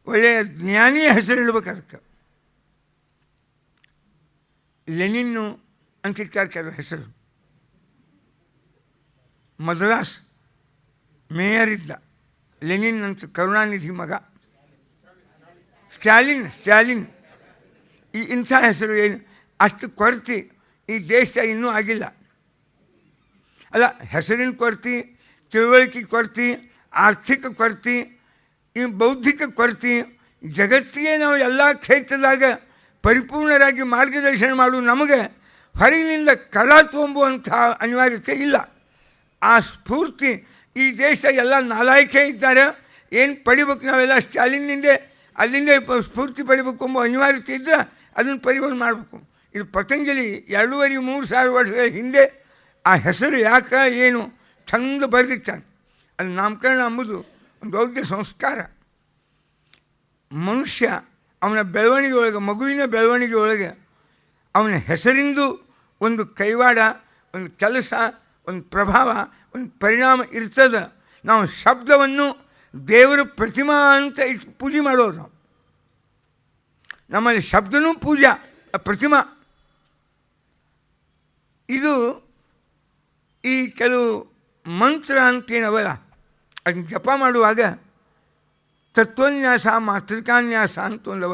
ಒಳ್ಳೆಯ ಜ್ಞಾನಿಯ ಹೆಸರು ಇಡಬೇಕು. ಅದಕ್ಕೆ ಲೆನಿನ್ನು ಅಂತಿರ್ತಾರೆ ಕೆಲವು ಹೆಸರು. ಮದ್ರಾಸ್ ಮೇಯರ್ ಇದ್ದ ಲೆನಿನ್ ಅಂತ, ಕರುಣಾನಿಧಿ ಮಗ. ಸ್ಟ್ಯಾಲಿನ್ ಇಂಥ ಹೆಸರು ಏನು, ಅಷ್ಟು ಕೊರತೆ ಈ ದೇಶದಾಗ ಇನ್ನೂ ಆಗಿಲ್ಲ. ಅಲ್ಲ, ಹೆಸರಿನ ಕೊರತೆ, ತಿಳುವಳಿಕೆ ಕೊರತೆ, ಆರ್ಥಿಕ ಕೊರತೆ, ಈ ಬೌದ್ಧಿಕ ಕೊರತೆ. ಜಗತ್ತಿಗೆ ನಾವು ಎಲ್ಲ ಕ್ಷೇತ್ರದಾಗ ಪರಿಪೂರ್ಣರಾಗಿ ಮಾರ್ಗದರ್ಶನ ಮಾಡುವ ನಮಗೆ ಹೊರಗಿನಿಂದ ಕಳ ತೊಂಬುವಂಥ ಅನಿವಾರ್ಯತೆ ಇಲ್ಲ. ಆ ಸ್ಫೂರ್ತಿ ಈ ದೇಶ ಎಲ್ಲ ನಾಲಾಯಕೆ ಇದ್ದಾರೆ. ಏನು ಪಡಿಬೇಕು ನಾವೆಲ್ಲ ಸ್ಟಾಲಿನ್ನಿಂದೆ ಅಲ್ಲಿಂದ ಸ್ಫೂರ್ತಿ ಪಡಿಬೇಕು ಎಂಬ ಅನಿವಾರ್ಯತೆ ಇದ್ದರೆ ಅದನ್ನು ಪರಿವರ್ತನೆ ಮಾಡಬೇಕು. ಇದು ಪತಂಜಲಿ 2,500-3 ಸಾವಿರ ವರ್ಷಗಳ ಹಿಂದೆ ಆ ಹೆಸರು ಯಾಕೆ ಏನು ಚಂದ ಬರೆದಿಟ್ಟಾನೆ. ಅದು ನಾಮಕರಣ ಎಂಬುದು ಒಂದು ದೊಡ್ಡ ಸಂಸ್ಕಾರ. ಮನುಷ್ಯ ಅವನ ಬೆಳವಣಿಗೆ ಒಳಗೆ, ಮಗುವಿನ ಬೆಳವಣಿಗೆ ಒಳಗೆ ಅವನ ಹೆಸರಿಂದು ಒಂದು ಕೈವಾಡ, ಒಂದು ಕೆಲಸ, ಒಂದು ಪ್ರಭಾವ, ಒಂದು ಪರಿಣಾಮ ಇರ್ತದೆ. ನಾವು ಶಬ್ದವನ್ನು ದೇವರ ಪ್ರತಿಮಾ ಅಂತ ಪೂಜೆ ಮಾಡೋದು. ನಾವು ನಮ್ಮಲ್ಲಿ ಶಬ್ದನೂ ಪೂಜಾ, ಪ್ರತಿಮಾ. ಇದು ಈ ಕೆಲವು ಮಂತ್ರ ಅಂತೇನವಲ್ಲ, ಅದನ್ನು ಜಪ ಮಾಡುವಾಗ ತತ್ವನ್ಯಾಸ, ಮಾತೃಕಾನ್ಯಾಸ ಅಂತ ಒಂದವ.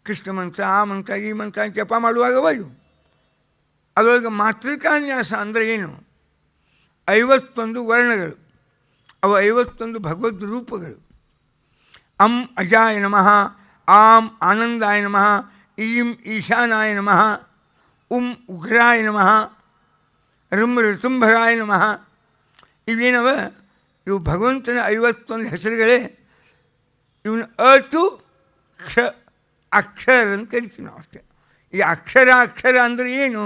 ಕೃಷ್ಣ ಮಂತ್ರ, ಆ ಮಂತ್ರ, ಈ ಮಂತ್ರ ಜಪ ಮಾಡುವಾಗವ ಇವು. ಅದರೊಳಗೆ ಮಾತೃಕಾನ್ಯಾಸ ಅಂದರೆ ಏನು? 51 ವರ್ಣಗಳು, ಅವು 51 ಭಗವದ್ ರೂಪಗಳು. ಅಂ ಅಜಾಯ ನಮಃ, ಆಂ ಆನಂದಾಯ ನಮಃ, ಈಂ ಈಶಾನಾಯ ನಮಃ, ಉಂ ಉಗ್ರಾಯ ನಮಃ, ಋತುಂಭರಾಯ ನಮಃ. ಇವೇನವ ಇವು ಭಗವಂತನ 51 ಹೆಸರುಗಳೇ. ಇವನು ಅತು ಕ್ಷ ಅಕ್ಷರ ಅಂತ ಕರಿತೀವಿ ನಾವು ಅಷ್ಟೇ. ಈ ಅಕ್ಷರ ಅಂದರೆ ಏನು?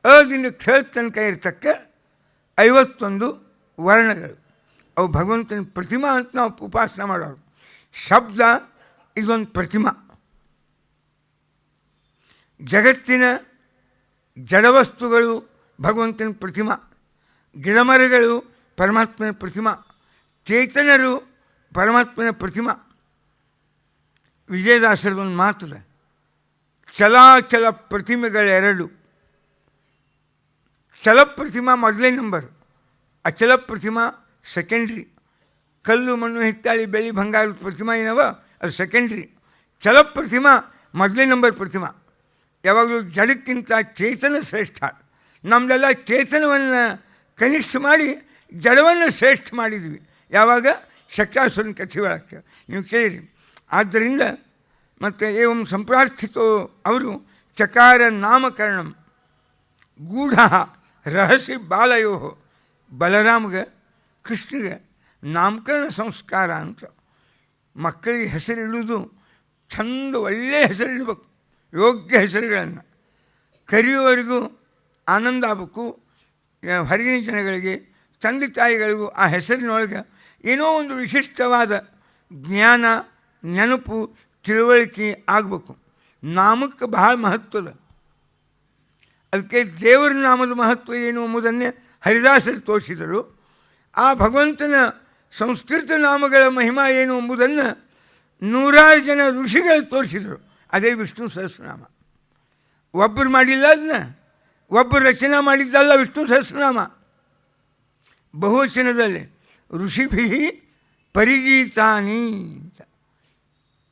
ಅದಿಂದ ಕ್ಷ ತನಕ ಇರತಕ್ಕ 51 ವರ್ಣಗಳು. ಅವು ಭಗವಂತನ ಪ್ರತಿಮಾ ಅಂತ ನಾವು ಉಪಾಸನೆ ಮಾಡೋರು. ಶಬ್ದ ಇದೊಂದು ಪ್ರತಿಮಾ. ಜಗತ್ತಿನ ಜಡವಸ್ತುಗಳು ಭಗವಂತನ ಪ್ರತಿಮಾ, ಗಿಡಮರಗಳು ಪರಮಾತ್ಮನ ಪ್ರತಿಮಾ, ಚೇತನರು ಪರಮಾತ್ಮನ ಪ್ರತಿಮಾ. ವಿಜಯದಾಸರದೊಂದು ಮಾತದ, ಚಲಾಚಲ ಪ್ರತಿಮೆಗಳೆರಡು. ಚಲ ಪ್ರತಿಮಾ ಮೊದಲೇ ನಂಬರು, ಅಚಲ ಪ್ರತಿಮಾ ಸೆಕೆಂಡ್ರಿ. ಕಲ್ಲು ಮಣ್ಣು ಹಿತ್ತಾಳಿ ಬೆಳ್ಳಿ ಬಂಗಾರದ ಪ್ರತಿಮಾ ಏನವ ಅದು ಸೆಕೆಂಡ್ರಿ. ಚಲ ಪ್ರತಿಮಾ ಮೊದಲೇ ನಂಬರ್ ಪ್ರತಿಮಾ. ಯಾವಾಗಲೂ ಜಡಕ್ಕಿಂತ ಚೇತನ ಶ್ರೇಷ್ಠ. ನಮ್ಮದೆಲ್ಲ ಚೇತನವನ್ನು ಕನಿಷ್ಠ ಮಾಡಿ ಜಡವನ್ನು ಶ್ರೇಷ್ಠ ಮಾಡಿದ್ವಿ. ಯಾವಾಗ? ಶಕ್ತಾಸುರನ ಕಥೆ ಒಳಕ್ಕೆ ನೀವು ಕೇಳಿರಿ. ಆದ್ದರಿಂದ ಮತ್ತು ಏವಂ ಸಂಪ್ರಾರ್ಥಿತೋ ಅವರು ಚಕಾರ ನಾಮಕರಣಂ ಗೂಢ ರಹಸ್ಯ ಬಾಲಯೋ. ಬಲರಾಮ್ಗೆ ಕೃಷ್ಣಗೆ ನಾಮಕರಣ ಸಂಸ್ಕಾರ ಅಂತ. ಮಕ್ಕಳಿಗೆ ಹೆಸರಿಡುವುದು ಚಂದ, ಒಳ್ಳೆಯ ಹೆಸರಿಡಬೇಕು, ಯೋಗ್ಯ ಹೆಸರುಗಳನ್ನು. ಕರೆಯುವವರೆಗೂ ಆನಂದ ಆಗಬೇಕು. ಹೊರಗಿನ ಜನಗಳಿಗೆ, ತಂದೆ ತಾಯಿಗಳಿಗೂ ಆ ಹೆಸರಿನೊಳಗೆ ಏನೋ ಒಂದು ವಿಶಿಷ್ಟವಾದ ಜ್ಞಾನ, ನೆನಪು, ತಿಳುವಳಿಕೆ ಆಗಬೇಕು. ನಾಮಕ್ಕೆ ಬಹಳ ಮಹತ್ವದ. ಅದಕ್ಕೆ ದೇವರ ನಾಮದ ಮಹತ್ವ ಏನು ಎಂಬುದನ್ನೇ ಹರಿದಾಸರು ತೋರಿಸಿದರು. ಆ ಭಗವಂತನ ಸಂಸ್ಕೃತ ನಾಮಗಳ ಮಹಿಮಾ ಏನು ಎಂಬುದನ್ನು 100 ಜನ ಋಷಿಗಳು ತೋರಿಸಿದರು. ಅದೇ ವಿಷ್ಣು ಸಹಸ್ರನಾಮ. ಒಬ್ಬರು ಮಾಡಿಲ್ಲ, ಅದನ್ನ ಒಬ್ಬರು ರಚನೆ ಮಾಡಿದ್ದಲ್ಲ ವಿಷ್ಣು ಸಹಸ್ರನಾಮ. ಬಹುವಚನದಲ್ಲಿ ಋಷಿಭಿ ಪರಿಗೀತಾನಿ ಅಂತ.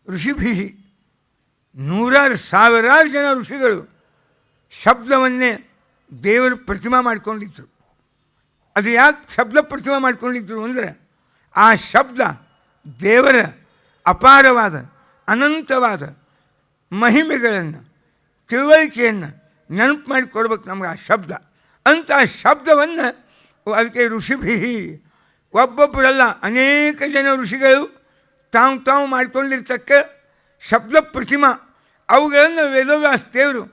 ಋಷಿಭಿ 100,000 ಜನ ಋಷಿಗಳು ಶಬ್ದವನ್ನೇ ದೇವರ ಪ್ರತಿಮಾ ಮಾಡಿಕೊಂಡಿದ್ರು. ಅದು ಯಾಕೆ ಶಬ್ದ ಪ್ರತಿಮಾ ಮಾಡಿಕೊಂಡಿದ್ರು ಅಂದರೆ, ಆ ಶಬ್ದ ದೇವರ ಅಪಾರವಾದ ಅನಂತವಾದ ಮಹಿಮೆಗಳನ್ನು, ತಿಳುವಳಿಕೆಯನ್ನು ನೆನಪು ಮಾಡಿಕೊಡ್ಬೇಕು ನಮಗೆ ಆ ಶಬ್ದ. ಅಂತ ಆ ಶಬ್ದವನ್ನು ಅದಕ್ಕೆ ಋಷಿಭಿ, ಒಬ್ಬೊಬ್ಬರಲ್ಲ ಅನೇಕ ಜನ ಋಷಿಗಳು ತಾವು ಮಾಡಿಕೊಂಡಿರ್ತಕ್ಕ ಶಬ್ದ ಪ್ರತಿಮಾ, ಅವುಗಳನ್ನು ವೇದವ್ಯಾಸ ದೇವರು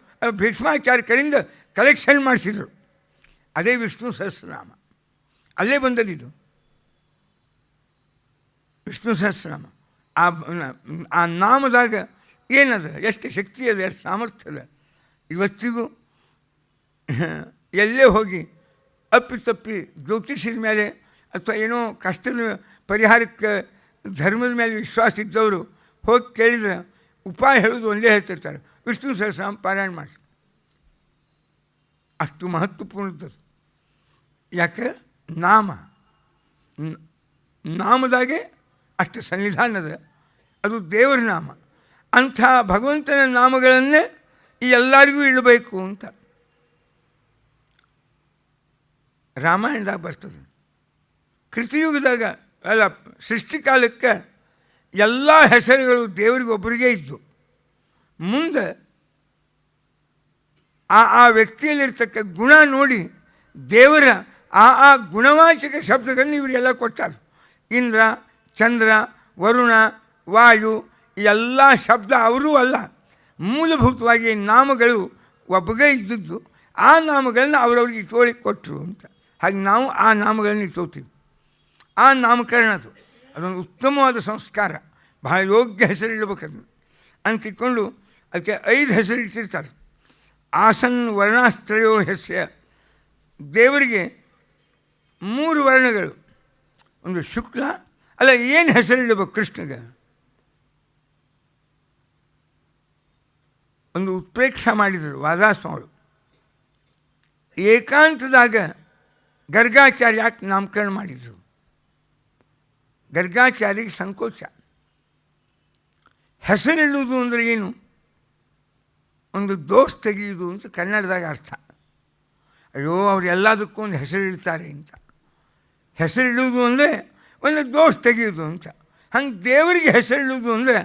ಭೀಷ್ಮಾಚಾರ್ಯ ಕಡೆಯಿಂದ ಕಲೆಕ್ಷನ್ ಮಾಡಿಸಿದರು. ಅದೇ ವಿಷ್ಣು ಸಹಸ್ರನಾಮ. ಅಲ್ಲೇ ಬಂದದಿದು ವಿಷ್ಣು ಸಹಸ್ರನಾಮ. ಆ ನಾಮದಾಗ ಏನದ, ಎಷ್ಟು ಶಕ್ತಿ ಅದ, ಎಷ್ಟು ಸಾಮರ್ಥ್ಯ ಅದ. ಇವತ್ತಿಗೂ ಎಲ್ಲೇ ಹೋಗಿ ಅಪ್ಪಿತಪ್ಪಿ ಜ್ಯೋತಿಷದ ಮೇಲೆ ಅಥವಾ ಏನೋ ಕಷ್ಟದ ಪರಿಹಾರಕ್ಕೆ ಧರ್ಮದ ಮೇಲೆ ವಿಶ್ವಾಸ ಇದ್ದವರು ಹೋಗಿ ಕೇಳಿದ್ರೆ ಉಪಾಯ ಹೇಳೋದು ಒಂದೇ ಹೇಳ್ತಿರ್ತಾರೆ, ವಿಷ್ಣು ಸಹಸ್ರನಾಮ ಪಾರಾಯಣ ಮಾಡಿ. ಅಷ್ಟು ಮಹತ್ವಪೂರ್ಣದ್ದು. ಯಾಕೆ? ನಾಮದಾಗೆ ಅಷ್ಟು ಸನ್ನಿಧಾನದ. ಅದು ದೇವರ ನಾಮ. ಅಂಥ ಭಗವಂತನ ನಾಮಗಳನ್ನೇ ಈ ಎಲ್ಲರಿಗೂ ಇಡಬೇಕು ಅಂತ ರಾಮಾಯಣದಾಗ ಬರ್ತದೆ. ಕೃತಿಯುಗದಾಗ ಅಲ್ಲ, ಸೃಷ್ಟಿಕಾಲಕ್ಕೆ ಎಲ್ಲ ಹೆಸರುಗಳು ದೇವರಿಗೆ ಒಬ್ಬರಿಗೆ ಇದ್ದು, ಮುಂದೆ ಆ ವ್ಯಕ್ತಿಯಲ್ಲಿರ್ತಕ್ಕ ಗುಣ ನೋಡಿ ದೇವರ ಆ ಗುಣವಾಚಕ ಶಬ್ದಗಳನ್ನು ಇವರಿಗೆಲ್ಲ ಕೊಟ್ಟಾರೆ. ಇಂದ್ರ, ಚಂದ್ರ, ವರುಣ, ವಾಯು ಎಲ್ಲ ಶಬ್ದ ಅವರೂ ಅಲ್ಲ, ಮೂಲಭೂತವಾಗಿ ನಾಮಗಳು ಒಬ್ಬಗೆ ಇದ್ದದ್ದು. ಆ ನಾಮಗಳನ್ನು ಅವರವ್ರಿಗೆ ಇಟ್ಕೊಳ್ಳಿಕ್ಕೆ ಕೊಟ್ಟರು ಅಂತ. ಹಾಗೆ ನಾವು ಆ ನಾಮಗಳನ್ನು ಇಟ್ಕೋತೀವಿ. ಆ ನಾಮಕರಣದು ಅದೊಂದು ಉತ್ತಮವಾದ ಸಂಸ್ಕಾರ. ಬಹಳ ಯೋಗ್ಯ ಹೆಸರಿಡಬೇಕದನ್ನು ಅಂತಿಟ್ಕೊಂಡು ಅದಕ್ಕೆ 5 ಹೆಸರು ಇಟ್ಟಿರ್ತಾರೆ. ಆಸನ್ ವರ್ಣಾಸ್ತ್ರಯೋ ಹೆಸ್ಯ. ದೇವರಿಗೆ 3 ವರ್ಣಗಳು. ಒಂದು ಶುಕ್ಲ, ಅಲ್ಲ ಏನು ಹೆಸರಿಡಬೇಕು ಕೃಷ್ಣಗೆ? ಒಂದು ಉತ್ಪ್ರೇಕ್ಷ ಮಾಡಿದರು ವಾದಾಸ್ವಾಮಿಗಳು. ಏಕಾಂತದಾಗ ಗರ್ಗಾಚಾರ್ಯ ಯಾಕೆ ನಾಮಕರಣ ಮಾಡಿದರು? ಗರ್ಗಾಚಾರ್ಯಗೆ ಸಂಕೋಚ. ಹೆಸರಿಡುವುದು ಅಂದರೆ ಏನು? ಒಂದು ದೋಷ ತೆಗೆಯುವುದು ಅಂತ ಕನ್ನಡದಾಗ ಅರ್ಥ. ಅಯ್ಯೋ ಅವ್ರು ಎಲ್ಲದಕ್ಕೂ ಒಂದು ಹೆಸರಿಡ್ತಾರೆ ಅಂತ. ಹೆಸರಿಡುವುದು ಅಂದರೆ ಒಂದು ದೋಷ ತೆಗೆಯೋದು ಅಂತ. ಹಂಗೆ ದೇವರಿಗೆ ಹೆಸರಿಡುವುದು ಅಂದರೆ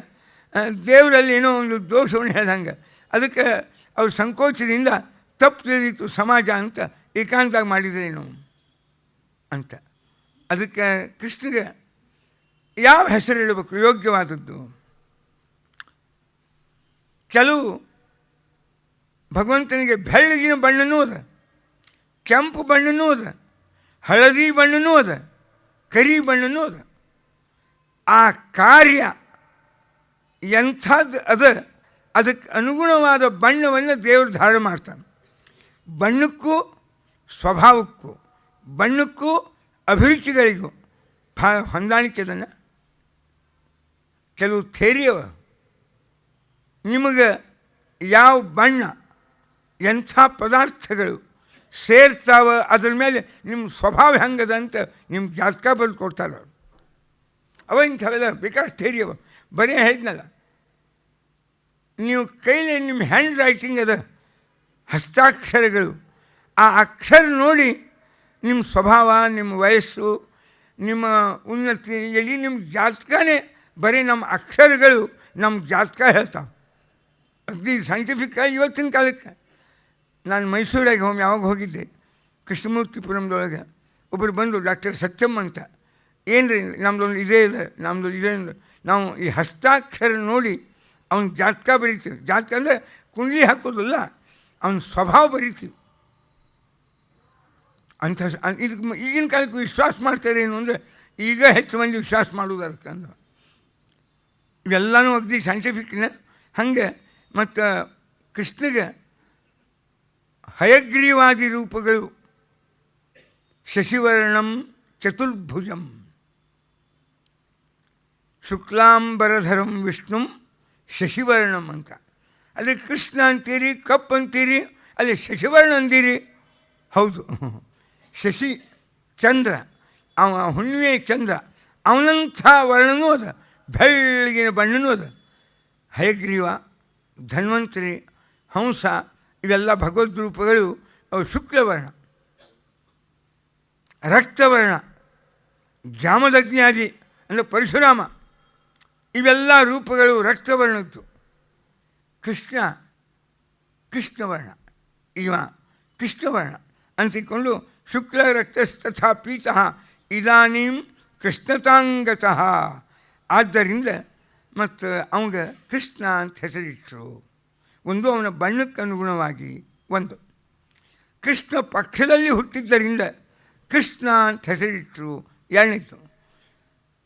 ದೇವರಲ್ಲಿ ಏನೋ ಒಂದು ದೋಷವನ್ನು ಹೇಳ್ದಂಗೆ. ಅದಕ್ಕೆ ಅವ್ರ ಸಂಕೋಚದಿಂದ ತಪ್ಪು ತಿಳಿಯಿತು ಸಮಾಜ ಅಂತ ಏಕಾಂತಾಗಿ ಮಾಡಿದ್ರೇನು ಅಂತ. ಅದಕ್ಕೆ ಕೃಷ್ಣಗೆ ಯಾವ ಹೆಸರು ಹೇಳಬೇಕು ಯೋಗ್ಯವಾದದ್ದು? ಕೆಲವು ಭಗವಂತನಿಗೆ ಬೆಳ್ಳಗಿನ ಬಣ್ಣನೂ ಅದ, ಕೆಂಪು ಬಣ್ಣನೂ ಅದ, ಹಳದಿ ಬಣ್ಣನೂ ಅದ, ಕರಿ ಬಣ್ಣನೂ ಅದ. ಆ ಕಾರ್ಯ ಎಂಥದ್ದು ಅದ, ಅದಕ್ಕೆ ಅನುಗುಣವಾದ ಬಣ್ಣವನ್ನು ದೇವರು ಧಾರಣೆ ಮಾಡ್ತಾನೆ. ಬಣ್ಣಕ್ಕೂ ಸ್ವಭಾವಕ್ಕೂ ಬಣ್ಣಕ್ಕೂ ಅಭಿರುಚಿಗಳಿಗೂ ಭಾಳ ಹೊಂದಾಣಿಕೆ ಅದನ್ನು. ಕೆಲವು ಥೇರಿಯವ ನಿಮಗೆ ಯಾವ ಬಣ್ಣ ಎಂಥ ಪದಾರ್ಥಗಳು ಸೇರ್ತಾವ ಅದ್ರ ಮೇಲೆ ನಿಮ್ಮ ಸ್ವಭಾವ ಹೆಂಗದ ಅಂತ ನಿಮ್ಗೆ ಜಾತಕ ಬರೆದು ಕೊಡ್ತಾರೆ ಅವರು. ಅವ ಇಂಥವೆಲ್ಲ ಬೇಕಾದ್ರೆ ಥೇರಿಯವ. ಬರೀ ಹೇಳಿದ್ನಲ್ಲ, ನೀವು ಕೈಲಿ ನಿಮ್ಮ ಹ್ಯಾಂಡ್ ರೈಟಿಂಗ್ ಅದ, ಹಸ್ತಾಕ್ಷರಗಳು, ಆ ಅಕ್ಷರ ನೋಡಿ ನಿಮ್ಮ ಸ್ವಭಾವ, ನಿಮ್ಮ ವಯಸ್ಸು, ನಿಮ್ಮ ಉನ್ನತಿ, ಎಲ್ಲಿ ನಿಮ್ಮ ಜಾತಕನೇ ಬರೀ ನಮ್ಮ ಅಕ್ಷರಗಳು ನಮ್ಮ ಜಾತಕ ಹೇಳ್ತಾವೆ. ಅಗ್ದಿ ಸೈಂಟಿಫಿಕ್ಕಾಗಿ ಇವತ್ತಿನ ಕಾಲಕ್ಕೆ. ನಾನು ಮೈಸೂರಾಗೆ ಯಾವಾಗ ಹೋಗಿದ್ದೆ, ಕೃಷ್ಣಮೂರ್ತಿಪುರಂದೊಳಗೆ ಒಬ್ಬರು ಬಂದು ಡಾಕ್ಟರ್ ಸತ್ಯಮ್ ಅಂತ, ಏನು ರೀ ನಮ್ಮದೊಂದು ಇದೇ ಇಲ್ಲ, ನಮ್ಮದು ಇದೇ ಇಲ್ಲ, ನಾವು ಈ ಹಸ್ತಾಕ್ಷರ ನೋಡಿ ಅವನ ಜಾತಕ ಬರೀತೀವಿ. ಜಾತಕ ಅಂದರೆ ಕುಂಡ್ಲಿ ಹಾಕೋದಿಲ್ಲ, ಅವನ ಸ್ವಭಾವ ಬರೀತೀವಿ ಅಂಥ. ಇದಕ್ಕೆ ಈಗಿನ ಕಾಲಕ್ಕೆ ವಿಶ್ವಾಸ ಮಾಡ್ತಾರೆ ಏನು ಅಂದರೆ, ಈಗ ಹೆಚ್ಚು ಮಂದಿ ವಿಶ್ವಾಸ ಮಾಡೋದು ಅದಕ್ಕಂದು. ಇವೆಲ್ಲನೂ ಅಗ್ದಿ ಸೈಂಟಿಫಿಕ್ನ. ಹಾಗೆ ಮತ್ತು ಕೃಷ್ಣಗೆ ಹಯಗ್ರೀವಾದಿ ರೂಪಗಳು, ಶಶಿವರ್ಣಂ ಚತುರ್ಭುಜಂ ಶುಕ್ಲಾಂಬರಧರಂ ವಿಷ್ಣುಂ ಶಶಿವರ್ಣಂ ಅಂತ. ಅಲ್ಲಿ ಕೃಷ್ಣ ಅಂತೀರಿ, ಕಪ್ ಅಂತೀರಿ, ಅಲ್ಲಿ ಶಶಿವರ್ಣ ಅಂತೀರಿ. ಹೌದು, ಶಶಿ ಚಂದ್ರ, ಅವ ಹುಣ್ಣಿಮೆ ಚಂದ್ರ, ಅವನಂಥ ವರ್ಣನೂ ಅದ, ಬೆಳಗಿನ ಬಣ್ಣನೂ ಅದ. ಹಯಗ್ರೀವ, ಧನ್ವಂತರಿ, ಹಂಸ ಇವೆಲ್ಲ ಭಗವದ್ ರೂಪಗಳು. ಅವು ಶುಕ್ಲವರ್ಣ, ರಕ್ತವರ್ಣ, ಜಾಮದಗ್ನಾದಿ ಅಂದರೆ ಪರಶುರಾಮ, ಇವೆಲ್ಲ ರೂಪಗಳು ರಕ್ತವರ್ಣದ್ದು. ಕೃಷ್ಣ ಕೃಷ್ಣವರ್ಣ, ಇವ ಕೃಷ್ಣವರ್ಣ ಅಂತಿಕೊಂಡು ಶುಕ್ಲ ರಕ್ತಸ್ತಥಾ ಪೀತಃ ಇದಾನೀಂ ಕೃಷ್ಣತಾಂಗತಃ. ಆದ್ದರಿಂದ ಮತ್ತು ಅವಂಗೆ ಕೃಷ್ಣ ಅಂತ ಹೆಸರಿಟ್ಟರು. ಒಂದು ಅವನ ಬಣ್ಣಕ್ಕೆ ಅನುಗುಣವಾಗಿ, ಒಂದು ಕೃಷ್ಣ ಪಕ್ಷದಲ್ಲಿ ಹುಟ್ಟಿದ್ದರಿಂದ ಕೃಷ್ಣ ಅಂತ ಹೆಸರಿಟ್ಟರು. ಎರಡನೇದು,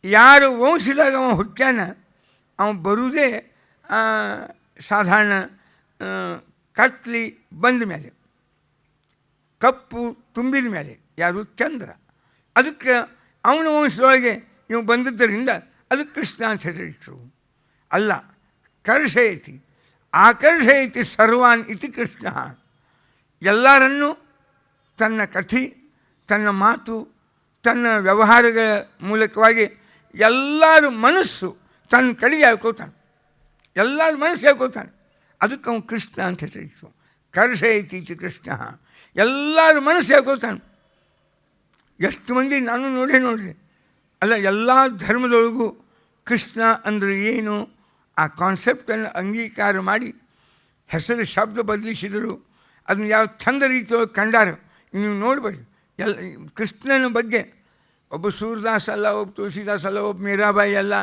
ಯಾರು ವಂಶದಾಗ ಅವ ಹುಟ್ಟ್ಯಾನ ಅವ ಬರುವುದೇ ಸಾಧಾರಣ ಕತ್ಲಿ ಬಂದ ಮೇಲೆ, ಕಪ್ಪು ತುಂಬಿದ ಮೇಲೆ, ಯಾರು ಚಂದ್ರ. ಅದಕ್ಕೆ ಅವನ ವಂಶದೊಳಗೆ ಇವು ಬಂದದ್ದರಿಂದ ಅದಕ್ಕೆ ಕೃಷ್ಣ ಅಂತ ಹೆಸರಿಟ್ಟರು. ಅಲ್ಲ, ಕರ್ಷಯತಿ ಆಕರ್ಷಯತಿ ಸರ್ವಾನ್ ಇತಿ ಕೃಷ್ಣ. ಎಲ್ಲರನ್ನೂ ತನ್ನ ಕಥೆ, ತನ್ನ ಮಾತು, ತನ್ನ ವ್ಯವಹಾರಗಳ ಮೂಲಕವಾಗಿ ಎಲ್ಲರ ಮನಸ್ಸು ತನ್ನ ಕಡೆಗೆ ಹೇಳ್ಕೋತಾನೆ, ಎಲ್ಲರ ಮನಸ್ಸು ಹೇಳ್ಕೋತಾನೆ. ಅದಕ್ಕೆ ಅವನು ಕೃಷ್ಣ ಅಂತ ಹೆಸರಿಟ್ಟು. ಕರ್ಷಯತಿ ಇತಿ ಕೃಷ್ಣ, ಎಲ್ಲರ ಮನಸ್ಸು ಹೇಳ್ಕೋತಾನೆ. ಎಷ್ಟು ಮಂದಿ ನಾನು ನೋಡ್ರಿ ಅಲ್ಲ, ಎಲ್ಲ ಧರ್ಮದೊಳಗೂ ಕೃಷ್ಣ ಅಂದರೆ ಏನು ಆ ಕಾನ್ಸೆಪ್ಟನ್ನು ಅಂಗೀಕಾರ ಮಾಡಿ ಹೆಸರು ಶಬ್ದ ಬದಲಿಸಿದರು. ಅದನ್ನು ಯಾವ ಚಂದ ರೀತಿಯೊಳಗೆ ಕಂಡಾರ ನೀವು ನೋಡ್ಬೇಡಿ. ಕೃಷ್ಣನ ಬಗ್ಗೆ ಒಬ್ಬ ಸೂರ್ದಾಸ್ ಅಲ್ಲ, ಒಬ್ಬ ತುಳಸಿದಾಸ್ ಅಲ್ಲ, ಒಬ್ಬ ಮೀರಾಬಾಯಿ ಅಲ್ಲ,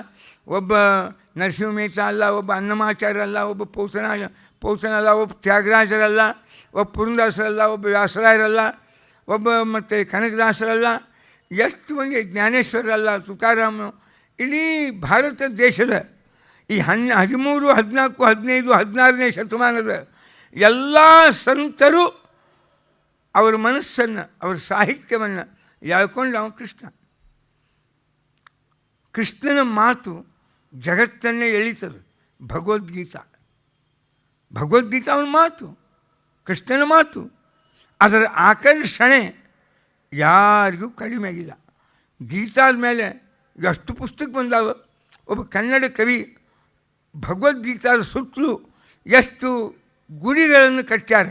ಒಬ್ಬ ನರಸಿಂಹ ಮೆಹ್ತಾ ಅಲ್ಲ, ಒಬ್ಬ ಅನ್ನಮಾಚಾರ್ಯ ಅಲ್ಲ, ಒಬ್ಬ ಪೌಸನಲ್ಲ, ಒಬ್ಬ ತ್ಯಾಗರಾಜರಲ್ಲ, ಒಬ್ಬ ಪುರಂದಾಸರಲ್ಲ, ಒಬ್ಬ ವ್ಯಾಸರಾಯರಲ್ಲ, ಒಬ್ಬ ಮತ್ತು ಕನಕದಾಸರಲ್ಲ, ಎಷ್ಟು ಮಂದಿ ಜ್ಞಾನೇಶ್ವರಲ್ಲ, ತುಕಾರಾಮ. ಇಡೀ ಭಾರತ ದೇಶದ ಈ 13, 14, 15, 16ನೇ ಶತಮಾನದ ಎಲ್ಲ ಸಂತರು ಅವರ ಮನಸ್ಸನ್ನು, ಅವರ ಸಾಹಿತ್ಯವನ್ನು ಹೇಳ್ಕೊಂಡು ಅವನು ಕೃಷ್ಣ. ಕೃಷ್ಣನ ಮಾತು ಜಗತ್ತನ್ನೇ ಎಳೀತದೆ. ಭಗವದ್ಗೀತಾ ಅವನ ಮಾತು, ಕೃಷ್ಣನ ಮಾತು. ಅದರ ಆಕರ್ಷಣೆ ಯಾರಿಗೂ ಕಡಿಮೆ ಆಗಿಲ್ಲ. ಗೀತಾದ ಮೇಲೆ ಎಷ್ಟು ಪುಸ್ತಕ ಬಂದಾವ. ಒಬ್ಬ ಕನ್ನಡ ಕವಿ ಭಗವದ್ಗೀತಾದ ಸುತ್ತಲೂ ಎಷ್ಟು ಗುಡಿಗಳನ್ನು ಕಟ್ಟ್ಯಾರ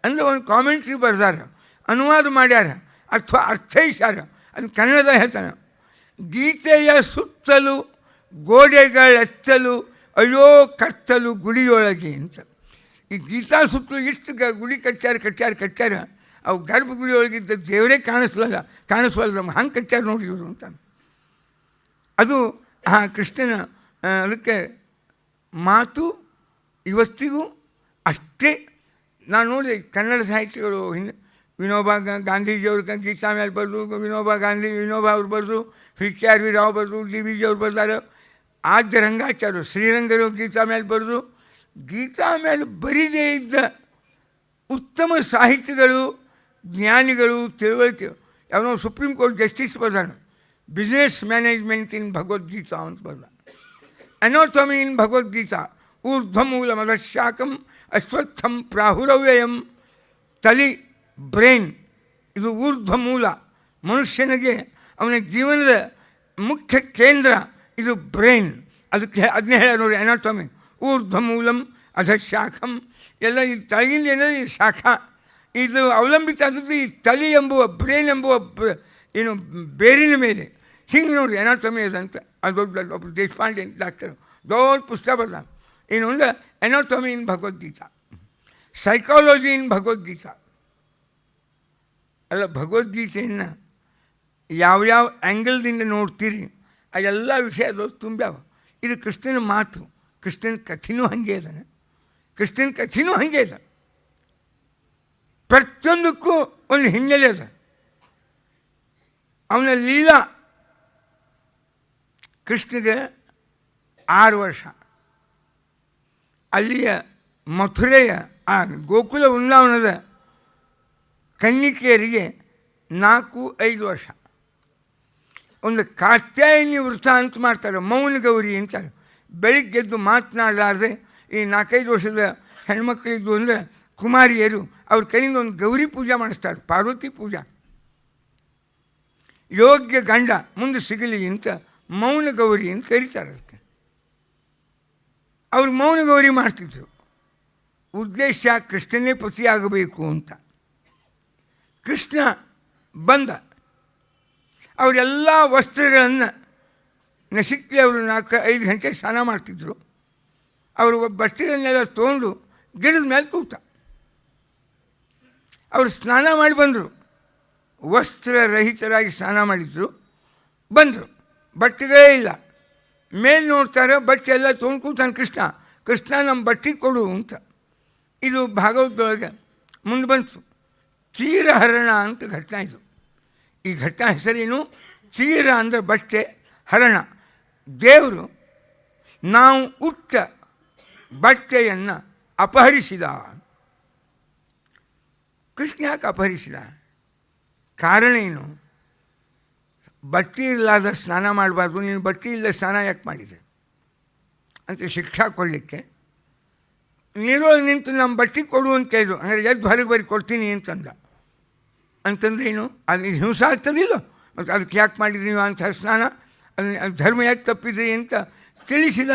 ಅಂದರೆ ಒಂದು ಕಾಮೆಂಟ್ರಿ ಬರ್ದಾರ, ಅನುವಾದ ಮಾಡ್ಯಾರ, ಅಥವಾ ಅರ್ಥೈಸ್ಯಾರ. ಅದು ಕನ್ನಡದ ಹೇಳ್ತಾನೆ, ಗೀತೆಯ ಸುತ್ತಲೂ ಗೋಡೆಗಳೆತ್ತಲು ಅಯ್ಯೋ ಕತ್ತಲು ಗುಡಿಯೊಳಗೆ ಅಂತ. ಈ ಗೀತಾ ಸುತ್ತಲೂ ಇಷ್ಟು ಗುಡಿ ಕಟ್ಟ್ಯಾರ. ಅವು ಗರ್ಭಗುಡಿ ಒಳಗಿದ್ದ ದೇವರೇ ಕಾಣಿಸ್ವಲ್ಲ ನಮ್ಗೆ ಹಂಗೆ ಕಟ್ಟ್ಯಾರ ನೋಡಿ ಇವರು ಅಂತ. ಅದು ಕೃಷ್ಣನ ಅದಕ್ಕೆ ಮಾತು ಇವತ್ತಿಗೂ ಅಷ್ಟೇ. ನಾನು ನೋಡಿ ಕನ್ನಡ ಸಾಹಿತ್ಯಗಳು ವಿನೋಬಾ ಗಾಂಧೀಜಿಯವ್ರ ಗೀತಾ ಮೇಲೆ ಬರೆದು, ವಿನೋಬಾ ಅವ್ರು ಬರೆದು, ವಿ ರಾವ್ ಬರೆದು, ಡಿ ಅವ್ರು ಬರೆದಾರೆ. ಆದ್ಯ ರಂಗಾಚಾರ್ಯರು ಶ್ರೀರಂಗರು ಗೀತಾ ಮೇಲೆ ಬರೆದು, ಗೀತಾ ಮೇಲೆ ಬರೀದೇ ಇದ್ದ ಉತ್ತಮ ಸಾಹಿತಿಗಳು, ಜ್ಞಾನಿಗಳು, ತಿಳುವಳಿಕೆ. ಅವನು ಸುಪ್ರೀಂ ಕೋರ್ಟ್ ಜಸ್ಟಿಸ್ ಬರ್ದಾನ, ಬಿಸ್ನೆಸ್ ಮ್ಯಾನೇಜ್ಮೆಂಟ್ ಇನ್ ಭಗವದ್ಗೀತಾ ಅಂತ ಬರ್ದ. ಅನಾಟಮಿ ಇನ್ ಭಗವದ್ಗೀತಾ ಊರ್ಧ್ವಮೂಲ ಮದಶಾಕಂ ಅಶ್ವತ್ಥಂ ಪ್ರಾಹುರವ್ಯಯಂ. ತಲೆ ಬ್ರೈನ್ ಇದು ಊರ್ಧ್ವಮೂಲ. ಮನುಷ್ಯನಿಗೆ ಅವನ ಜೀವನದ ಮುಖ್ಯ ಕೇಂದ್ರ ಇದು ಬ್ರೈನ್. ಅದನ್ನೇ ಹೇಳ ನೋಡಿ ಅನಾಟಮಿ. ಊರ್ಧ್ವಮೂಲಂ ಅಧಶಾಖಂ. ಎಲ್ಲ ಈ ತಲೆಯಿಂದ ಏನದು ಈ ಶಾಖಾ ಇದು ಅವಲಂಬಿತ ಆದದ್ದು ಈ ತಲೆ ಎಂಬುವ ಬ್ರೈನ್ ಎಂಬುವ ಏನು ಬೇರಿನ ಮೇಲೆ. ಹಿಂಗೆ ನೋಡಿ ಅನಾಟಮಿ ಅದಂತ. ಅದು ಒಬ್ಬರು ದೇಶಪಾಂಡೆ ಡಾಕ್ಟರ್ ದೊಡ್ಡ ಪುಸ್ತಕ ಬರ್ದ. ಏನು ಅಂದ್ರೆ ಅನಾಟಮಿ ಇನ್ ಭಗವದ್ಗೀತಾ, ಸೈಕಾಲಜಿ ಇನ್ ಭಗವದ್ಗೀತಾ. ಅಲ್ಲ, ಭಗವದ್ಗೀತೆಯನ್ನು ಯಾವ್ಯಾವ ಆ್ಯಂಗಲ್ದಿಂದ ನೋಡ್ತೀರಿ ಆ ಎಲ್ಲ ವಿಷಯ ಅದು ತುಂಬ್ಯಾವ. ಇದು ಕೃಷ್ಣನ ಮಾತು. ಕೃಷ್ಣನ ಕಥೆನೂ ಹಾಗೆ ಇದ್ದಾನೆ. ಕೃಷ್ಣನ ಕಥೆನೂ ಹಾಗೆ ಇದೆ. ಪ್ರತಿಯೊಂದಕ್ಕೂ ಒಂದು ಹಿನ್ನೆಲೆ ಅದ. ಅವನ ಲೀಲಾ. ಕೃಷ್ಣಗೆ 6 ವರ್ಷ. ಅಲ್ಲಿಯ ಮಥುರೆಯ ಆ ಗೋಕುಲ ವೃಂದಾವನದ ಕನ್ನಿಕೆಯರಿಗೆ 4-5 ವರ್ಷ. ಒಂದು ಕಾತ್ಯಾಯಿನಿ ವೃತ ಅಂತ ಮಾಡ್ತಾರೆ, ಮೌನ ಗೌರಿ ಅಂತಾರೆ. ಬೆಳಿಗ್ಗೆದ್ದು ಮಾತನಾಡಲಾರ್ದೆ ಈ 4-5 ವರ್ಷದ ಹೆಣ್ಮಕ್ಳಿದ್ದು ಅಂದರೆ ಕುಮಾರಿಯರು ಅವ್ರ ಕೈಯಿಂದ ಒಂದು ಗೌರಿ ಪೂಜೆ ಮಾಡಿಸ್ತಾರೆ, ಪಾರ್ವತಿ ಪೂಜಾ. ಯೋಗ್ಯ ಗಂಡ ಮುಂದೆ ಸಿಗಲಿ ಅಂತ ಮೌನ ಗೌರಿ ಅಂತ ಕರೀತಾರೆ ಅದಕ್ಕೆ. ಅವ್ರು ಮೌನ ಗೌರಿ ಮಾಡ್ತಿದ್ರು. ಉದ್ದೇಶ ಕೃಷ್ಣನೇ ಪತಿಯಾಗಬೇಕು ಅಂತ. ಕೃಷ್ಣ ಬಂದ. ಅವರೆಲ್ಲ ವಸ್ತ್ರಗಳನ್ನು ನಸಿಕ್ಲಿ ಅವರು 4-5 ಗಂಟೆಗೆ ಸ್ನಾನ ಮಾಡ್ತಿದ್ರು. ಅವರು ಬಟ್ಟೆಗಳನ್ನೆಲ್ಲ ತೊಗೊಂಡು ಗಿಡದ ಮೇಲೆ ಕೂತ. ಅವರು ಸ್ನಾನ ಮಾಡಿ ಬಂದರು. ವಸ್ತ್ರರಹಿತರಾಗಿ ಸ್ನಾನ ಮಾಡಿದ್ರು. ಬಂದರು, ಬಟ್ಟೆಗಳೇ ಇಲ್ಲ. ಮೇಲೆ ನೋಡ್ತಾರೆ, ಬಟ್ಟೆ ಎಲ್ಲ ತೊಗೊಂಡು ಕೂತಾನೆ ಕೃಷ್ಣ. ಕೃಷ್ಣ ನಮ್ಮ ಬಟ್ಟೆ ಕೊಡು ಅಂತ. ಇದು ಭಾಗವತದೊಳಗೆ ಮುಂದೆ ಬಂತು. ಚೀರಹರಣ ಅಂತ ಘಟನೆ ಇದು. ಈ ಘಟನೆ ಹೆಸರೇನು? ಚೀರ ಅಂದರೆ ಬಟ್ಟೆ, ಹರಣ ದೇವರು ನಾವು ಉಟ್ಟ ಬಟ್ಟೆಯನ್ನು ಅಪಹರಿಸಿದ. ಕೃಷ್ಣ ಯಾಕೆ ಅಪಹರಿಸಿದ? ಕಾರಣ ಏನು? ಬಟ್ಟೆ ಇಲ್ಲದ ಸ್ನಾನ ಮಾಡಬಾರ್ದು, ನೀನು ಬಟ್ಟೆ ಇಲ್ಲದ ಸ್ನಾನ ಯಾಕೆ ಮಾಡಿದೆ ಅಂತ ಶಿಕ್ಷಾ ಕೊಡಲಿಕ್ಕೆ ನೀರೊಳಗೆ ನಿಂತು ನಮ್ಮ ಬಟ್ಟೆ ಕೊಡು ಅಂತ ಹೇಳಿದ್ರು. ಅಂದರೆ ಎದ್ದು ಹೊರಗೆ ಬರೀ ಕೊಡ್ತೀನಿ ಅಂತಂದ್ರೆ ಏನು? ಅದು ಹಿಂಸೆ ಆಗ್ತದಿಲ್ಲ. ಮತ್ತು ಅದಕ್ಕೆ ಯಾಕೆ ಮಾಡಿದ್ರಿ ನೀವು ಅಂಥ ಸ್ನಾನ, ಅದನ್ನ ಧರ್ಮ ಯಾಕೆ ತಪ್ಪಿದ್ರಿ ಅಂತ ತಿಳಿಸಿದ.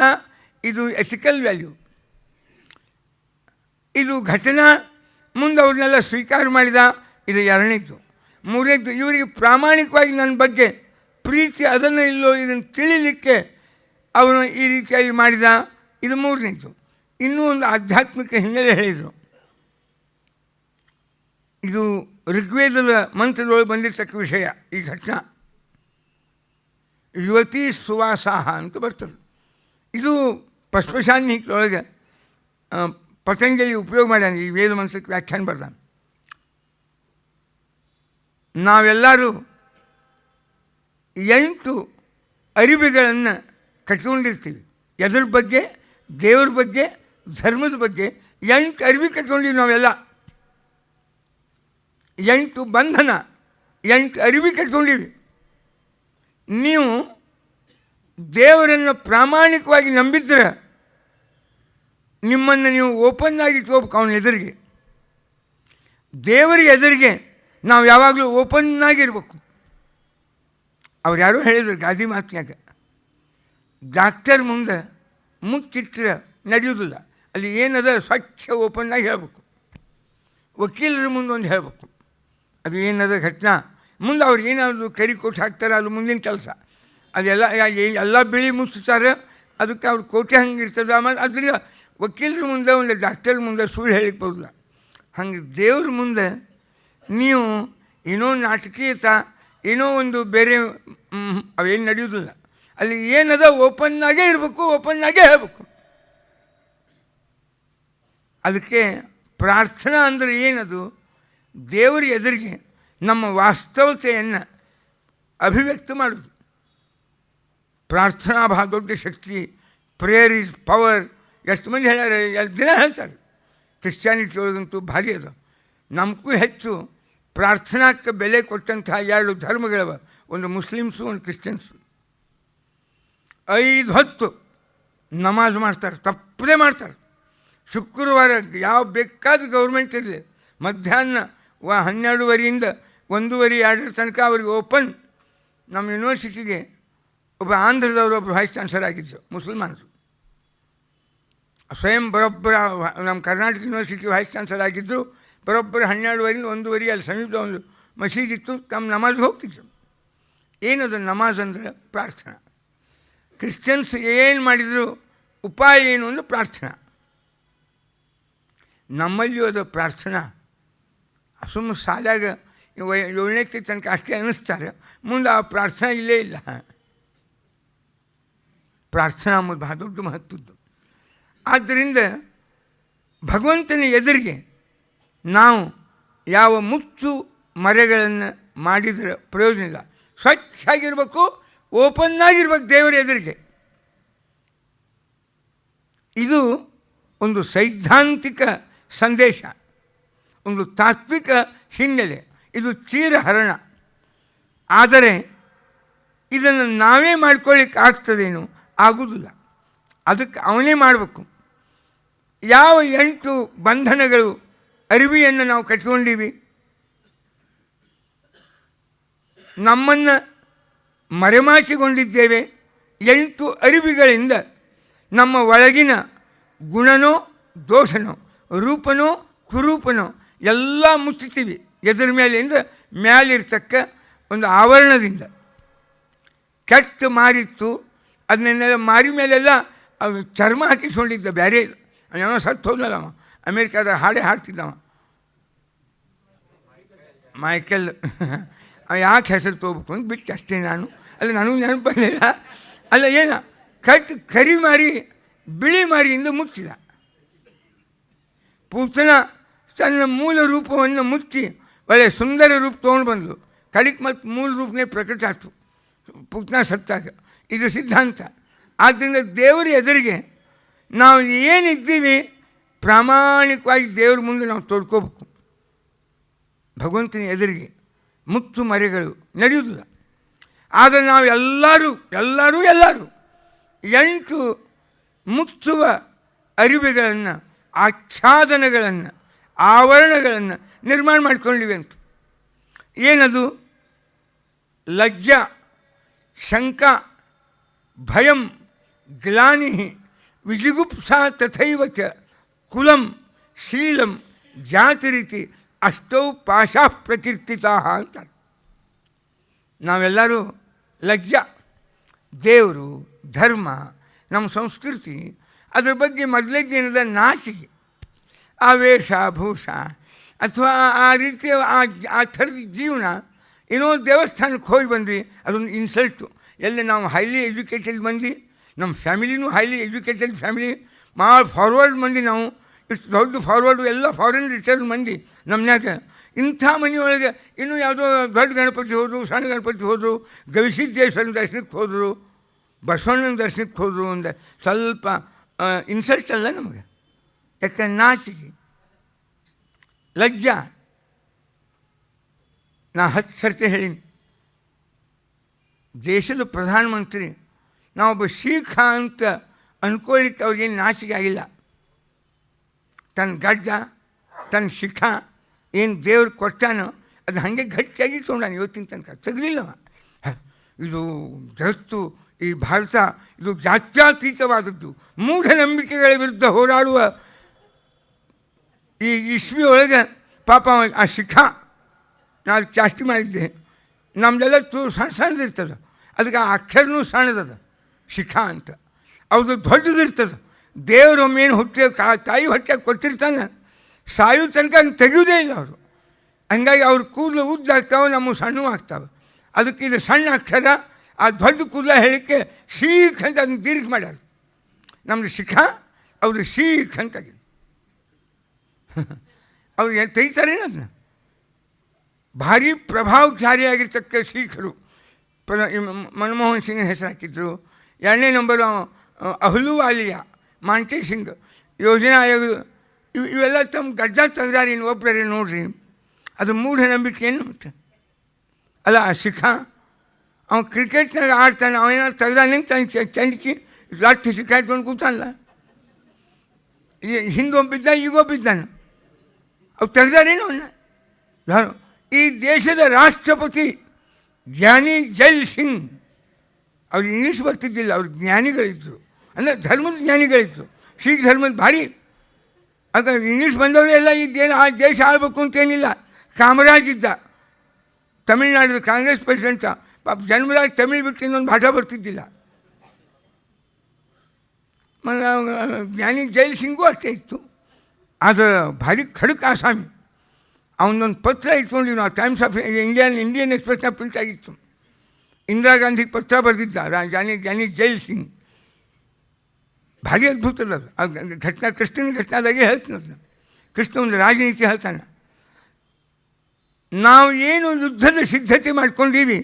ಇದು ಎಥಿಕಲ್ ವ್ಯಾಲ್ಯೂ. ಇದು ಘಟನಾ. ಮುಂದೆ ಅವ್ರನ್ನೆಲ್ಲ ಸ್ವೀಕಾರ ಮಾಡಿದ. ಇದು 2ನೇದ್ದು. 3ನೇದ್ದು, ಇವರಿಗೆ ಪ್ರಾಮಾಣಿಕವಾಗಿ ನನ್ನ ಬಗ್ಗೆ ಪ್ರೀತಿ ಅದನ್ನು ಇಲ್ಲೋ ಇದನ್ನು ತಿಳಿಲಿಕ್ಕೆ ಅವನು ಈ ರೀತಿಯಾಗಿ ಮಾಡಿದ. ಇದು 3ನೇದ್ದು. ಇನ್ನೂ ಒಂದು ಆಧ್ಯಾತ್ಮಿಕ ಹಿನ್ನೆಲೆ ಹೇಳಿದರು. ಇದು ಋಗ್ವೇದದ ಮಂತ್ರದೊಳಗೆ ಬಂದಿರತಕ್ಕ ವಿಷಯ. ಈ ಘಟನಾ ಯುವತಿ ಸುವಾಸಾಹ ಅಂತ ಬರ್ತದೆ. ಇದು ಪಶ್ಪಶಾನ್ಯೊಳಗೆ ಪತಂಜಲಿ ಉಪಯೋಗ ಮಾಡ್ಯಾನ. ಈ ವೇದ ಮಂತ್ರಕ್ಕೆ ವ್ಯಾಖ್ಯಾನ ಬರ್ದಾನ. ನಾವೆಲ್ಲರೂ 8 ಅರಿವೆಗಳನ್ನು ಕಟ್ಕೊಂಡಿರ್ತೀವಿ. ಎದ್ರ ಬಗ್ಗೆ? ದೇವ್ರ ಬಗ್ಗೆ, ಧರ್ಮದ ಬಗ್ಗೆ 8 ಅರಿವಿ ಕಟ್ಕೊಂಡಿವಿ ನಾವೆಲ್ಲ. 8 ಬಂಧನ, 8 ಅರಿವಿ ಕಟ್ಕೊಂಡಿವಿ. ನೀವು ದೇವರನ್ನು ಪ್ರಾಮಾಣಿಕವಾಗಿ ನಂಬಿದ್ರೆ ನಿಮ್ಮನ್ನು ನೀವು ಓಪನ್ ಆಗಿ ಇಟ್ಕೋಬೇಕು ಅವನ ಎದುರಿಗೆ. ದೇವರಿಗೆ ಎದುರಿಗೆ ನಾವು ಯಾವಾಗಲೂ ಓಪನ್ ಆಗಿರ್ಬೇಕು. ಅವ್ರು ಯಾರೋ ಹೇಳಿದ್ರು ಗಾದಿ ಮಾತಿನಾಗ, ಡಾಕ್ಟರ್ ಮುಂದೆ ಮುಚ್ಚಿಟ್ಟರೆ ನಡೆಯೋದಿಲ್ಲ. ಅಲ್ಲಿ ಏನದ ಸ್ವಚ್ಛ ಓಪನ್ ಆಗಿ ಹೇಳಬೇಕು. ವಕೀಲರ ಮುಂದೆ ಒಂದು ಹೇಳಬೇಕು, ಅದು ಏನದ ಘಟನಾ. ಮುಂದೆ ಅವ್ರು ಏನಾದರೂ ಕರಿ ಕೊಟ್ಟು ಹಾಕ್ತಾರೆ, ಅದು ಮುಂದಿನ ಕೆಲಸ. ಅದೆಲ್ಲ ಎಲ್ಲ ಬಿಳಿ ಮುಚ್ಚುತ್ತಾರೆ, ಅದಕ್ಕೆ ಅವ್ರ ಕೋಟೆ ಹಂಗೆ ಇರ್ತದೆ. ಆಮೇಲೆ ಅದರಿಂದ ವಕೀಲರ ಮುಂದೆ, ಒಂದು ಡಾಕ್ಟರ್ ಮುಂದೆ ಸುಳ್ಳು ಹೇಳಿಕ್ಕೆ ಬರೋದಿಲ್ಲ. ಹಂಗೆ ದೇವ್ರ ಮುಂದೆ ನೀವು ಏನೋ ನಾಟಕೀಯತ ಏನೋ ಒಂದು ಬೇರೆ ಅವೇನು ನಡೆಯೋದಿಲ್ಲ. ಅಲ್ಲಿ ಏನದ ಓಪನ್ನಾಗೇ ಇರಬೇಕು, ಓಪನ್ನಾಗೇ ಹೇಳಬೇಕು. ಅದಕ್ಕೆ ಪ್ರಾರ್ಥನಾ ಅಂದರೆ ಏನದು? ದೇವರ ಎದುರಿಗೆ ನಮ್ಮ ವಾಸ್ತವತೆಯನ್ನು ಅಭಿವ್ಯಕ್ತ ಮಾಡೋದು. ಪ್ರಾರ್ಥನಾ ಬಹಳ ದೊಡ್ಡ ಶಕ್ತಿ, ಪ್ರೇಯರ್ ಈಸ್ ಪವರ್. ಎಷ್ಟು ಮಂದಿ ಹೇಳ್ಯಾರೆ, ದಿನ ಹೇಳ್ತಾರೆ. ಕ್ರಿಶ್ಚಿಯಾನಿಟಿ ಒಳಗಂತೂ ಭಾರಿ ಅದು. ನಮಗೂ ಹೆಚ್ಚು ಪ್ರಾರ್ಥನಾಕ್ಕೆ ಬೆಲೆ ಕೊಟ್ಟಂಥ 2 ಧರ್ಮಗಳವ, ಒಂದು ಮುಸ್ಲಿಮ್ಸು, ಒಂದು ಕ್ರಿಶ್ಚಿಯನ್ಸು. 5 ಹೊತ್ತು ನಮಾಜ್ ಮಾಡ್ತಾರೆ, ತಪ್ಪದೇ ಮಾಡ್ತಾರೆ. ಶುಕ್ರವಾರ ಯಾವ ಬೇಕಾದ ಗೌರ್ಮೆಂಟ್ ಇರಲಿ, ಮಧ್ಯಾಹ್ನ 12:30ಯಿಂದ 1:30-2 ತನಕ ಅವ್ರಿಗೆ ಓಪನ್. ನಮ್ಮ ಯೂನಿವರ್ಸಿಟಿಗೆ ಒಬ್ಬ ಆಂಧ್ರದವರು ಒಬ್ಬರು ವೈಸ್ ಚಾನ್ಸಲರ್ ಆಗಿದ್ದರು, ಮುಸಲ್ಮಾನರು. ಸ್ವಯಂ ಬರೋಬ್ಬರ ನಮ್ಮ ಕರ್ನಾಟಕ ಯೂನಿವರ್ಸಿಟಿ ವೈಸ್ ಚಾನ್ಸಲರ್ ಆಗಿದ್ದರು. ಬರೋಬ್ಬರ 12:30ರಿಂದ 1:30 ಅಲ್ಲಿ ಸಮೀಪ ಒಂದು ಮಸೀದಿತ್ತು, ತಮ್ಮ ನಮಾಜ್ಗೆ ಹೋಗ್ತಿದ್ರು. ಏನದು ನಮಾಜ್ ಅಂದರೆ? ಪ್ರಾರ್ಥನಾ. ಕ್ರಿಶ್ಚಿಯನ್ಸ್ ಏನು ಮಾಡಿದರು, ಉಪಾಯ ಏನು ಅಂದರೆ ಪ್ರಾರ್ಥನಾ. ನಮ್ಮಲ್ಲಿಯೂ ಅದು ಪ್ರಾರ್ಥನಾ. ಸುಮ್ಮನೆ ಶಾಲ್ಯಾಗ 7ನೇ ತನಕ ಅಷ್ಟೇ ಅನ್ನಿಸ್ತಾರೆ, ಮುಂದೆ ಆ ಪ್ರಾರ್ಥನಾ ಇಲ್ಲೇ ಇಲ್ಲ. ಪ್ರಾರ್ಥನಾ ಎಂಬುದು ಬಹಳ ದೊಡ್ಡ ಮಹತ್ವದ್ದು. ಆದ್ದರಿಂದ ಭಗವಂತನ ಎದುರಿಗೆ ನಾವು ಯಾವ ಮುಚ್ಚು ಮರೆಗಳನ್ನು ಮಾಡಿದರೆ ಪ್ರಯೋಜನ ಇಲ್ಲ. ಸ್ವಚ್ಛಾಗಿರ್ಬೇಕು, ಓಪನ್ನಾಗಿರ್ಬೇಕು ದೇವರ ಎದುರಿಗೆ. ಇದು ಒಂದು ಸೈದ್ಧಾಂತಿಕ ಸಂದೇಶ, ಒಂದು ತಾತ್ವಿಕ ಹಿನ್ನೆಲೆ. ಇದು ಚೀರಹರಣ. ಆದರೆ ಇದನ್ನು ನಾವೇ ಮಾಡ್ಕೊಳ್ಳಿಕ್ಕೆ ಆಗ್ತದೇನು? ಆಗುವುದಿಲ್ಲ. ಅದಕ್ಕೆ ಅವನೇ ಮಾಡಬೇಕು. ಯಾವ 8 ಬಂಧನಗಳು ಅರಿವಿಯನ್ನು ನಾವು ಕಟ್ಕೊಂಡಿವಿ, ನಮ್ಮನ್ನು ಮರೆಮಾಚಿಕೊಂಡಿದ್ದೇವೆ. 8 ಅರಿವಿಗಳಿಂದ ನಮ್ಮ ಒಳಗಿನ ಗುಣನೋ ದೋಷನೋ ರೂಪನೋ ಕುರೂಪನೋ ಎಲ್ಲ ಮುಚ್ಚುತ್ತೀವಿ. ಎದುರ ಮೇಲಿಂದ ಮ್ಯಾಲಿರ್ತಕ್ಕ ಒಂದು ಆವರಣದಿಂದ. ಕೆಟ್ಟ ಮಾರಿತ್ತು, ಅದನ್ನೆಲ್ಲ ಮಾರಿ ಮೇಲೆಲ್ಲ ಚರ್ಮ ಹಾಕಿಸ್ಕೊಂಡಿದ್ದ. ಬೇರೆ ಏನೋ ಸತ್ತು ಹೋದ್ನಲ್ಲವ, ಅಮೇರಿಕಾದ ಹಾಡೇ ಹಾಡ್ತಿದ್ದವ, ಮೈಕೆಲ್. ಯಾಕೆ ಹೆಸರು ತೊಗೋಬೇಕು ಅಂತ ಬಿಟ್ಟು ಅಷ್ಟೇ ನಾನು. ಅಲ್ಲ, ನನಗೂ ನೆನಪಲ್ಲಿಲ್ಲ. ಅಲ್ಲ, ಏನ ಕರಿ ಮಾರಿ ಬಿಳಿ ಮಾರಿಯಿಂದ ಮುಚ್ಚಿದ. ಪುತನ ತನ್ನ ಮೂಲ ರೂಪವನ್ನು ಮುಚ್ಚಿ ಒಳ್ಳೆಯ ಸುಂದರ ರೂಪ ತೊಗೊಂಡು ಬಂದು ಕಡಿಗೆ ಮತ್ತು ಮೂಲ ರೂಪನೇ ಪ್ರಕಟ ಆಯ್ತು ಪುತನ ಸತ್ತಾಗ. ಇದು ಸಿದ್ಧಾಂತ. ಆದ್ದರಿಂದ ದೇವರ ಎದುರಿಗೆ ನಾವು ಏನಿದ್ದೀವಿ ಪ್ರಾಮಾಣಿಕವಾಗಿ ದೇವ್ರ ಮುಂದೆ ನಾವು ತೊಡ್ಕೋಬೇಕು. ಭಗವಂತನ ಎದುರಿಗೆ ಮುಚ್ಚು ಮರೆಗಳು ನಡೆಯುವುದಿಲ್ಲ. ಆದರೆ ನಾವು ಎಲ್ಲರೂ 8 ಮುಚ್ಚುವ ಅರಿವೆಗಳನ್ನು, ಆಚ್ಛಾದನಗಳನ್ನು, ಆವರಣಗಳನ್ನು ನಿರ್ಮಾಣ ಮಾಡಿಕೊಂಡಿವೆ ಅಂತ. ಏನದು? ಲಜ್ಜಾ, ಶಂಕ, ಭಯಂ, ಗ್ಲಾನಿ, ವಿಜಿಗುಪ್ಸಾ ತಥೈವ ಚ ಕುಲಂ, ಶೀಲಂ, ಜಾತಿರೀತಿ ಅಷ್ಟೌ ಪಾಶಾ ಪ್ರಕೀರ್ತಿತಾ ಅಂತಾರೆ. ನಾವೆಲ್ಲರೂ ಲಜ್ಜಾ, ದೇವರು, ಧರ್ಮ, ನಮ್ಮ ಸಂಸ್ಕೃತಿ, ಅದರ ಬಗ್ಗೆ ಮೊದಲೇದೇನದ ನಾಚಿಕೆ, ಆ ವೇಷ ಭೂಷ ಅಥವಾ ಆ ರೀತಿಯ ಆ ಥರದ ಜೀವನ. ಏನೋ ದೇವಸ್ಥಾನಕ್ಕೆ ಹೋಗಿ ಬಂದ್ವಿ, ಅದೊಂದು ಇನ್ಸಲ್ಟು. ಎಲ್ಲ ನಾವು ಹೈಲಿ ಎಜುಕೇಟೆಡ್ ಮಂದಿ, ನಮ್ಮ ಫ್ಯಾಮಿಲಿನೂ ಹೈಲಿ ಎಜುಕೇಟೆಡ್ ಫ್ಯಾಮಿಲಿ, ಫಾರ್ವರ್ಡ್ ಮಂದಿ. ನಾವು ಇಷ್ಟು ದೊಡ್ಡ ಫಾರ್ವರ್ಡು, ಎಲ್ಲ ಫಾರಿನ್ ರಿಟರ್ನ್ ಮಂದಿ ನಮ್ಮನ್ಯಾಗ. ಇಂಥ ಮನೆಯೊಳಗೆ ಇನ್ನೂ ಯಾವುದೋ ದೊಡ್ಡ ಗಣಪತಿ ಹೋದರು, ಸಣ್ಣ ಗಣಪತಿ ಹೋದರು, ಗವಿಸಿದ್ದೇಶ್ವರನ ದರ್ಶನಕ್ಕೆ ಹೋದರು, ಬಸವಣ್ಣನ ದರ್ಶನಕ್ಕೆ ಹೋದರು. ಒಂದು ಸ್ವಲ್ಪ ಇನ್ಸಲ್ಟ್ ಅಲ್ಲ ನಮಗೆ. ಯಾಕೆ? ನಾಚಿಕೆ, ಲಜ್ಜಾ. ನಾ 10 ಸರ್ತಿ ಹೇಳೀನಿ, ದೇಶದ ಪ್ರಧಾನಮಂತ್ರಿ ನಾವೊಬ್ಬ ಶೀಖ ಅಂತ ಅಂದ್ಕೊಳ್ಳಿಕ್ಕೆ ಅವ್ರಿಗೇನು ನಾಚಿಕೆ ಆಗಿಲ್ಲ. ತನ್ನ ಗಡ್ಡ, ತನ್ನ ಶಿಖ ಏನು ದೇವ್ರು ಕೊಟ್ಟಾನೋ ಅದು ಹಾಗೆ ಗಟ್ಟಿಯಾಗಿ ಇಟ್ಕೊಂಡಾನೆ. ಇವತ್ತಿನ ತನಕ ತೆಗಲಿಲ್ಲವ. ಇದು ಜಗತ್ತು, ಈ ಭಾರತ ಇದು ಜಾತ್ಯತೀತವಾದದ್ದು. ಮೂಢನಂಬಿಕೆಗಳ ವಿರುದ್ಧ ಹೋರಾಡುವ ಈ ಇಸ್ವಿ ಒಳಗೆ ಪಾಪ ಆ ಶಿಖ ನಾನು ಚಾಷ್ಟಿ ಮಾಡಿದ್ದೆ. ನಮ್ಮದೆಲ್ಲ ಸಣ್ಣದಿರ್ತದೆ, ಅದಕ್ಕೆ ಆ ಅಕ್ಷರನೂ ಸಣ್ಣದದ, ಶಿಖಾ ಅಂತ. ಅವ್ರದ್ದು ದೊಡ್ಡದಿರ್ತದೆ. ದೇವರೊಮ್ಮೇನು ಹುಟ್ಟಿ ತಾಯಿ ಹೊಟ್ಟೆಗೆ ಕೊಟ್ಟಿರ್ತಾನೆ, ಸಾಯೋ ತನಕ ತೆಗೆಯೋದೇ ಇಲ್ಲ ಅವರು. ಹಂಗಾಗಿ ಅವ್ರ ಕೂದಲು ಉದ್ದಾಗ್ತಾವೆ, ನಮ್ಮ ಸಣ್ಣ ಆಗ್ತಾವೆ. ಅದಕ್ಕೆ ಇದು ಸಣ್ಣ ಅಕ್ಷರ, ಆ ದೊಡ್ಡ ಕೂದಲ ಹೇಳಿಕೆ ಶೀಖ್ ಅಂತ ಅದನ್ನ ದೀರ್ಘ ಮಾಡ್ಯಾರ. ನಮ್ಮದು ಶಿಖಾ, ಅವರು ಶೀಖ್ ಅಂತಾಗಿದೆ. ಅವ್ರು ತೆಗಿತಾರೇನು ಅದನ್ನ? ಭಾರಿ ಪ್ರಭಾವಶಾಲಿಯಾಗಿರ್ತಕ್ಕ ಶೀಖರು ಮನಮೋಹನ್ ಸಿಂಗ್ ಹೆಸರು ಹಾಕಿದ್ರು. 2ನೇ ನಂಬರು ಅಹ್ಲುವಾಲಿಯಾ, ಮಾಂಟೆ ಸಿಂಗ್, ಯೋಜನಾ ಆಯೋಗ, ಇವೆಲ್ಲ ತಮ್ಮ ಗಡ್ಡ ತೆಗ್ದಾರಿ ಒಬ್ಬರೇ ನೋಡ್ರಿ. ಅದು ಮೂಢನಂಬಿಕೆ ಏನು ಮತ್ತೆ ಅಲ್ಲ. ಆ ಶಿಖಾ ಅವ್ನು ಕ್ರಿಕೆಟ್ನಾಗ ಆಡ್ತಾನೆ, ಅವೇನಾದ್ರು ತೆಗ್ದಾನೆ ಚಂಡಿಕಿ ಲಾಟ್ಟಿ ಶಿಖಾ ಇಟ್ಕೊಂಡು ಕೂತಾನಲ್ಲ. ಹಿಂದೊಬ್ಬಿದ್ದ ಈಗೊಬ್ಬಿದ್ದಾನೆ, ಅವು ತೆಗ್ದಾರೇನು ಅವನ್ನ. ಈ ದೇಶದ ರಾಷ್ಟ್ರಪತಿ ಜ್ಞಾನಿ ಜೈಲ್ ಸಿಂಗ್, ಅವ್ರು ಇಂಗ್ಲೀಷ್ ಬರ್ತಿದ್ದಿಲ್ಲ, ಅವ್ರು ಜ್ಞಾನಿಗಳಿದ್ದರು, ಅಂದರೆ ಧರ್ಮದ ಜ್ಞಾನಿಗಳಿದ್ದರು. ಸಿಖ್ ಧರ್ಮದ ಭಾರಿ. ಆಗ ಇಂಗ್ಲೀಷ್ ಬಂದವರೆಲ್ಲ ಇದ್ದೇನು ಆ ದೇಶ ಆಳ್ಬೇಕು ಅಂತೇನಿಲ್ಲ. ಕಾಮರಾಜ್ ಇದ್ದ, ತಮಿಳ್ನಾಡಿನ ಕಾಂಗ್ರೆಸ್ ಪ್ರೆಸಿಡೆಂಟ, ಪಾಪ ಜನ್ಮದಾಗ ತಮಿಳ್ ಬಿಟ್ಟು ಇನ್ನೊಂದು ಭಾಷೆ ಬರ್ತಿದ್ದಿಲ್ಲ. ಜ್ಞಾನಿ ಜೈಲ್ ಸಿಂಗೂ ಅಷ್ಟೇ ಇತ್ತು. ಅದು ಭಾರಿ ಖಡಕ್ ಆಸಾಮಿ. ಅವನೊಂದು ಪತ್ರ ಇಟ್ಕೊಂಡಿವಿ ನಾವು, ಟೈಮ್ಸ್ ಆಫ್ ಇಂಡಿಯನ್ ಎಕ್ಸ್ಪ್ರೆಸ್ನ ಪ್ರಿಂಟ್ ಆಗಿತ್ತು. ಇಂದಿರಾ ಗಾಂಧಿಗೆ ಪತ್ರ ಬರೆದಿದ್ದ ಜ್ಞಾನಿ ಜೈಲ್ ಸಿಂಗ್. ಭಾರಿ ಅದ್ಭುತದ ಅದು ಘಟನಾ, ಕೃಷ್ಣನ ಘಟನಾದಾಗೆ ಹೇಳ್ತಾನೆ. ಕೃಷ್ಣ ಒಂದು ರಾಜನೀತಿ ಹೇಳ್ತಾನೆ. ನಾವು ಏನು ಯುದ್ಧದ ಸಿದ್ಧತೆ ಮಾಡ್ಕೊಂಡೀವಿ,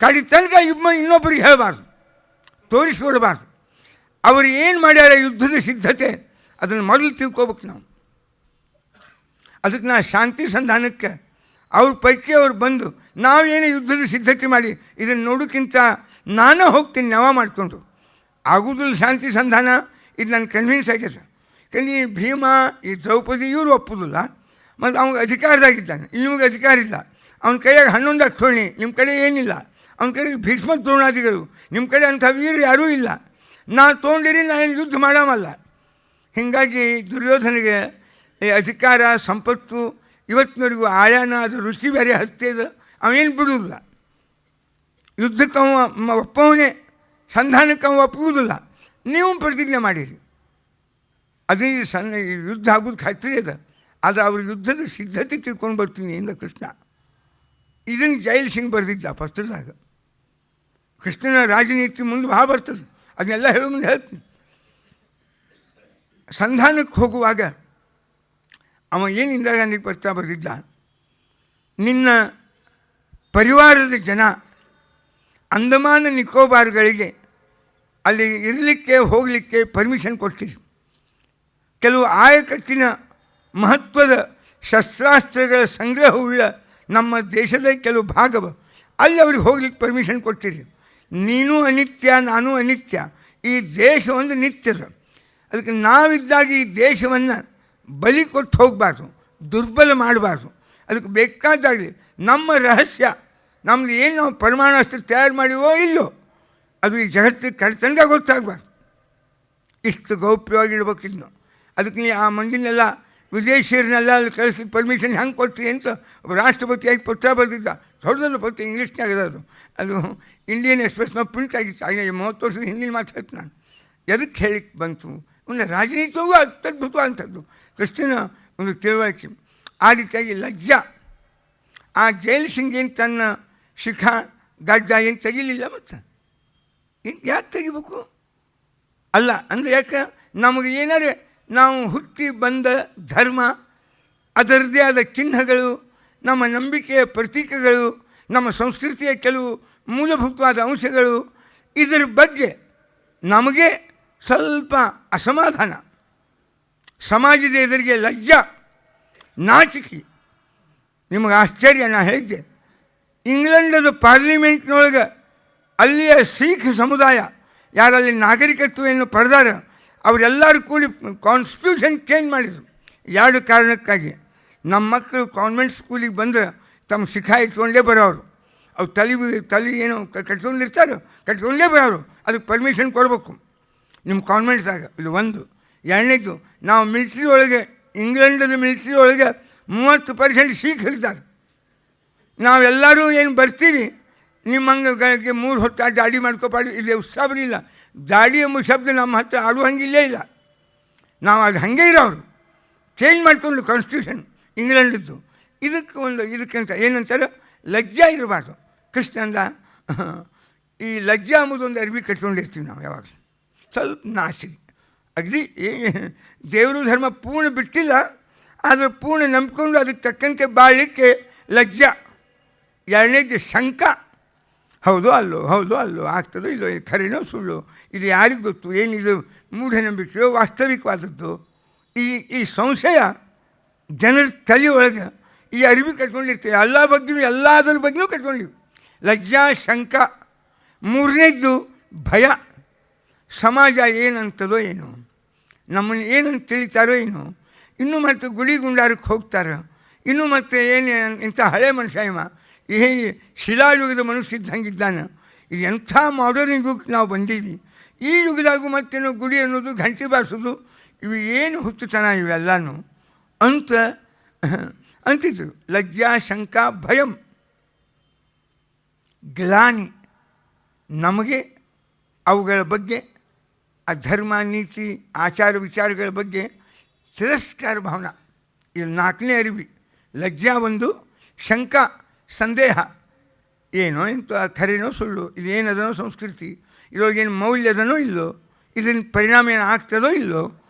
ಕಡೆ ತನಕ ಇನ್ನೊಬ್ಬರಿಗೆ ಹೇಳಬಾರ್ದು, ತೋರಿಸ್ಕೊಡ್ಬಾರ್ದು. ಅವರು ಏನು ಮಾಡ್ಯಾರ ಯುದ್ಧದ ಸಿದ್ಧತೆ, ಅದನ್ನು ಮೊದಲು ತಿಳ್ಕೊಬೇಕು ನಾವು. ಅದಕ್ಕೆ ನಾ ಶಾಂತಿ ಸಂಧಾನಕ್ಕೆ ಅವ್ರ ಪೈಕಿ ಅವ್ರು ಬಂದು ನಾವೇನು ಯುದ್ಧದ ಸಿದ್ಧತೆ ಮಾಡಿ ಇದನ್ನು ನೋಡೋಕ್ಕಿಂತ ನಾನೇ ಹೋಗ್ತೀನಿ ನೆವ ಮಾಡಿಕೊಂಡು. ಆಗೋದಿಲ್ಲ ಶಾಂತಿ ಸಂಧಾನ, ಇದು ನಾನು ಕನ್ವಿನ್ಸ್ ಆಗ್ಯದ. ಯಾಕಂದ್ರೆ ಈ ಭೀಮ, ಈ ದ್ರೌಪದಿ ಇವರು ಒಪ್ಪೋದಿಲ್ಲ. ಮತ್ತು ಅವ್ನಿಗೆ ಅಧಿಕಾರದಾಗಿದ್ದಾನೆ, ನಿಮಗೆ ಅಧಿಕಾರ ಇಲ್ಲ. ಅವನ ಕೈಯಾಗ 11 ಅಕ್ಷೋಣಿ, ನಿಮ್ಮ ಕಡೆ ಏನಿಲ್ಲ. ಅವನ ಕಡೆಗೆ ಭೀಷ್ಮ ದ್ರೋಣಾದಿಗಳು, ನಿಮ್ಮ ಕಡೆ ಅಂಥ ವೀರ ಯಾರೂ ಇಲ್ಲ. ನಾ ತೊಗೊಂಡಿರಿ, ನಾ ಏನು ಯುದ್ಧ ಮಾಡಮಲ್ಲ. ಹೀಗಾಗಿ ದುರ್ಯೋಧನಿಗೆ ಈ ಅಧಿಕಾರ ಸಂಪತ್ತು ಇವತ್ತಿನವರೆಗೂ ಆಳ್ಯಾನ, ಅದು ರುಚಿ ಬೇರೆ ಹಚ್ತೇದ. ಅವೇನು ಬಿಡುವುದಿಲ್ಲ. ಯುದ್ಧಕ್ಕೆ ಅವ ಒಪ್ಪವನೇ, ಸಂಧಾನಕ್ಕೆ ಅವ ಒಪ್ಪುವುದಿಲ್ಲ. ನೀವು ಪ್ರತಿಜ್ಞೆ ಮಾಡಿರಿ, ಅದನ್ನ ಯುದ್ಧ ಆಗೋದು ಖಾತ್ರಿ ಅದ. ಅದು ಅವ್ರ ಯುದ್ಧದ ಸಿದ್ಧತೆ ತಿಳ್ಕೊಂಡು ಬರ್ತೀನಿ ಎಂದ ಕೃಷ್ಣ. ಇದನ್ನು ಜೈಲ್ ಸಿಂಗ್ ಬರೆದಿದ್ದ ಪತ್ರದಾಗ. ಕೃಷ್ಣನ ರಾಜನೀತಿ ಮುಂದೆ ಭಾಳ ಬರ್ತದೆ, ಅದನ್ನೆಲ್ಲ ಹೇಳೋ ಮುಂದೆ ಹೇಳ್ತೀನಿ. ಸಂಧಾನಕ್ಕೆ ಹೋಗುವಾಗ ಅವ ಏನು ಇಂದಿರಾ ಗಾಂಧಿಗೆ ಪತ್ರ ಬರೆದಿದ್ದ, ನಿನ್ನ ಪರಿವಾರದ ಜನ ಅಂಡಮಾನ ನಿಕೋಬಾರ್ಗಳಿಗೆ ಅಲ್ಲಿ ಇರಲಿಕ್ಕೆ ಹೋಗಲಿಕ್ಕೆ ಪರ್ಮಿಷನ್ ಕೊಡ್ತೀರಿ. ಕೆಲವು ಆಯಕಟ್ಟಿನ ಮಹತ್ವದ ಶಸ್ತ್ರಾಸ್ತ್ರಗಳ ಸಂಗ್ರಹವುಳ್ಳ ನಮ್ಮ ದೇಶದ ಕೆಲವು ಭಾಗವ ಅಲ್ಲಿ ಅವ್ರಿಗೆ ಹೋಗ್ಲಿಕ್ಕೆ ಪರ್ಮಿಷನ್ ಕೊಡ್ತೀರಿ. ನೀನು ಅನಿತ್ಯ, ನಾನು ಅನಿತ್ಯ, ಈ ದೇಶ ಒಂದು ನಿತ್ಯದ. ಅದಕ್ಕೆ ನಾವಿದ್ದಾಗ ಈ ದೇಶವನ್ನು ಬಲಿ ಕೊಟ್ಟು ಹೋಗಬಾರ್ದು, ದುರ್ಬಲ ಮಾಡಬಾರ್ದು. ಅದಕ್ಕೆ ಬೇಕಾದಾಗಲಿ ನಮ್ಮ ರಹಸ್ಯ, ನಮ್ಮದು ಏನು ನಾವು ಪರಮಾಣು ಅಸ್ತ್ರ ತಯಾರು ಮಾಡಿವೋ ಇಲ್ಲೋ, ಅದು ಈ ಜಗತ್ತಿಗೆ ಕಳ್ತಂಗ ಗೊತ್ತಾಗಬಾರ್ದು. ಇಷ್ಟು ಗೌಪ್ಯವಾಗಿರ್ಬೇಕಿದ್ನು. ಅದಕ್ಕೆ ನೀ ಆ ಮಂದಿನೆಲ್ಲ ವಿದೇಶಿಯರನ್ನೆಲ್ಲ ಅಲ್ಲಿ ಕಳಿಸ್ಲಿಕ್ಕೆ ಪರ್ಮಿಷನ್ ಹೆಂಗೆ ಕೊಡ್ತೀವಿ ಅಂತ ಒಬ್ಬ ರಾಷ್ಟ್ರಪತಿಯಾಗಿ ಪತ್ರ ಬರೆದಿದ್ದ. ದೊಡ್ಡದೊಂದು ಪತ್ರ, ಇಂಗ್ಲೀಷ್ನಾಗ ಅದು ಇಂಡಿಯನ್ ಎಕ್ಸ್ಪ್ರೆಸ್ನ ಪ್ರಿಂಟ್ ಆಗಿತ್ತು. ಆಗ 30 ವರ್ಷದ ಹಿಂದಿನ ಮಾತು ಹೇಳ್ತು ನಾನು. ಎದಕ್ಕೆ ಹೇಳಿಕ್ಕೆ ಬಂತು, ಒಂದು ರಾಜನೀತಿಗೂ ಅತ್ಯದ್ಭುತವಾದಂಥದ್ದು ಕೃಷ್ಣನ ಒಂದು ತಿಳುವಳಿಕೆ. ಆ ರೀತಿಯಾಗಿ ಲಜ್ಜಾ, ಆ ಜೈಲ್ ಸಿಂಗ್ ಏನು ತನ್ನ ಶಿಖಾ ಗಡ್ಡ ಏನು ತೆಗಿಲಿಲ್ಲ. ಮತ್ತು ಯಾಕೆ ತೆಗಿಬೇಕು ಅಲ್ಲ ಅಂದರೆ, ಯಾಕೆ ನಮಗೆ ಏನಾರೆ ನಾವು ಹುಟ್ಟಿ ಬಂದ ಧರ್ಮ, ಅದರದ್ದೇ ಆದ ಚಿಹ್ನೆಗಳು, ನಮ್ಮ ನಂಬಿಕೆಯ ಪ್ರತೀಕಗಳು, ನಮ್ಮ ಸಂಸ್ಕೃತಿಯ ಕೆಲವು ಮೂಲಭೂತವಾದ ಅಂಶಗಳು, ಇದರ ಬಗ್ಗೆ ನಮಗೆ ಸ್ವಲ್ಪ ಅಸಮಾಧಾನ, ಸಮಾಜದ ಎದುರಿಗೆ ಲಜ್ಜಾ, ನಾಚಿಕೆ. ನಿಮಗೆ ಆಶ್ಚರ್ಯ, ನಾನು ಹೇಳಿದ್ದೆ, ಇಂಗ್ಲೆಂಡದ ಪಾರ್ಲಿಮೆಂಟ್ನೊಳಗೆ ಅಲ್ಲಿಯ ಸಿಖ್ ಸಮುದಾಯ ಯಾರಲ್ಲಿ ನಾಗರಿಕತ್ವವನ್ನು ಪಡೆದಾರ ಅವರೆಲ್ಲರೂ ಕೂಡಿ ಕಾನ್ಸ್ಟಿಟ್ಯೂಷನ್ ಚೇಂಜ್ ಮಾಡಿದರು. 2 ಕಾರಣಕ್ಕಾಗಿ. ನಮ್ಮ ಮಕ್ಕಳು ಕಾನ್ವೆಂಟ್ ಸ್ಕೂಲಿಗೆ ಬಂದರೆ ತಮ್ಮ ಶಿಖಾ ಇಟ್ಕೊಂಡೇ ಬರೋರು. ಅವು ತಲೆ ಏನು ಕಟ್ಕೊಂಡಿರ್ತಾರೋ ಕಟ್ಕೊಂಡೇ ಬರೋರು. ಅದಕ್ಕೆ ಪರ್ಮಿಷನ್ ಕೊಡಬೇಕು ನಿಮ್ಮ ಕಾನ್ವೆಂಟ್ಸಾಗ. ಇದು ಒಂದು. 2ನೇದು, ನಾವು ಮಿಲಿಟ್ರಿ ಒಳಗೆ, ಇಂಗ್ಲೆಂಡದ ಮಿಲಿಟ್ರಿ ಒಳಗೆ 30% ಸಿಖ್ ಇರ್ತಾರೆ. ನಾವೆಲ್ಲರೂ ಏನು ಬರ್ತೀವಿ, ನಿಮ್ಮ ಹಂಗೆ 3 ಹೊತ್ತು ದಾಡಿ ಮಾಡ್ಕೊಪಾಡಿ, ಇಲ್ಲಿ ಉತ್ಸಾಹ ಬರಲಿಲ್ಲ. ದಾಡಿ ಎಂಬ ಶಬ್ದ ನಮ್ಮ ಹತ್ರ ಆಡುವ ಹಂಗಿಲ್ಲೇ ಇಲ್ಲ. ನಾವು ಅದು ಹಾಗೆ ಇರೋರು. ಚೇಂಜ್ ಮಾಡಿಕೊಂಡು ಕಾನ್ಸ್ಟಿಟ್ಯೂಷನ್ ಇಂಗ್ಲೆಂಡದ್ದು. ಇದಕ್ಕಂತ ಏನಂತಾರೆ, ಲಜ್ಜಾ ಇರಬಾರ್ದು. ಕೃಷ್ಣ ಅಂದ, ಈ ಲಜ್ಜಾ ಅಂಬುದೊಂದು ಅರಿವಿ ಕಟ್ಕೊಂಡಿರ್ತೀವಿ ನಾವು ಯಾವಾಗಲೂ, ಸ್ವಲ್ಪ ನಾಸಿಗೆ. ಅಗದಿ ದೇವರು ಧರ್ಮ ಪೂರ್ಣ ಬಿಟ್ಟಿಲ್ಲ, ಆದರೆ ಪೂರ್ಣ ನಂಬಿಕೊಂಡು ಅದಕ್ಕೆ ತಕ್ಕಂತೆ ಬಾಳಲಿಕ್ಕೆ ಲಜ್ಜಾ. ಎರಡನೇದು ಶಂಕ, ಹೌದು ಅಲ್ಲೋ ಆಗ್ತದೋ ಇಲ್ಲೋ, ಖರೇನೋ ಸುಳ್ಳು, ಇದು ಯಾರಿಗೂ ಗೊತ್ತು, ಏನಿದು ಮೂಢನಂಬಿಕೆಯೋ ವಾಸ್ತವಿಕವಾದದ್ದು. ಈ ಸಂಶಯ ಜನರ ತಲೆಯೊಳಗೆ ಈ ಅರಿವಿ ಕಟ್ಕೊಂಡಿರ್ತೇವೆ. ಎಲ್ಲದರ ಬಗ್ಗೆಯೂ ಕಟ್ಕೊಂಡಿವಿ. ಲಜ್ಜಾ ಶಂಕ. ಮೂರನೇದ್ದು ಭಯ. ಸಮಾಜ ಏನಂತದೋ ಏನೋ, ನಮ್ಮನ್ನು ಏನಂತ ತಿಳಿತಾರೋ ಏನೋ, ಇನ್ನೂ ಮತ್ತು ಗುಡಿ ಗುಂಡಾರಕ್ಕೆ ಹೋಗ್ತಾರೆ, ಇನ್ನೂ ಮತ್ತು ಏನು ಇಂಥ ಹಳೆ ಮನುಷ್ಯ ಇವ, ಈ ಶಿಲಾಯುಗದ ಮನುಷ್ಯ ಇದ್ದಂಗಿದ್ದಾನೆ, ಇದು ಎಂಥ ಮಾಡರ್ನ್ ಯುಗಕ್ಕೆ ನಾವು ಬಂದೀವಿ. ಈ ಯುಗದಾಗೂ ಮತ್ತೇನೋ ಗುಡಿ ಅನ್ನೋದು, ಗಂಟೆ ಬಾರಿಸೋದು, ಇವು ಏನು ಹುಚ್ಚುತನ ಇವೆಲ್ಲನೂ ಅಂತಿದ್ರು. ಲಜ್ಜಾ ಶಂಕ ಭಯಂ. ಗ್ಲಾನಿ. ನಮಗೆ ಅವುಗಳ ಬಗ್ಗೆ, ಆ ಧರ್ಮ ನೀತಿ ಆಚಾರ ವಿಚಾರಗಳ ಬಗ್ಗೆ ತಿರಸ್ಕಾರ ಭಾವನೆ. ಇದು ನಾಲ್ಕನೇ ಅರಿವಿ. ಲಜ್ಜಾ ಒಂದು, ಶಂಕ ಸಂದೇಹ, ಏನೋ ಎಂತ ಖರೇನೋ ಸುಳ್ಳು, ಇದೇನದನೋ ಸಂಸ್ಕೃತಿ, ಇದ್ರೊಳಗೇನು ಮೌಲ್ಯದನೋ ಇಲ್ಲೋ, ಇದರಿಂದ ಪರಿಣಾಮ ಏನು ಆಗ್ತದೋ ಇಲ್ಲೋ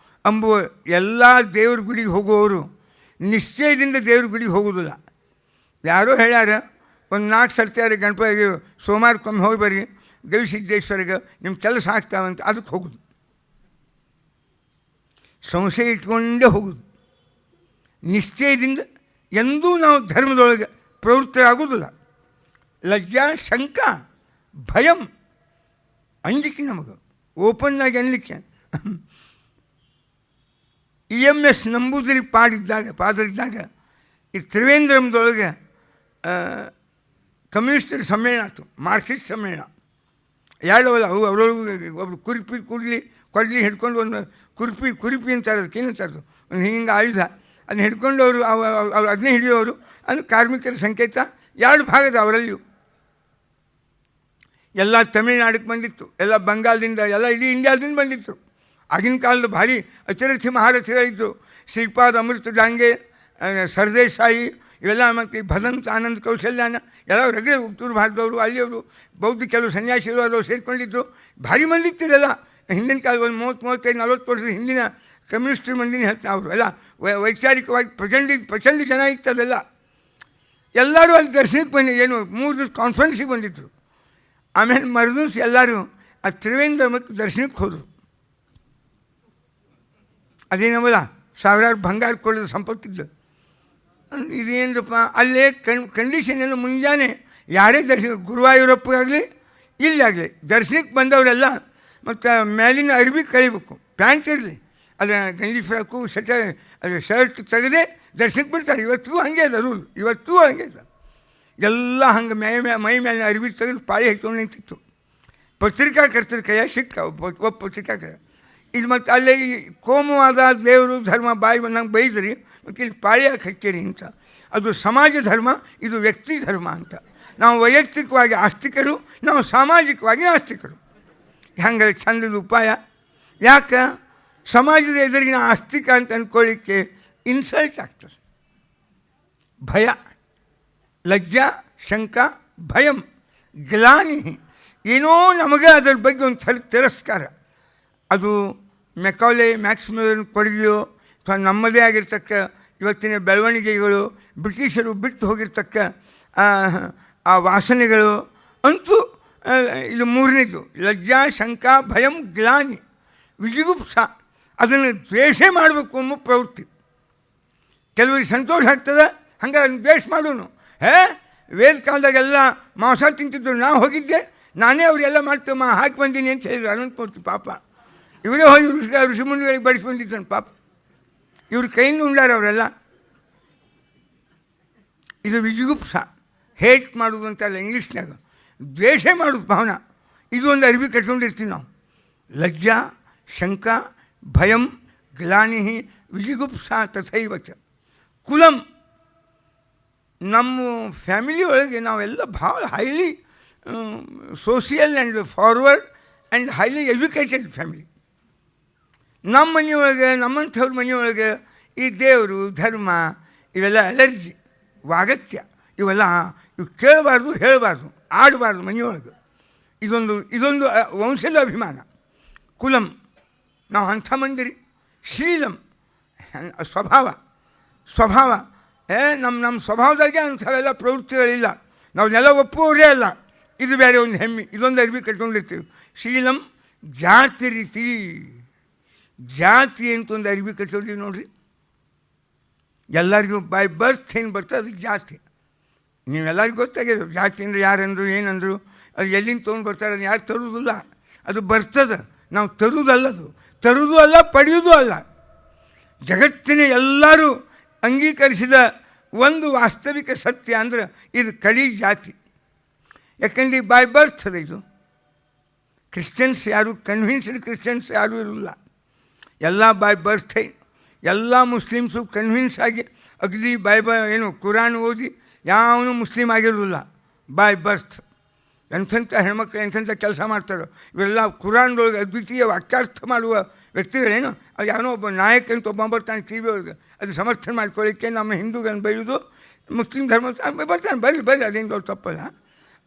ಅಂಬುವ. ಎಲ್ಲ ದೇವ್ರ ಗುಡಿಗೆ ಹೋಗುವವರು ನಿಶ್ಚಯದಿಂದ ದೇವ್ರ ಗುಡಿಗೆ ಹೋಗೋದಿಲ್ಲ. ಯಾರೋ ಹೇಳ್ಯಾರ, ಒಂದು 4 ಸರ್ತಿಯಾರು ಗಣಪತಿಗೆ ಸೋಮವಾರಕ್ಕೊಮ್ಮೆ ಹೋಗಿ ಬರ್ರಿ ಗವಿಸಿದ್ದೇಶ್ವರಿಗೆ, ನಿಮ್ಮ ಕೆಲಸ ಆಗ್ತಾವಂತ, ಅದಕ್ಕೆ ಹೋಗೋದು. ಸಂಶಯ ಇಟ್ಕೊಂಡೇ ಹೋಗೋದು. ನಿಶ್ಚಯದಿಂದ ಎಂದೂ ನಾವು ಧರ್ಮದೊಳಗೆ ಪ್ರವೃತ್ತರಾಗೋದಿಲ್ಲ. ಲಜ್ಜಾ ಶಂಕ ಭಯಂ. ಅಂಜಿಕೆ ನಮಗೆ ಓಪನ್ನಾಗಿ ಅನ್ಲಿಕ್ಕೆ. EMS ನಂಬೂದಿರಿ ಪಾದರಿದ್ದಾಗ ಈ ತ್ರಿವೇಂದ್ರಮದೊಳಗೆ ಕಮ್ಯುನಿಸ್ಟರ ಸಮ್ಮೇಳನ ಆಯ್ತು, ಮಾರ್ಕ್ಸಿಸ್ಟ್ ಸಮ್ಮೇಳನ. ಎರಡವಲ್ಲ ಅವು. ಅವರೊಳಗೆ ಒಬ್ರು ಕೊಡ್ಲಿ ಹಿಡ್ಕೊಂಡು, ಒಂದು ಕುರಿಪಿ ಅಂತಾರೆ, ಅದಕ್ಕೆ ಏನಂತಾರದು, ಒಂದು ಹಿಂಗೆ ಆಯುಧ, ಅದನ್ನ ಹಿಡ್ಕೊಂಡು ಅವರು ಅದನ್ನೇ ಹಿಡಿಯೋರು. ಅದು ಕಾರ್ಮಿಕರ ಸಂಕೇತ. 2 ಭಾಗದ ಅವರಲ್ಲಿಯೂ. ಎಲ್ಲ ತಮಿಳ್ನಾಡಕ್ಕೆ ಬಂದಿತ್ತು, ಎಲ್ಲ ಬಂಗಾಲದಿಂದ, ಎಲ್ಲ ಇಡೀ ಇಂಡಿಯಾದಿಂದ ಬಂದಿತ್ತು. ಆಗಿನ ಕಾಲದ ಭಾರಿ ಅತಿರಥಿ ಮಹಾರಥಿಗಳಿದ್ದರು. ಶ್ರೀಪಾದ್ ಅಮೃತ ಡಾಂಗೆ, ಸರ್ದೇಸಾಯಿ, ಇವೆಲ್ಲ, ಮತ್ತು ಭದಂತ ಆನಂದ್ ಕೌಶಲ್ಯಾನ, ಎಲ್ಲ ರಗಡೆ ಉತ್ತರ ಭಾರತದವರು, ಅಲ್ಲಿಯವರು ಬೌದ್ಧ ಕೆಲವು ಸನ್ಯಾಸಿಗಳು ಅದವರು ಸೇರಿಕೊಂಡಿದ್ದರು. ಭಾರಿ ಮಂದಿ ಇತ್ತಿರಲ್ಲ. ಹಿಂದಿನ ಕಾಲ ಒಂದು 30-35-40 ವರ್ಷದ ಹಿಂದಿನ ಕಮ್ಯುನಿಸ್ಟ್ ಮಂದಿನ ಹೇಳ್ತಾ ಅವರು ಎಲ್ಲ ವೈಚಾರಿಕವಾಗಿ ಪ್ರಚಂಡ ಜನ ಇತ್ತದೆಲ್ಲ. ಎಲ್ಲರೂ ಅಲ್ಲಿ ದರ್ಶನಕ್ಕೆ ಬಂದು, ಏನು 3 ದಿವಸ ಕಾನ್ಫರೆನ್ಸಿಗೆ ಬಂದಿದ್ದರು. ಆಮೇಲೆ ಮರುದಿವ್ಸ ಎಲ್ಲರೂ ಆ ತ್ರಿವೇಂದ್ರ ಮತ್ತು ದರ್ಶನಕ್ಕೆ ಹೋದರು. ಅದೇನವಲ್ಲ, ಸಾವಿರಾರು ಬಂಗಾರ ಕೊಡೋದು ಸಂಪತ್ತಿದ್ದು. ಇದೇನಪ್ಪ ಅಲ್ಲೇ ಕಂಡೀಷನ್ ಏನು, ಮುಂಜಾನೆ ಯಾರೇ ಗುರುವಾಯೂರಪ್ಪಗಾಗಲಿ ಇಲ್ಲಾಗಲಿ ದರ್ಶನಕ್ಕೆ ಬಂದವರೆಲ್ಲ ಮತ್ತು ಮೇಲಿನ ಅರಿವಿ ಕಳಿಬೇಕು, ಪ್ಯಾಂಟ್ ಇರಲಿ, ಅದರ ಗಂಜಿ ಫ್ರಾಕು ಅದು ಶರ್ಟ್ ತೆಗೆದೇ ದರ್ಶನಕ್ಕೆ ಬಿಡ್ತಾರೆ. ಇವತ್ತಿಗೂ ಹಾಗೆ ಅದ ರೂಲ್, ಇವತ್ತೂ ಹಾಗೆ ಅದ. ಎಲ್ಲ ಹಂಗೆ ಮೈ ಮೇಲೆ ಅರಿವಿ ತೆಗೆದು ಪಾಳಿ ಹಾಕ್ಕೊಂಡು ನಿಂತಿತ್ತು. ಪತ್ರಿಕಾಕರ್ತರ ಕೈಯ ಸಿಕ್ಕ ಒಬ್ಬ ಪತ್ರಿಕಾಕರ. ಇದು ಮತ್ತು ಅಲ್ಲೇ ಕೋಮುವಾದ ದೇವರು ಧರ್ಮ ಬಾಯಿ ಬಂದಂಗೆ ಬೈದ್ರಿ, ಮತ್ತು ಇಲ್ಲಿ ಪಾಳಿ ಹಾಕಿ ಹಚ್ಚೇರಿ ಅಂತ. ಅದು ಸಮಾಜ ಧರ್ಮ, ಇದು ವ್ಯಕ್ತಿ ಧರ್ಮ ಅಂತ. ನಾವು ವೈಯಕ್ತಿಕವಾಗಿ ಆಸ್ತಿಕರು, ನಾವು ಸಾಮಾಜಿಕವಾಗಿ ಆಸ್ತಿಕರು. ಹಂಗೆ ಚಂದದ ಉಪಾಯ. ಯಾಕೆ ಸಮಾಜದ ಎದುರಿನ ಆಸ್ತಿಕ ಅಂತ ಅಂದ್ಕೊಳ್ಳಿಕ್ಕೆ ಇನ್ಸಲ್ಟ್ ಆಗ್ತದೆ. ಭಯ. ಲಜ್ಜಾ ಶಂಕ ಭಯಂ. ಗ್ಲಾನಿ. ಏನೋ ನಮಗೆ ಅದರ ಬಗ್ಗೆ ಒಂದು ಥರ ತಿರಸ್ಕಾರ. ಅದು ಮ್ಯಾಕ್ಸ್ಮಿಲರ್ ಕೊಡುಗೆಯೋ ಅಥವಾ ನಮ್ಮದೇ ಆಗಿರ್ತಕ್ಕ ಇವತ್ತಿನ ಬೆಳವಣಿಗೆಗಳು, ಬ್ರಿಟಿಷರು ಬಿಟ್ಟು ಹೋಗಿರ್ತಕ್ಕ ಆ ವಾಸನೆಗಳು ಅಂತೂ. ಇದು ಮೂರನೇದು ಲಜ್ಜಾ ಶಂಕ ಭಯಂ ಗ್ಲಾನಿ. ವಿಜಿಗುಪ್ಸ. ಅದನ್ನು ದ್ವೇಷ ಮಾಡಬೇಕು ಅನ್ನೋ ಪ್ರವೃತ್ತಿ. ಕೆಲವರಿಗೆ ಸಂತೋಷ ಆಗ್ತದೆ, ಹಂಗೆ ಅದನ್ನು ದ್ವೇಷ ಮಾಡೋನು. ವೇದ ಕಾಲದಾಗೆಲ್ಲ ಮಾಂಸ ತಿಂತಿದ್ರು, ನಾವು ಹೋಗಿದ್ದೆ, ನಾನೇ ಅವರೆಲ್ಲ ಮಾಡ್ತೇವೆ ಹಾಕಿ ಬಂದೀನಿ ಅಂತ ಹೇಳಿದ್ರು ಅನಂತಮೂರ್ತಿ. ಪಾಪ ಇವರೇ ಹೋಗಿ ಋಷಿಮುನಿಗಳಿಗೆ ಬಡಿಸಿ ಬಂದಿದ್ದಾನೆ ಪಾಪ. ಇವ್ರ ಕೈಯಿಂದ ಉಂಡಾರ ಅವರೆಲ್ಲ. ಇದು ವಿಜಿಗುಪ್ಸ. ಹೇಟ್ ಮಾಡೋದು ಅಂತಲ್ಲ ಇಂಗ್ಲೀಷ್ನಾಗ, ದ್ವೇಷ ಮಾಡೋದು ಭಾವನಾ. ಇದು ಒಂದು ಅರಿವಿ ಕಟ್ಕೊಂಡಿರ್ತೀವಿ ನಾವು. ಲಜ್ಜಾ ಶಂಕ ಭಯಂ ಗ್ಲಾನಿ ವಿಜಿಗುಪ್ಸ ತಥೈವ ಚ. ಕುಲಂ. ನಮ್ಮ ಫ್ಯಾಮಿಲಿ ಒಳಗೆ ನಾವೆಲ್ಲ ಭಾಳ highly social and forward and highly educated family. ನಮ್ಮ ಮನೆಯೊಳಗೆ, ನಮ್ಮಂಥವ್ರ ಮನೆಯೊಳಗೆ ಈ ದೇವರು ಧರ್ಮ ಇವೆಲ್ಲ ಅಲರ್ಜಿ. ವಾಗತ್ಯ ಇವೆಲ್ಲ ಇವು ಕೇಳಬಾರ್ದು, ಹೇಳಬಾರ್ದು, ಆಡಬಾರ್ದು ಮನೆಯೊಳಗೆ. ಇದೊಂದು ವಂಶದ ಅಭಿಮಾನ. ಕುಲಂ, ನಾವು ಅಂಥ ಮಂದಿರಿ. ಶೀಲಂ, ಸ್ವಭಾವ ನಮ್ಮ ಸ್ವಭಾವದಾಗೆ ಅಂಥವೆಲ್ಲ ಪ್ರವೃತ್ತಿಗಳಿಲ್ಲ. ನಾವು ನೆಲ ಒಪ್ಪುವವರೇ ಅಲ್ಲ. ಇದು ಬೇರೆ ಒಂದು ಹೆಮ್ಮೆ, ಇದೊಂದು ಅರಿವಿ ಕಟ್ಕೊಂಡಿರ್ತೀವಿ. ಶೀಲಂ ಜಾತಿ ರೀತಿ, ಜಾತಿ ಅಂತ ಒಂದು ಅರಿವಿ ಕಟ್ಕೊಂಡಿವಿ ನೋಡ್ರಿ. ಎಲ್ಲರಿಗೂ ಬೈ ಬರ್ತ್ ಏನು ಬರ್ತದೆ ಅದು ಜಾತಿ. ನೀವೆಲ್ಲರಿಗೂ ಗೊತ್ತಾಗಿದೆ ಜಾತಿ ಅಂದರೆ ಯಾರಂದರು ಏನಂದರು, ಅದು ಎಲ್ಲಿಂದ ತೊಗೊಂಡು ಬರ್ತಾರೆ, ಅದು ಯಾರು ತರುವುದಿಲ್ಲ, ಅದು ಬರ್ತದೆ. ನಾವು ತರುವುದಲ್ಲದು, ತರುವುದೂ ಅಲ್ಲ, ಪಡೆಯುವುದೂ ಅಲ್ಲ. ಜಗತ್ತಿನ ಎಲ್ಲರೂ ಅಂಗೀಕರಿಸಿದ ಒಂದು ವಾಸ್ತವಿಕ ಸತ್ಯ ಅಂದರೆ ಇದು ಕಳಿ ಜಾತಿ. ಯಾಕಂದರೆ ಬೈ ಬರ್ತ್ ಅದ ಇದು. ಕ್ರಿಶ್ಚಿಯನ್ಸ್ ಯಾರು ಕನ್ವಿನ್ಸ್ಡ್ ಕ್ರಿಶ್ಚಿಯನ್ಸ್ ಯಾರೂ ಇರಲ್ಲ, ಎಲ್ಲ ಬೈ ಬರ್ತೇ. ಎಲ್ಲ ಮುಸ್ಲಿಮ್ಸು ಕನ್ವಿನ್ಸ್ ಆಗಿ ಅಗದಿ ಏನು ಕುರಾನ್ ಓದಿ ಯಾವನು ಮುಸ್ಲಿಮ್ ಆಗಿರೋದಿಲ್ಲ. ಬೈ ಬರ್ತ್ ಎಂಥೆಂಥ ಹೆಣ್ಮಕ್ಳು ಎಂಥೆಂಥ ಕೆಲಸ ಮಾಡ್ತಾರೋ ಇವೆಲ್ಲ ಕುರಾನ್ದೊಳಗೆ ಅದ್ವಿತೀಯ ವಾಕ್ಯಾರ್ಥ ಮಾಡುವ ವ್ಯಕ್ತಿಗಳೇನು. ಅದು ಯಾವನೋ ಒಬ್ಬ ನಾಯಕ ಅಂತ ಒಬ್ಬ ಬರ್ತಾನೆ ಟಿ ವಿ ಒಳಗೆ, ಅದು ಸಮರ್ಥನೆ ಮಾಡ್ಕೊಳ್ಳಿಕ್ಕೆ ನಮ್ಮ ಹಿಂದೂಗಳನ್ನು ಬೈಯೋದು, ಮುಸ್ಲಿಂ ಧರ್ಮ ಬರ್ತಾನೆ, ಬರ್ರಿ ಅದೇನು ದೊಡ್ಡ ತಪ್ಪಲ್ಲ.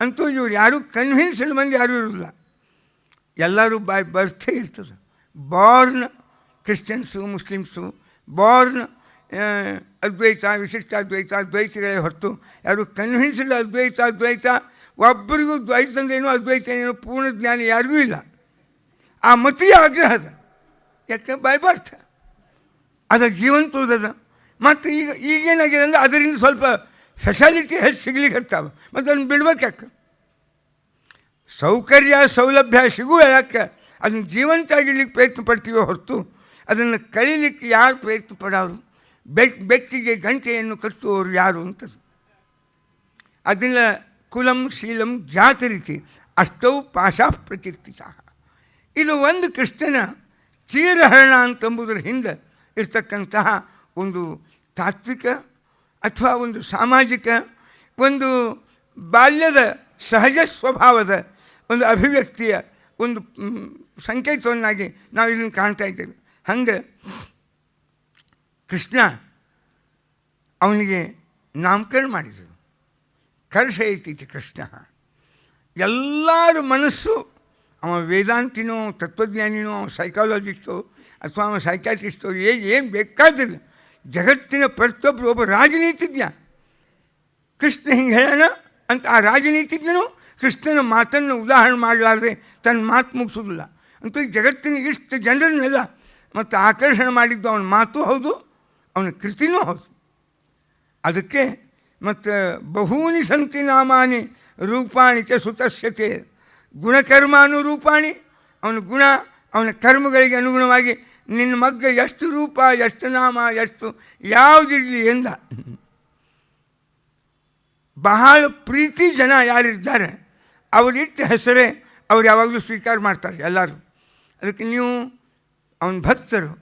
ಅಂತೂ ಇವ್ರು ಯಾರೂ ಕನ್ವಿನ್ಸ್ಡ್ ಮಂದಿ ಯಾರೂ ಇರೋದಿಲ್ಲ. ಎಲ್ಲರೂ ಬೈ ಬರ್ತೇ ಇರ್ತದೆ. ಬಾರ್ನ್ ಕ್ರಿಶ್ಚಿಯನ್ಸು, ಮುಸ್ಲಿಮ್ಸು ಬಾರ್ನ್ ಅದ್ವೈತ, ವಿಶಿಷ್ಟಾದ್ವೈತ, ದ್ವೈತಗಳೇ ಹೊರತು ಯಾರು ಕನ್ವಿನ್ಸ್ಡ್ ಅದ್ವೈತ ಒಬ್ಬರಿಗೂ ದ್ವೈತ ಅಂದ್ರೇನು, ಅದ್ವೈತ ಏನೇನು ಪೂರ್ಣ ಜ್ಞಾನ ಯಾರಿಗೂ ಇಲ್ಲ. ಆ ಮತೀಯ ಆಗ್ರಹ ಅದ, ಯಾಕೆ ಬೈ ಬರ್ತ್ ಅದ ಜೀವಂತ ಉಳಿದದ. ಮತ್ತು ಈಗೇನಾಗಿದೆ ಅಂದರೆ ಅದರಿಂದ ಸ್ವಲ್ಪ ಫೆಸಿಲಿಟಿ ಹೆಚ್ಚು ಸಿಗ್ಲಿಕ್ಕೆ ಹತ್ತಾವ, ಮತ್ತು ಅದನ್ನು ಬಿಡ್ಬೇಕು. ಯಾಕೆ ಸೌಕರ್ಯ ಸೌಲಭ್ಯ ಸಿಗುವ, ಯಾಕೆ ಅದನ್ನು ಜೀವಂತ ಆಗಿರ್ಲಿಕ್ಕೆ ಪ್ರಯತ್ನ ಪಡ್ತೀವೋ ಹೊರತು ಅದನ್ನು ಕಳೀಲಿಕ್ಕೆ ಯಾರು ಪ್ರಯತ್ನ ಪಡೋರು? ಬೆಕ್ಕಿಗೆ ಗಂಟೆಯನ್ನು ಕಟ್ಟುವವರು ಯಾರು ಅಂತ. ಅದನ್ನ ಕುಲಂ ಶೀಲಂ ಜಾತಿ ರೀತಿ ಅಷ್ಟೌ ಪಾಶಾ ಪ್ರಕೀರ್ತಿತ. ಇದು ಒಂದು ಕೃಷ್ಣನ ಚೀರಹರಣ ಅಂತಂಬುದರ ಹಿಂದೆ ಇರ್ತಕ್ಕಂತಹ ಒಂದು ತಾತ್ವಿಕ ಅಥವಾ ಒಂದು ಸಾಮಾಜಿಕ ಒಂದು ಬಾಲ್ಯದ ಸಹಜ ಸ್ವಭಾವದ ಒಂದು ಅಭಿವ್ಯಕ್ತಿಯ ಒಂದು ಸಂಕೇತವನ್ನಾಗಿ ನಾವು ಇದನ್ನು ಕಾಣ್ತಾ ಇದ್ದೇವೆ. ಹಂಗೆ ಕೃಷ್ಣ ಅವನಿಗೆ ನಾಮಕರಣ ಮಾಡಿದರು. ಕರ್ಷಯತಿ ಕೃಷ್ಣ. ಎಲ್ಲರ ಮನಸ್ಸು, ಅವ ವೇದಾಂತಿನೋ, ತತ್ವಜ್ಞಾನಿನೋ, ಸೈಕಾಲಜಿಸ್ಟೋ ಅಥವಾ ಅವ ಸೈಕ್ಯಾಟ್ರಿಸ್ಟೋ, ಏನು ಬೇಕಾದ್ರೆ ಜಗತ್ತಿನ ಪ್ರತಿಯೊಬ್ಬರು, ಒಬ್ಬ ರಾಜನೀತಿಜ್ಞ ಕೃಷ್ಣ ಹಿಂಗೆ ಹೇಳೋಣ ಅಂತ ಆ ರಾಜನೀತಿಜ್ಞನು ಕೃಷ್ಣನ ಮಾತನ್ನು ಉದಾಹರಣೆ ಮಾಡಲಾರ್ದೆ ತನ್ನ ಮಾತು ಮುಗಿಸೋದಿಲ್ಲ. ಅಂತೂ ಈ ಜಗತ್ತಿನ ಇಷ್ಟು ಜನರನ್ನೆಲ್ಲ ಮತ್ತು ಆಕರ್ಷಣೆ ಮಾಡಿದ್ದು ಅವನ ಮಾತು ಹೌದು, ಅವನ ಕೃತಿನೂ ಹೌದು. ಅದಕ್ಕೆ ಮತ್ತು ಬಹೂನಿ ಸಂತಿ ನಾಮಾನಿ ರೂಪಾಣಿ ಚ ಸುತಸ್ಯತೆ. ಗುಣಕರ್ಮಾನುರೂಪಾಣಿ, ಅವನ ಗುಣ ಅವನ ಕರ್ಮಗಳಿಗೆ ಅನುಗುಣವಾಗಿ ನಿನ್ನ ಮಗ್ಗ ಎಷ್ಟು ರೂಪ, ಎಷ್ಟು ನಾಮ, ಎಷ್ಟು ಯಾವುದಿರಲಿ ಎಂದ. ಬಹಳ ಪ್ರೀತಿ ಜನ ಯಾರಿದ್ದಾರೆ ಅವರಿಟ್ಟ ಹೆಸರೇ ಅವ್ರು ಯಾವಾಗಲೂ ಸ್ವೀಕಾರ ಮಾಡ್ತಾರೆ ಎಲ್ಲರೂ. ಅದಕ್ಕೆ ನೀವು ಅವನ ಭಕ್ತರು,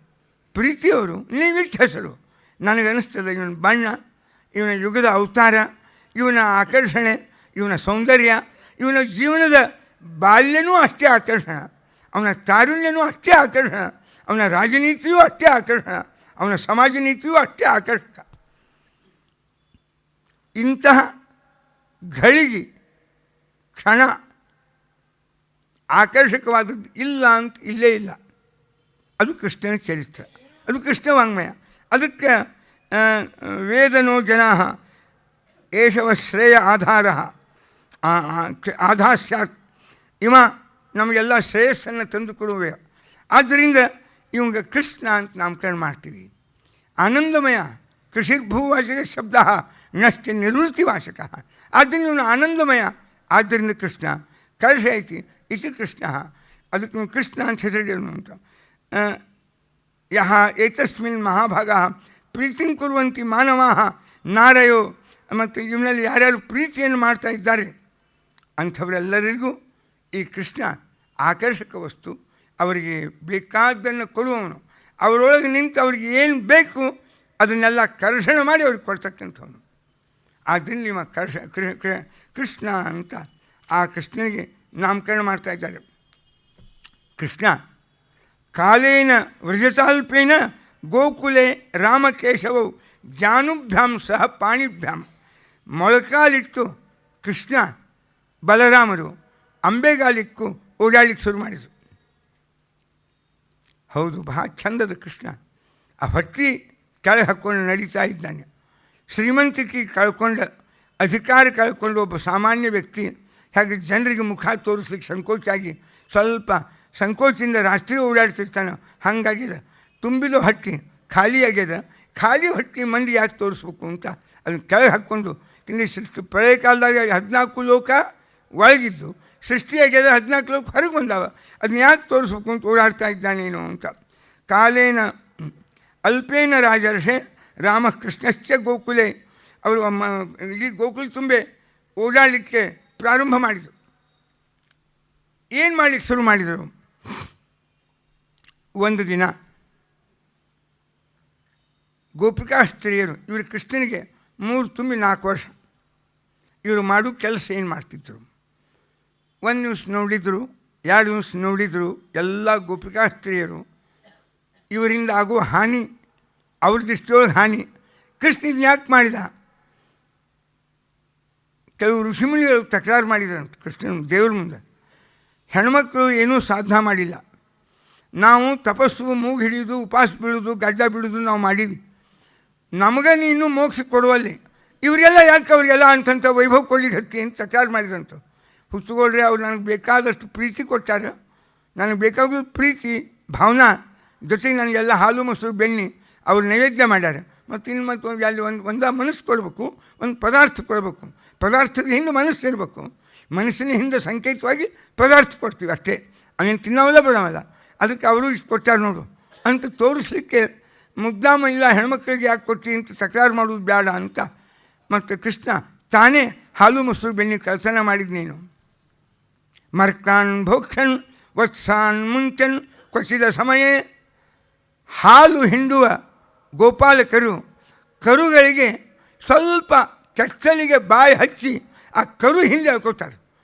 ಪ್ರೀತಿಯವರು, ನೀವಿಟ್ಟ ಹೆಸರು. ನನಗನ್ನಿಸ್ತದೆ ಇವನ ಬಣ್ಣ, ಇವನ ಯುಗದ ಅವತಾರ, ಇವನ ಆಕರ್ಷಣೆ, ಇವನ ಸೌಂದರ್ಯ, ಇವನ ಜೀವನದ ಬಾಲ್ಯನೂ ಅಷ್ಟೇ ಆಕರ್ಷಣ, ಅವನ ತಾರುಣ್ಯನೂ ಅಷ್ಟೇ ಆಕರ್ಷಣ, ಅವನ ರಾಜನೀತಿಯೂ ಅಷ್ಟೇ ಆಕರ್ಷಣ, ಅವನ ಸಮಾಜ ನೀತಿಯೂ ಅಷ್ಟೇ ಆಕರ್ಷಕ. ಇಂತಹ ಘಳಿಗೆ ಕ್ಷಣ ಆಕರ್ಷಕವಾದದ್ದು ಇಲ್ಲ ಅಂತ ಇಲ್ಲೇ ಇಲ್ಲ. ಅದು ಕೃಷ್ಣನ ಚರಿತ್ರೆ, ಅದು ಕೃಷ್ಣ ವಾಂಗ್ಮಯ. ಅದಕ್ಕೆ ವೇದನೋ ಜನಾ ಏಷವ ಶ್ರೇಯ ಆಧಾರ ಆಧಾರ ಸ್ಯಾತ್. ಇವ ನಮಗೆಲ್ಲ ಶ್ರೇಯಸ್ಸನ್ನು ತಂದುಕೊಡುವೆ. ಆದ್ದರಿಂದ ಇವಂಗೆ ಕೃಷ್ಣ ಅಂತ ನಾಮಕರಣ ಮಾಡ್ತೀವಿ. ಆನಂದಮಯ ಕೃಷಿರ್ಭೂವಾಚಕ ಶಬ್ದ ನಷ್ಟ ನಿವೃತ್ತಿವಾಚಕ. ಆದ್ದರಿಂದ ಇವನು ಆನಂದಮಯ, ಆದ್ದರಿಂದ ಕೃಷ್ಣ. ಕರ್ಷಯತಿ ಇತಿ ಕೃಷ್ಣ. ಅದಕ್ಕೆ ಕೃಷ್ಣ ಅಂತ ಹೆಸರಿಡೋನು ಅಂತ. ಯಹ ಏತಸ್ಮಿನ್ ಮಹಾಭಾಗ ಪ್ರೀತಿಂ ಕುರುವಂತಿ ಮಾನವಾ ನಾರಯೋ. ಮತ್ತು ಇವನಲ್ಲಿ ಯಾರ್ಯಾರು ಪ್ರೀತಿಯನ್ನು ಮಾಡ್ತಾ ಇದ್ದಾರೆ ಅಂಥವರೆಲ್ಲರಿಗೂ ಈ ಕೃಷ್ಣ ಆಕರ್ಷಕ ವಸ್ತು. ಅವರಿಗೆ ಬೇಕಾದ್ದನ್ನು ಕೊಡುವವನು, ಅವರೊಳಗೆ ನಿಂತು ಅವ್ರಿಗೆ ಏನು ಬೇಕು ಅದನ್ನೆಲ್ಲ ಕರ್ಷಣೆ ಮಾಡಿ ಅವ್ರಿಗೆ ಕೊಡ್ತಕ್ಕಂಥವನು. ಆದ್ದರಿಂದ ನಿಮ್ಮ ಕೃಷ್ಣ ಅಂತ ಆ ಕೃಷ್ಣನಿಗೆ ನಾಮಕರಣ ಮಾಡ್ತಾ ಇದ್ದಾರೆ. ಕೃಷ್ಣ ಕಾಲೇನ ವ್ರಜತಾಲ್ಪೇನ ಗೋಕುಲೆ ರಾಮಕೇಶವೌ ಜ್ಞಾನುಭ್ಯಾಂ ಸಹ ಪಾಣಿಭ್ಯಾಂ ಮೊಳಕಾಲಿಟ್ಟು ಕೃಷ್ಣ ಬಲರಾಮರು ಅಂಬೆಗಾಲಿಕ್ಕೂ ಓಡಾಡಲಿಕ್ಕೆ ಶುರು ಮಾಡಿದರು. ಹೌದು, ಬಹಳ ಚಂದದ ಕೃಷ್ಣ. ಆ ಹೊಟ್ಟಿ ಕೆಳಗೆ ಹಾಕ್ಕೊಂಡು ನಡೀತಾ ಇದ್ದಾನೆ. ಶ್ರೀಮಂತಿಕೆ ಕಳ್ಕೊಂಡ, ಅಧಿಕಾರ ಕಳ್ಕೊಂಡು ಒಬ್ಬ ಸಾಮಾನ್ಯ ವ್ಯಕ್ತಿ ಹಾಗೆ ಜನರಿಗೆ ಮುಖ ತೋರಿಸ್ಲಿಕ್ಕೆ ಸಂಕೋಚ ಆಗಿ ಸ್ವಲ್ಪ ಸಂಕೋಚದಿಂದ ರಾಷ್ಟ್ರೀಯ ಓಡಾಡ್ತಿರ್ತಾನೆ. ಹಾಗಾಗಿದೆ. ತುಂಬಿದ ಹೊಟ್ಟೆ ಖಾಲಿ ಆಗ್ಯದ. ಖಾಲಿ ಹೊಟ್ಟೆ ಮಂದಿ ಯಾಕೆ ತೋರಿಸ್ಬೇಕು ಅಂತ ಅದನ್ನು ಕೆಳಗೆ ಹಾಕ್ಕೊಂಡು ಸೃಷ್ಟಿ ಪ್ರಳಯ ಕಾಲದಾಗ 14 ಲೋಕ ಒಳಗಿದ್ದು ಸೃಷ್ಟಿಯಾಗ್ಯದ, 14 ಲೋಕ ಹೊರಗೆ ಬಂದಾವ. ಅದನ್ನ ಯಾಕೆ ತೋರಿಸ್ಬೇಕು ಅಂತ ಓಡಾಡ್ತಾ ಇದ್ದಾನೇನೋ ಅಂತ. ಕಾಲೇನ ಅಲ್ಪೇನ ರಾಜರ್ಷೆ ರಾಮಕೃಷ್ಣಶ್ಚ ಗೋಕುಲೆ. ಅವರು ಇಡೀ ಗೋಕುಲ ತುಂಬೆ ಓಡಾಡಲಿಕ್ಕೆ ಪ್ರಾರಂಭ ಮಾಡಿದರು. ಏನು ಮಾಡಲಿಕ್ಕೆ ಶುರು ಮಾಡಿದರು? ಒಂದು ದಿನ ಗೋಪಿಕಾ ಸ್ತ್ರೀಯರು, ಇವರು ಕೃಷ್ಣನಿಗೆ 3 ತುಂಬಿ 4 ವರ್ಷ, ಇವರು ಮಾಡೋ ಕೆಲಸ ಏನು ಮಾಡ್ತಿದ್ರು? 1 ನಿಮಿಷ ನೋಡಿದರು, 2 ನಿಮಿಷ ನೋಡಿದರು. ಎಲ್ಲ ಗೋಪಿಕಾ ಸ್ತ್ರೀಯರು ಇವರಿಂದ ಆಗೋ ಹಾನಿ, ಅವ್ರ ದೃಷ್ಟಿಯೊಳಗೆ ಹಾನಿ. ಕೃಷ್ಣ ಇದನ್ನ ಯಾಕೆ ಮಾಡಿದ? ಕೆಲವು ಋಷಿಮುನಿಗಳು ತಕರಾರು ಮಾಡಿದ್ರಂತೆ ಕೃಷ್ಣನ ದೇವ್ರ ಮುಂದೆ. ಹೆಣ್ಮಕ್ಳು ಏನೂ ಸಾಧನ ಮಾಡಿಲ್ಲ, ನಾವು ತಪಸ್ಸು, ಮೂಗು ಹಿಡಿಯೋದು, ಉಪವಾಸ ಬೀಳೋದು, ಗಡ್ಡ ಬಿಡೋದು ನಾವು ಮಾಡೀವಿ, ನಮಗೆ ನೀನು ಮೋಕ್ಷ ಕೊಡುವಲ್ಲಿ, ಇವರಿಗೆಲ್ಲ ಯಾಕೆ ಅವರಿಗೆಲ್ಲ ಅಂತಂತ ವೈಭವ ಕೊಡ್ಲಿಕ್ಕೆ ಹತ್ತಿ ಅಂತ ತಕರಾರು ಮಾಡಿದ್ರಂತ. ಹುಚ್ಚುಗೊಳ್ರಿ, ಅವ್ರು ನನಗೆ ಬೇಕಾದಷ್ಟು ಪ್ರೀತಿ ಕೊಟ್ಟಾರ, ನನಗೆ ಬೇಕಾದ ಪ್ರೀತಿ ಭಾವನಾ ಜೊತೆಗೆ ನನಗೆಲ್ಲ ಹಾಲು ಮೊಸರು ಬೆಣ್ಣೆ ಅವ್ರು ನೈವೇದ್ಯ ಮಾಡ್ಯಾರ. ಮತ್ತು ಇನ್ನು ಮತ್ತು ಅಲ್ಲಿ ಒಂದು ಮನಸ್ಸು ಕೊಡಬೇಕು, ಒಂದು ಪದಾರ್ಥ ಕೊಡಬೇಕು. ಪದಾರ್ಥದ ಹಿಂದೆ ಮನಸ್ಸು ಇರಬೇಕು, ಮನಸ್ಸಿನ ಹಿಂದೆ ಸಂಕೇತವಾಗಿ ಪದಾರ್ಥ ಕೊಡ್ತೀವಿ ಅಷ್ಟೇ, ಅವೇನು ತಿನ್ನೋಲ್ಲ ಬಿಡೋಲ್ಲ. ಅದಕ್ಕೆ ಅವರು ಇಷ್ಟು ಕೊಟ್ಟಾರ ನೋಡು ಅಂತ ತೋರಿಸ್ಲಿಕ್ಕೆ ಮುಗ್ದಾಮ ಇಲ್ಲ, ಹೆಣ್ಮಕ್ಳಿಗೆ ಯಾಕೆ ಕೊಟ್ಟು ಅಂತ ತಕರಾರು ಮಾಡೋದು ಬೇಡ ಅಂತ. ಮತ್ತು ಕೃಷ್ಣ ತಾನೇ ಹಾಲು ಮೊಸರು ಬೆಣ್ಣೆ ಕೆಲಸನ ಮಾಡಿದ. ನೀನು ಮರ್ಕಾನ್ ಭೋಕ್ಷನ್ ವತ್ಸಾನ್ ಮುಂಚನ್ ಕೊಚ್ಚಿದ ಸಮಯ. ಹಾಲು ಹಿಂಡುವ ಗೋಪಾಲಕರು ಕರುಗಳಿಗೆ ಸ್ವಲ್ಪ ಕೆಚ್ಚಲಿಗೆ ಬಾಯಿ ಹಚ್ಚಿ ಆ ಕರು ಹಿಂದೆ ಹಾಕೋತಾರೆ,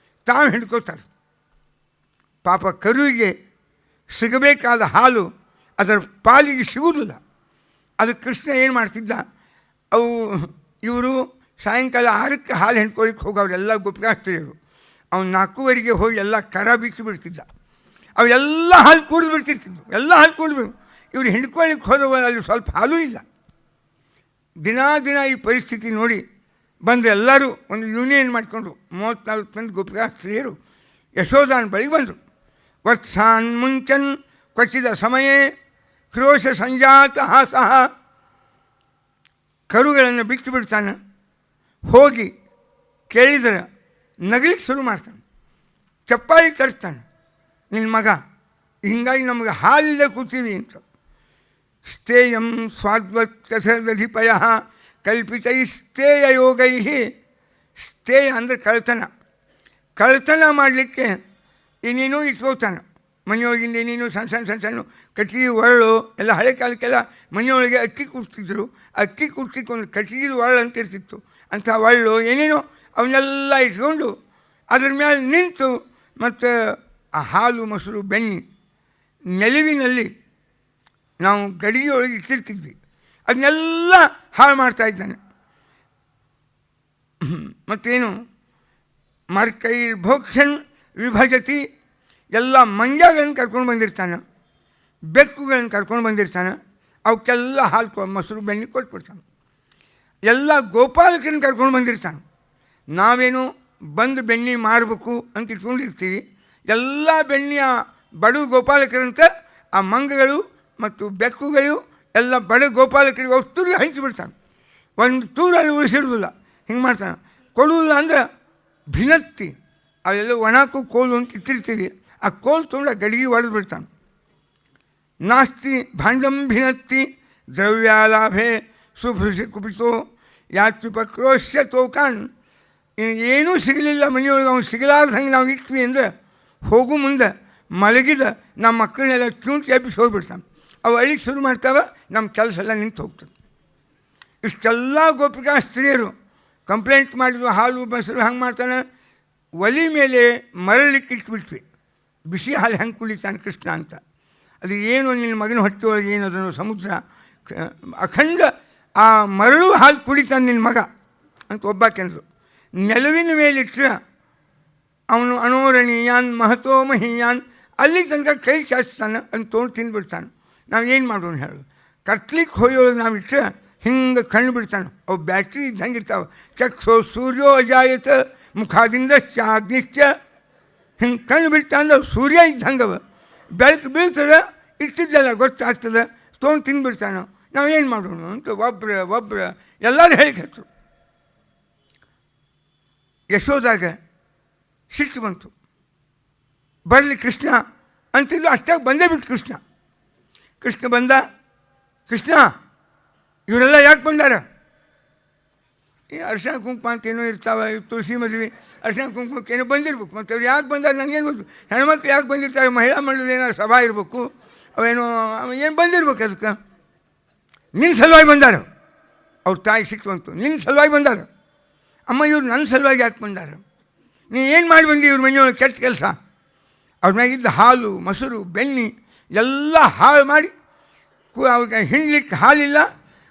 ತಾವು ಹಿಡ್ಕೋತಾರೆ. ಪಾಪ ಕರುವಿಗೆ ಸಿಗಬೇಕಾದ ಹಾಲು ಅದರ ಪಾಲಿಗೆ ಸಿಗುವುದಿಲ್ಲ. ಅದಕ್ಕೆ ಕೃಷ್ಣ ಏನು ಮಾಡ್ತಿದ್ದ? ಇವರು ಸಾಯಂಕಾಲ 6ಕ್ಕೆ ಹಾಲು ಹಿಂಡ್ಕೊಳ್ಳಿಕ್ಕೆ ಹೋಗೋರೆಲ್ಲ ಗೋಪಿಕಾಸ್ತ್ರೀಯರು. ಅವ್ನು 4ವರೆಗೆ ಹೋಗಿ ಎಲ್ಲ ಕರ ಬಿಚ್ಚಿ ಬಿಡ್ತಿದ್ದ. ಅವೆಲ್ಲ ಹಾಲು ಕುಡಿದು ಬಿಡ್ತಿರ್ತಿದ್ವು, ಎಲ್ಲ ಹಾಲು ಕುಡಿದ್ಬಿಡು. ಇವರು ಹಿಂಡ್ಕೊಳ್ಳಿಕ್ಕೆ ಹೋದವ ಅಲ್ಲಿ ಸ್ವಲ್ಪ ಹಾಲೂ ಇಲ್ಲ. ದಿನ ಈ ಪರಿಸ್ಥಿತಿ ನೋಡಿ ಬಂದು ಎಲ್ಲರೂ ಒಂದು ಯೂನಿಯನ್ ಮಾಡಿಕೊಂಡ್ರು. 34 ಮಂದಿ ಗೋಪಿಕಾಸ್ತ್ರೀಯರು ಯಶೋಧಾನ ಬಳಿಗೆ ಬಂದರು. ವತ್ಸಾನ್ ಮುಂಚನ್ ಕೊಚ್ಚಿದ ಸಮಯ ಕ್ರೋಶ ಸಂಜಾತ ಹಾಸಹ. ಕರುಗಳನ್ನು ಬಿಟ್ಟು ಬಿಡ್ತಾನೆ, ಹೋಗಿ ಕೇಳಿದರೆ ನಗಲಿಕ್ಕೆ ಶುರು ಮಾಡ್ತಾನೆ, ಚಪ್ಪಾಳಿ ತರಿಸ್ತಾನೆ, ನಿನ್ನ ಮಗ ಹೀಗಾಗಿ ನಮಗೆ ಹಾಲಿಲ್ಲದೆ ಕೂತೀವಿ ಅಂತ. ಸ್ಥೇಯಂ ಸ್ವಾದ್ವತ್ಯಧಿಪಯ ಕಲ್ಪಿತೈ ಸ್ಥೇಯ ಯೋಗೈ. ಸ್ಥೇಯ ಅಂದರೆ ಕಳ್ತನ ಮಾಡಲಿಕ್ಕೆ ಏನೇನೋ ಇಟ್ಕೋತಾನೆ. ಮನೆಯೊಳಗಿಂದ ಏನೇನು ಸಣ್ಣ ಕಟ್ಟಿಗೆ ಒರಳು ಎಲ್ಲ ಹಳೆ ಕಾಲಕ್ಕೆಲ್ಲ ಮನೆಯೊಳಗೆ ಅಕ್ಕಿ ಕುಡ್ತಿದ್ರು. ಅಕ್ಕಿ ಕುಡ್ಲಿಕ್ಕೆ ಒಂದು ಕಟ್ಟಿಗೆ ಒರಳು ಅಂತ ಇರ್ತಿತ್ತು. ಅಂಥ ಒರಳು ಏನೇನೋ ಅವನ್ನೆಲ್ಲ ಇಟ್ಕೊಂಡು ಅದ್ರ ಮೇಲೆ ನಿಂತು ಮತ್ತು ಆ ಹಾಲು ಮೊಸರು ಬೆಣ್ಣೆ ನೆಲುವಿನಲ್ಲಿ ನಾವು ಗಡಿಗೆಯೊಳಗೆ ಇಟ್ಟಿರ್ತಿದ್ವಿ, ಅದನ್ನೆಲ್ಲ ಹಾಳು ಮಾಡ್ತಾಯಿದ್ದಾನೆ. ಮತ್ತೇನು ಮರ್ಕೈರ್ ಭೋಕ್ಷನ್ ವಿಭಜತಿ. ಎಲ್ಲ ಮಂಜಗಳನ್ನು ಕರ್ಕೊಂಡು ಬಂದಿರ್ತಾನೆ, ಬೆಕ್ಕುಗಳನ್ನು ಕರ್ಕೊಂಡು ಬಂದಿರ್ತಾನೆ, ಅವಕ್ಕೆಲ್ಲ ಹಾಲು ಮೊಸರು ಬೆಣ್ಣೆ ಕೊಟ್ಬಿಡ್ತಾನೆ. ಎಲ್ಲ ಗೋಪಾಲಕರನ್ನು ಕರ್ಕೊಂಡು ಬಂದಿರ್ತಾನೆ. ನಾವೇನು ಬಂದು ಬೆಣ್ಣೆ ಮಾಡಬೇಕು ಅಂತ ಇಟ್ಕೊಂಡಿರ್ತೀವಿ. ಎಲ್ಲ ಬೆಣ್ಣೆಯ ಬಡ ಗೋಪಾಲಕರಂತೆ ಆ ಮಂಗಗಳು ಮತ್ತು ಬೆಕ್ಕುಗಳು ಎಲ್ಲ ಬಡ ಗೋಪಾಲಕರಿಗೆ ಅಷ್ಟು ಹಂಚಿಬಿಡ್ತಾನೆ. ಒಂದು ತೂರಲ್ಲಿ ಉಳಿಸಿರೋದಿಲ್ಲ. ಹಿಂಗೆ ಮಾಡ್ತಾನೆ. ಕೊಡುವುದಿಲ್ಲ ಅಂದರೆ ಭಿನ್ನತ್ತಿ, ಅವೆಲ್ಲ ಒಣಕು ಕೋಲು ಅಂತ ಇಟ್ಟಿರ್ತೀವಿ, ಆ ಕೋಲು ತೊಗೊಂಡು ಗಡಿಗೆ ಹೊಡೆದು ಬಿಡ್ತಾನೆ. ನಾಸ್ತಿ ಭಾಂಡಂ ಭಿನ್ನತ್ತಿ ದ್ರವ್ಯಾಲಾಭೆ ಸುಭೃಷಿ ಕುಪಿತೋ ಯಾತ್ಯುಪಕ್ರೋಶ್ಯ ತೋಕಾನ್. ಏನೂ ಸಿಗಲಿಲ್ಲ ಮನೆಯೊಳಗೆ, ಅವ್ನು ಸಿಗಲಾರ್ದಂಗೆ ನಾವು ಇಟ್ವಿ ಅಂದರೆ ಹೋಗು ಮುಂದೆ ಮಲಗಿದ ನಮ್ಮ ಮಕ್ಕಳನ್ನೆಲ್ಲ ಚೂಂಟಿ ಎಬ್ಬಿಸಿ ಹೋಗ್ಬಿಡ್ತಾನೆ. ಅವು ಅಳಿಗೆ ಶುರು ಮಾಡ್ತಾವೆ, ನಮ್ಮ ಕೆಲಸ ಎಲ್ಲ ನಿಂತು ಹೋಗ್ತದೆ. ಇಷ್ಟೆಲ್ಲ ಗೋಪಿಕಾ ಸ್ತ್ರೀಯರು ಕಂಪ್ಲೇಂಟ್ ಮಾಡಿದ್ವು, ಹಾಲು ಮೊಸರು ಹಂಗೆ ಮಾಡ್ತಾನೆ. ಒಲಿ ಮೇಲೆ ಮರಳಿಕ್ಕೆ ಇಟ್ಬಿಟ್ವಿ, ಬಿಸಿ ಹಾಲು ಹೆಂಗೆ ಕುಡಿತಾನೆ ಕೃಷ್ಣ ಅಂತ. ಅದು ಏನು ನಿನ್ನ ಮಗನ ಹೊಟ್ಟೆಯೊಳಗೆ ಏನದನ್ನು ಸಮುದ್ರ ಅಖಂಡ ಆ ಮರಳು ಹಾಲು ಕುಡಿತಾನೆ ನಿನ್ನ ಮಗ ಅಂತ ಒಬ್ಬಾಕೆಂದ್ರು. ನೆಲವಿನ ಮೇಲಿಟ್ಟರೆ ಅವನು ಅಣೋರಣೀಯಾನ್ ಮಹತೋ ಮಹೀಯಾನ್ ಅಲ್ಲಿ ತನಕ ಕೈ ಚಾಚ್ತಾನೆ ಅಂತ ತೊಗೊಂಡು ತಿಂದುಬಿಡ್ತಾನೆ. ನಾವು ಏನು ಮಾಡೋಣ ಹೇಳು? ಕತ್ಲಿಕ್ಕೆ ಹೋಯೋಳು ನಾವು ಇಟ್ಟರೆ ಹಿಂಗೆ ಕಣ್ಣು ಬಿಡ್ತಾನೆ. ಅವು ಬ್ಯಾಟ್ರಿ ಇದ್ದಂಗೆ ಇರ್ತಾವೆ. ಚಕ್ಷೋ ಸೂರ್ಯೋ ಅಜಾಯತ ಮುಖಾದಿಂದ ಅಗ್ನಿಶ್ಚ ಹಿಂಗೆ ಕಣ್ಣು ಬಿಡ್ತಾನೆ. ಅವು ಸೂರ್ಯ ಇದ್ದಂಗೆ ಅವ, ಬೆಳಕು ಬೀಳ್ತದೆ, ಇಟ್ಟಿದ್ದೆಲ್ಲ ಗೊತ್ತಾಗ್ತದೆ, ತೊಗೊಂಡು ತಿಂದುಬಿಡ್ತಾನೆ. ನಾವೇನು ಮಾಡೋಣ ಅಂತ ಒಬ್ಬರು ಎಲ್ಲರೂ ಹೇಳಿಕತ್ರು. ಯಶೋದಾಗ ಸಿಟ್ಟು ಬಂತು. ಬರಲಿ ಕೃಷ್ಣ ಅಂತಿದ್ದು, ಅಷ್ಟಾಗಿ ಬಂದೇ ಬಿಟ್ಟು ಕೃಷ್ಣ ಬಂದ. ಕೃಷ್ಣ ಇವರೆಲ್ಲ ಯಾಕೆ ಬಂದಾರ? ಈ ಅರ್ಶಿನ ಕುಂಕುಮ ಅಂತ ಏನೋ ಇರ್ತಾವೆ, ತುಳಸಿ ಮದುವೆ ಅರ್ಶಿನ ಕುಂಕುಮಕ್ಕೆ ಏನೋ ಬಂದಿರ್ಬೇಕು. ಮತ್ತು ಅವ್ರು ಯಾಕೆ ಬಂದಾರೆ ನನಗೇನು ಗೊತ್ತು. ಹೆಣ್ಮಕ್ಳು ಯಾಕೆ ಬಂದಿರ್ತಾರೆ? ಮಹಿಳಾ ಮಂಡಳಿ ಏನಾರು ಸಭಾ ಇರಬೇಕು, ಅವೇನೋ ಏನು ಬಂದಿರ್ಬೇಕು. ಅದಕ್ಕೆ ನಿನ್ನ ಸಲುವಾಗಿ ಬಂದಾರ. ಅವ್ರ ತಾಯಿ ಸಿಟ್ಟು ಬಂತು. ನಿನ್ನ ಸಲುವಾಗಿ ಬಂದಾರ. ಅಮ್ಮ ಇವ್ರು ನನ್ನ ಸಲುವಾಗಿ ಯಾಕೆ ಬಂದಾರ? ನೀ ಏನು ಮಾಡಿ ಬಂದಿ ಇವ್ರ ಮನೆಯೊಳಗೆ ಕೆಟ್ಟ ಕೆಲಸ? ಅವ್ರ ಮ್ಯಾಗಿದ್ದ ಹಾಲು ಮೊಸರು ಬೆಣ್ಣೆ ಎಲ್ಲ ಹಾಳು ಮಾಡಿ, ಅವ್ರಿಗೆ ಹಿಂಡ್ಲಿಕ್ಕೆ ಹಾಲಿಲ್ಲ,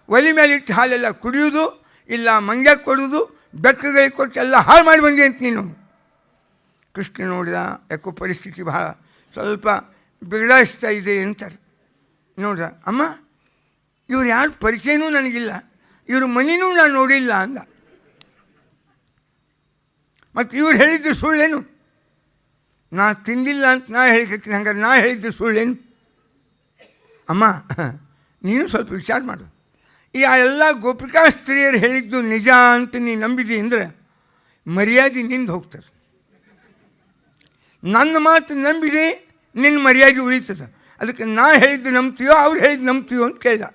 ಒಲೆ ಮೇಲಿಟ್ಟು ಹಾಲೆಲ್ಲ ಕುಡಿಯೋದು ಇಲ್ಲ, ಮಂಗ್ಯಕ್ಕೆ ಕೊಡೋದು, ಬೆಕ್ಕಗಳಿಗೆ ಕೊಟ್ಟು ಎಲ್ಲ ಹಾಳು ಮಾಡಿ ಬಂದಿ ಅಂತ ನೀನು. ಕೃಷ್ಣ ನೋಡಿದ, ಯಾಕೋ ಪರಿಸ್ಥಿತಿ ಭಾಳ ಸ್ವಲ್ಪ ಬಿಗಡಾಯಿಸ್ತಾ ಇದೆ ಅಂತಾರೆ. ನೋಡ್ರ, ಅಮ್ಮ ಇವ್ರು ಯಾರು ಪರಿಚಯನೂ ನನಗಿಲ್ಲ, ಇವ್ರ ಮನೆಯೂ ನಾನು ನೋಡಿಲ್ಲ ಅಂದ. ಮತ್ತು ಇವ್ರು ಹೇಳಿದ್ದು ಸುಳ್ಳೇನು? ನಾ ತಿಂದಿಲ್ಲ ಅಂತ ನಾ ಹೇಳಿಕತ್ತೀನಿ, ಹಂಗಾರೆ ನಾ ಹೇಳಿದ್ದು ಸುಳ್ಳೇನು? ಅಮ್ಮ ನೀನು ಸ್ವಲ್ಪ ವಿಚಾರ ಮಾಡು. ಈ ಎಲ್ಲ ಗೋಪಿಕಾ ಸ್ತ್ರೀಯರು ಹೇಳಿದ್ದು ನಿಜ ಅಂತ ನೀ ನಂಬಿದಿ ಅಂದರೆ ಮರ್ಯಾದೆ ನಿಂದು ಹೋಗ್ತದೆ. ನನ್ನ ಮಾತು ನಂಬಿದೆ, ನಿನ್ನ ಮರ್ಯಾದೆ ಉಳಿತದೆ. ಅದಕ್ಕೆ ನಾ ಹೇಳಿದ್ದು ನಂಬ್ತೀಯೋ ಅವ್ರು ಹೇಳಿದ್ದು ನಂಬ್ತೀಯೋ ಅಂತ ಕೇಳಿದ.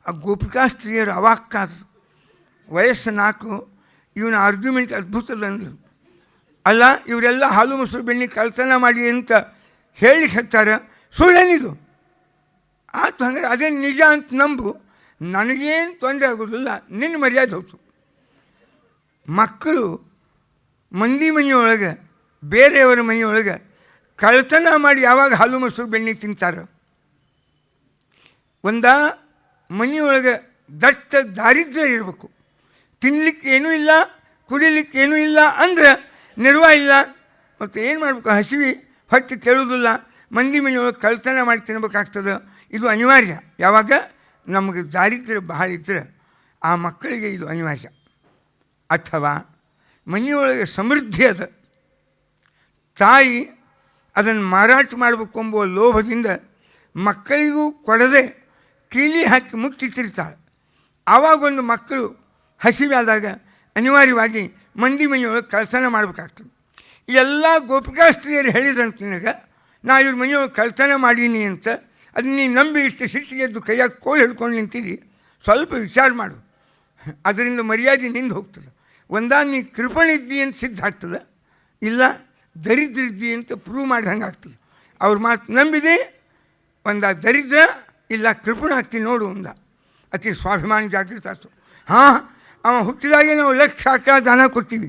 ಆ ಗೋಪಿಕಾ ಸ್ತ್ರೀಯರು ಅವಾಕ್ಕಾದ್ರು. ವಯಸ್ಸು 4, ಇವನ ಆರ್ಗ್ಯುಮೆಂಟ್ ಅದ್ಭುತದಂದ್ರು. ಅಲ್ಲ, ಇವರೆಲ್ಲ ಹಾಲು ಮೊಸರು ಬೆಣ್ಣೆ ಕಳ್ತನ ಮಾಡಿ ಅಂತ ಹೇಳಿ ಹತ್ತಾರೆ, ಸುಳ್ಳೇನಿದು? ಆಯ್ತು, ಹಂಗಾರೆ ಅದೇ ನಿಜ ಅಂತ ನಂಬು, ನನಗೇನು ತೊಂದರೆ ಆಗೋದಿಲ್ಲ, ನಿನ್ನ ಮರ್ಯಾದೆ ಹೋಗ್ತು. ಮಕ್ಕಳು ಮಂದಿ ಮನೆಯೊಳಗೆ ಬೇರೆಯವರ ಮನೆಯೊಳಗೆ ಕಳ್ತನ ಮಾಡಿ ಯಾವಾಗ ಹಾಲು ಮೊಸರು ಬೆಣ್ಣೆ ತಿಂತಾರೆ? ಮನೆಯೊಳಗೆ ದಟ್ಟ ದಾರಿದ್ರ್ಯ ಇರಬೇಕು, ತಿನ್ನಲಿಕ್ಕೆ ಏನೂ ಇಲ್ಲ, ಕುಡಿಲಿಕ್ಕೆ ಏನೂ ಇಲ್ಲ ಅಂದರೆ ನಿರ್ವಾಹ ಇಲ್ಲ. ಮತ್ತು ಏನು ಮಾಡಬೇಕು? ಹಸಿವಿ ಹೊಟ್ಟೆ ಕೇಳೋದಿಲ್ಲ, ಮಂದಿ ಮನೆಯೊಳಗೆ ಕಳ್ತನ ಮಾಡಿ ತಿನ್ಬೇಕಾಗ್ತದೆ. ಇದು ಅನಿವಾರ್ಯ. ಯಾವಾಗ ನಮಗೆ ದಾರಿದ್ರ್ಯ ಬಹಳ ಇದ್ದರೆ ಆ ಮಕ್ಕಳಿಗೆ ಇದು ಅನಿವಾರ್ಯ. ಅಥವಾ ಮನೆಯೊಳಗೆ ಸಮೃದ್ಧಿ ಅದ, ತಾಯಿ ಅದನ್ನು ಮಾರಾಟ ಮಾಡಬೇಕು ಎಂಬುವ ಲೋಭದಿಂದ ಮಕ್ಕಳಿಗೂ ಕೊಡದೆ ಕೀಲಿ ಹಾಕಿ ಮುಚ್ಚಿಟ್ಟಿರ್ತಾಳೆ. ಆವಾಗೊಂದು ಮಕ್ಕಳು ಹಸಿವಾದಾಗ ಅನಿವಾರ್ಯವಾಗಿ ಮಂದಿ ಮನೆಯೊಳಗೆ ಕಳ್ತನ ಮಾಡಬೇಕಾಗ್ತದೆ. ಎಲ್ಲ ಗೋಪಿಕಾ ಸ್ತ್ರೀಯರು ಹೇಳಿದ್ರಂತ ನಿನಗೆ, ನಾ ಇವ್ರ ಮನೆಯೊಳಗೆ ಕಳ್ತನ ಮಾಡೀನಿ ಅಂತ. ಅದು ನೀನು ನಂಬಿ ಇಷ್ಟು ಶಿಕ್ಷೆಗೆದ್ದು ಕೈಯಾಗ ಕೋಲ್ ಹಿಡ್ಕೊಂಡು ನಿಂತಿರಿ. ಸ್ವಲ್ಪ ವಿಚಾರ ಮಾಡು, ಅದರಿಂದ ಮರ್ಯಾದೆ ನಿಂದು ಹೋಗ್ತದೆ. ನೀ ಕೃಪಣಿದ್ದಿ ಅಂತ ಸಿದ್ಧ ಆಗ್ತದೆ, ಇಲ್ಲ ದರಿದ್ರಿದ್ದಿ ಅಂತ ಪ್ರೂವ್ ಮಾಡಿದಂಗೆ ಆಗ್ತದೆ. ಅವ್ರ ಮಾತು ನಂಬಿದೆ, ದರಿದ್ರ ಇಲ್ಲ ಕೃಪಣ ಆಗ್ತೀನಿ ನೋಡು ಅಂದ. ಅತಿ ಸ್ವಾಭಿಮಾನ ಜಾಗೃತ ಆಯ್ತು. ಹಾಂ, ಅವ ಹುಟ್ಟಿದಾಗೆ ನಾವು ಲಕ್ಷ ಆಕಳ ದಾನ ಕೊಡ್ತೀವಿ.